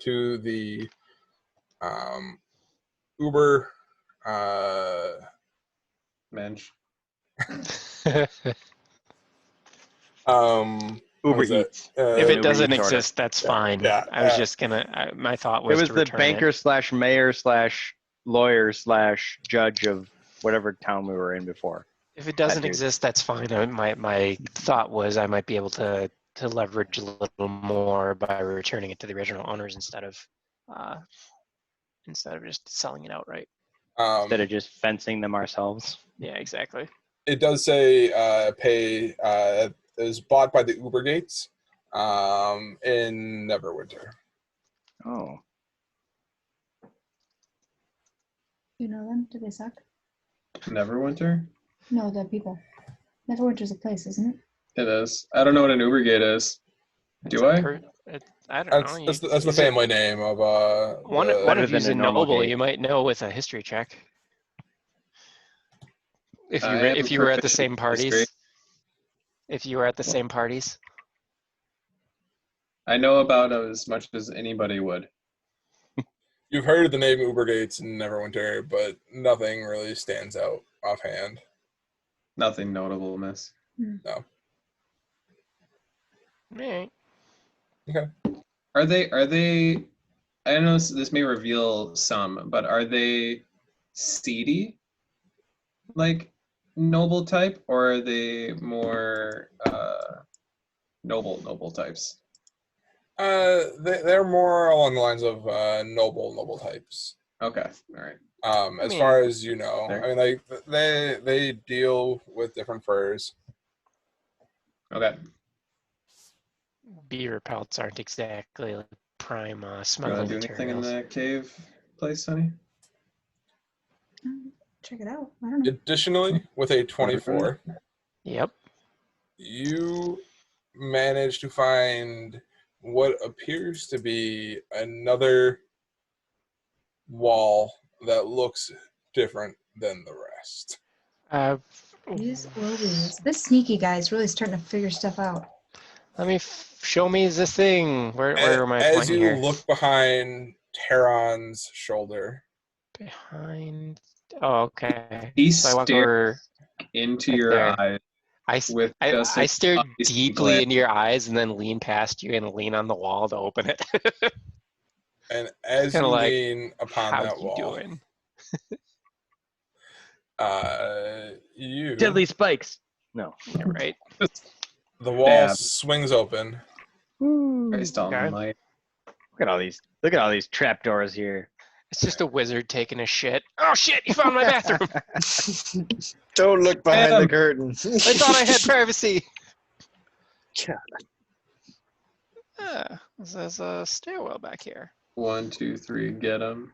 to the Uber Mensch. what Uber is that? Eats. If it Uber doesn't Eats order. exist, that's fine. yeah, I was just gonna. My thought was It was to the return banker it. slash mayor slash lawyer slash judge of whatever town we were in before. If it doesn't dude. exist, that's fine. My thought was I might be able to leverage a little more by returning it to the original owners instead of just selling it outright. Instead of just fencing them ourselves. Yeah, exactly. It does say pay is bought by the Uber Gates in Neverwinter. Oh. You know them? Do they suck? Neverwinter? No, the people. Neverwinter's a place, isn't it? It is. I don't know what an Ubergate is. Do I? I don't know. That's the Use it. family name of One Better of you's than a a normal noble. gate. You might know with a history check. If I am you were at the proficient same in history. parties. If you were at the same parties. I know about as much as anybody would. You've heard of the name Ubergates in Neverwinter, but nothing really stands out offhand. Nothing notable, miss. No. Alright. Okay. Are they I don't know this may reveal some, but are they seedy? Like noble type, or are they more noble types? They're more along the lines of noble types. Okay, all right. As far as you know, Fair. I mean, like they deal with different furs. Okay. Beaver pelts aren't exactly like prime You want smuggling to do anything in materials. the cave place, honey? Check it out. I don't know. Additionally, with a 24, Yep. you manage to find what appears to be another wall that looks different than the rest. These Orbeez. This sneaky guy is really starting to figure stuff out. Let me show me this thing. Where am I As pointing you here? look behind Terran's shoulder, Behind. Oh, okay. He So I walk stared over into right your there. eyes with just I an stare obvious deeply glare. into your eyes and then lean past you and lean on the wall to open it. and as Kinda you like, lean upon how that you wall, doing? Deadly you spikes. No. Yeah, right. the wall Bad. swings open. Christ Okay. almighty. Look at all these trapdoors here. It's just a wizard taking a shit. Oh shit! You found my bathroom. Don't look behind the Bam. curtain. I thought I had privacy. God. There's a stairwell back here. 1, 2, 3, get him.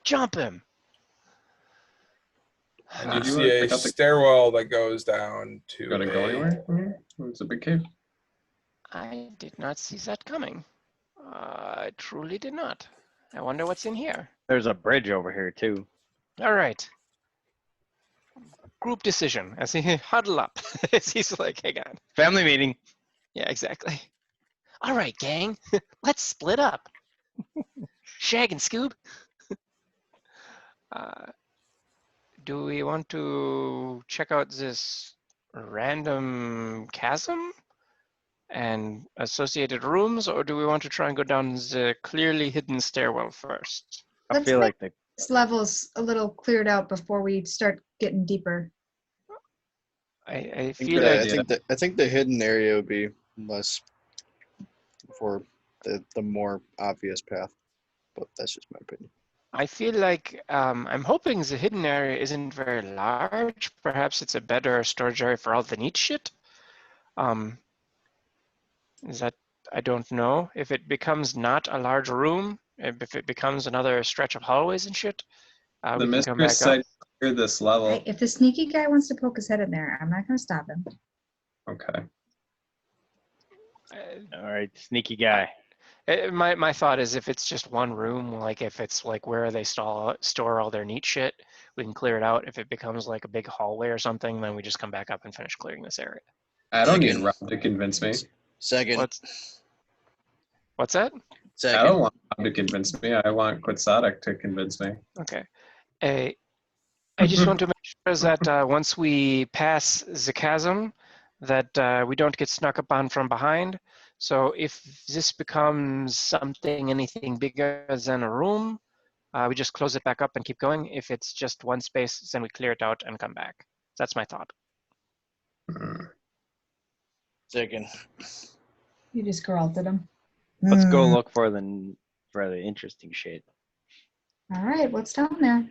Jump him. And you Did you see wanna a check out the- stairwell that goes down to Gotta go anywhere from here? It's a big cave. I did not see that coming. I truly did not. I wonder what's in here. There's a bridge over here too. All right. Group decision as he huddle up. As he's like, hang on. Family meeting. Yeah, exactly. All right, gang. Let's split up. Shag and Scoob. Do we want to check out this random chasm and associated rooms, or do we want to try and go down the clearly hidden stairwell first? I Let's feel get like the this level's a little cleared out before we start getting deeper. I think feel that- like I think the hidden area would be less for the more obvious path, but that's just my opinion. I'm hoping the hidden area isn't very large. Perhaps it's a better storage area for all the neat shit. Is that, I don't know. If it becomes not a large room, if it becomes another stretch of hallways and shit, The we can come mistress back up. said clear this level. Hey, if the sneaky guy wants to poke his head in there, I'm not going to stop him. Okay. all right, sneaky guy. My thought is if it's just one room, like if it's like where they store all their neat shit, we can clear it out. If it becomes like a big hallway or something, then we just come back up and finish clearing this area. I don't need Second. Rob to convince me. Second. What's that? I Second. don't want Rob to convince me. I want Quixotic to convince me. Okay. I just want to make sure that once we pass the chasm, that we don't get snuck up on from behind. So if this becomes anything bigger than a room, we just close it back up and keep going. If it's just one space, then we clear it out and come back. That's my thought. Second. You just corralted him. Let's go look for the interesting shit. All right, what's down there?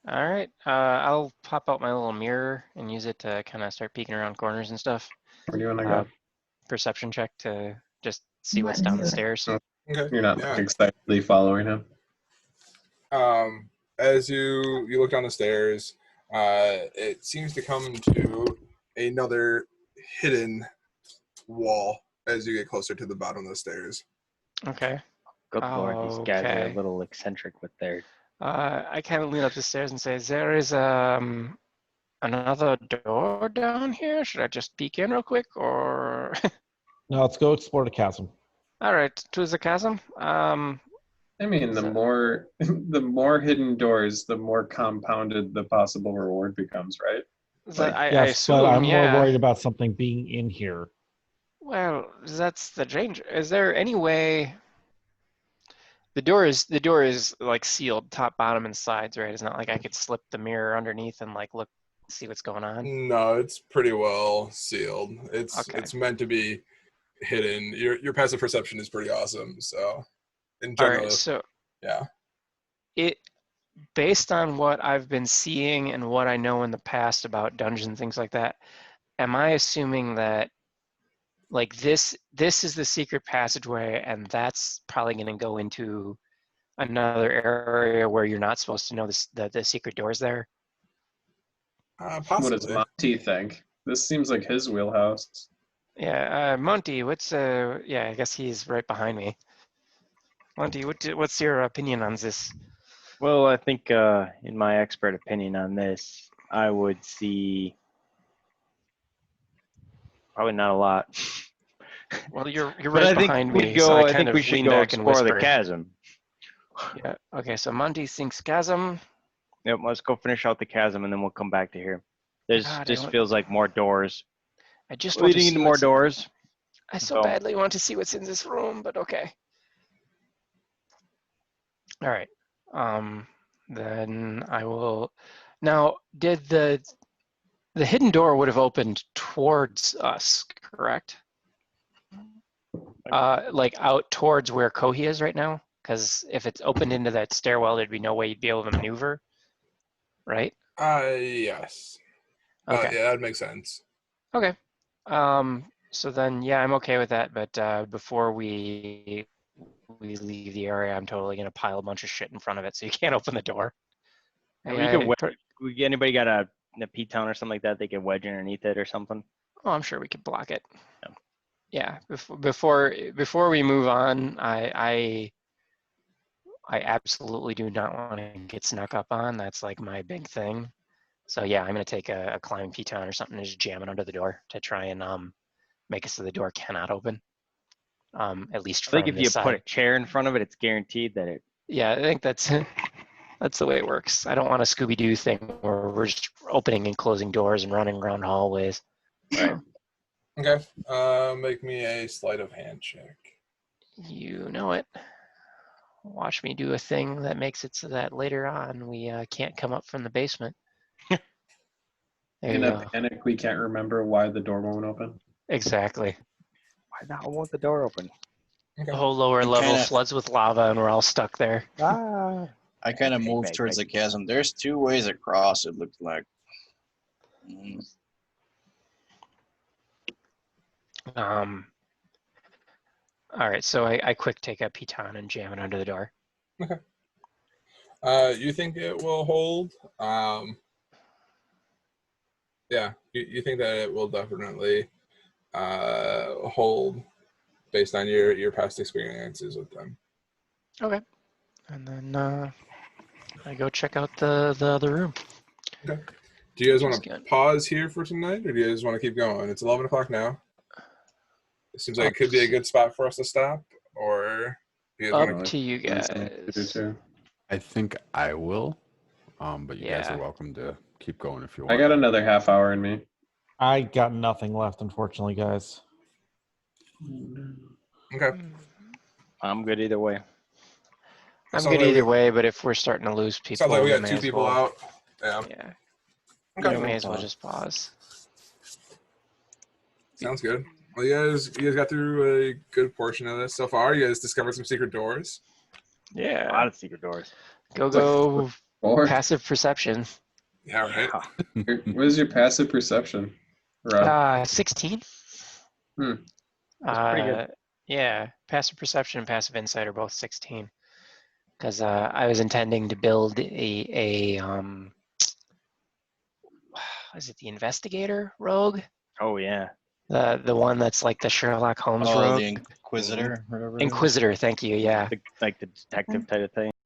All right. I'll pop out my little mirror and use it to kind of start peeking around corners and stuff. Where do you want to go? Perception check to just see what's Let's down do the it. stairs. Okay. You're not Yeah. like excitedly following him. As you look down the stairs, it seems to come to another hidden wall as you get closer to the bottom of the stairs. Okay. Good lord, these guys are a Okay. little eccentric with their. I kind of lean up the stairs and say, there is another door down here. Should I just peek in real quick, or? Now let's go explore the chasm. All right, to the chasm. I mean, the So- more the more hidden doors, the more compounded the possible reward becomes, right? I Yes, assume, but I'm yeah. more worried about something being in here. Well, that's the danger. Is there any way? The door is like sealed, top, bottom, and sides, right? It's not like I could slip the mirror underneath and like look, see what's going on. No, it's pretty well sealed. Okay. It's meant to be hidden. Your passive perception is pretty awesome. So, in All general, right. So yeah. it, based on what I've been seeing and what I know in the past about dungeons and things like that, am I assuming that like this is the secret passageway and that's probably going to go into another area where you're not supposed to know the secret doors there? What does Possibly. Monty think? This seems like his wheelhouse. Yeah, Monty, what's yeah, I guess he's right behind me. Monty, what's your opinion on this? Well, I think in my expert opinion on this, I would see probably not a lot. Well, you're But right I think behind we'd me, go. so I I kind think we of should lean go back and explore the whisper. chasm. Yeah. Okay, so Monty thinks chasm. Yep, let's go finish out the chasm and then we'll come back to here. There's God, just feels like more doors. I just want to Leading see into more what's. doors. I so So- badly want to see what's in this room, but okay. All right. Then I will. Now, did the hidden door would have opened towards us, correct? Like out towards where Kohi is right now? Because if it's opened into that stairwell, there'd be no way you'd be able to maneuver, right? Yes. Okay. Yeah, that makes sense. Okay. So then, yeah, I'm okay with that. But before we leave the area, I'm totally gonna pile a bunch of shit in front of it, so you can't open the door. And we could anybody got a P-town or something like that? They could wedge underneath it or something. Oh, I'm sure we could block it. Yeah. Yeah. Before we move on, I absolutely do not want to get snuck up on. That's like my big thing. So yeah, I'm gonna take a climb P-town or something and just jam it under the door to try and make it so the door cannot open. At least I from think if this you side. put a chair in front of it, it's guaranteed that it. Yeah, I think that's that's the way it works. I don't want a Scooby-Doo thing where we're just opening and closing doors and running around hallways. Right. Okay. Make me a sleight of hand check. You know it. Watch me do a thing that makes it so that later on we can't come up from the basement. There In you a go. panic, we can't remember why the door won't open. Exactly. Why the hell won't the door open? The whole lower And level kinda- floods with lava and we're all stuck there. Ah. I kind of Bang, moved bang, towards bang. the chasm. There's two ways across, it looks like. All right, so I quick take a piton and jam it under the door. You think it will hold? Yeah, you think that it will definitely hold based on your past experiences with them. Okay. And then I go check out the other room. Okay. Do you guys want Just to good. pause here for tonight, or do you guys want to keep going? It's 11 o'clock now. It seems like it could be a good spot for us to stop, or do you guys want Up to? to you That's something to do guys. too. I think I will. But you guys Yeah. are welcome to keep going if you I want. got another half hour in me. I got nothing left, unfortunately, guys. Okay. I'm good either way. I'm Sounds good like either way, but if we're starting to lose people, Sounds like we got may two as people well- out. Yeah. Yeah. Okay. We may as well just pause. Sounds good. Well, you guys got through a good portion of this so far. You guys discovered some secret doors. A lot Yeah. of secret doors. Go Or passive perception. Yeah, right. what is your passive perception, Rob? 16. Hmm. That's pretty good. Yeah, passive perception and passive insight are both 16. Because I was intending to build is it the investigator rogue? Oh yeah. The one that's like the Sherlock Holmes Oh, rogue. the Inquisitor, or whatever. it is. Inquisitor, thank you. Yeah. Like the detective type of thing.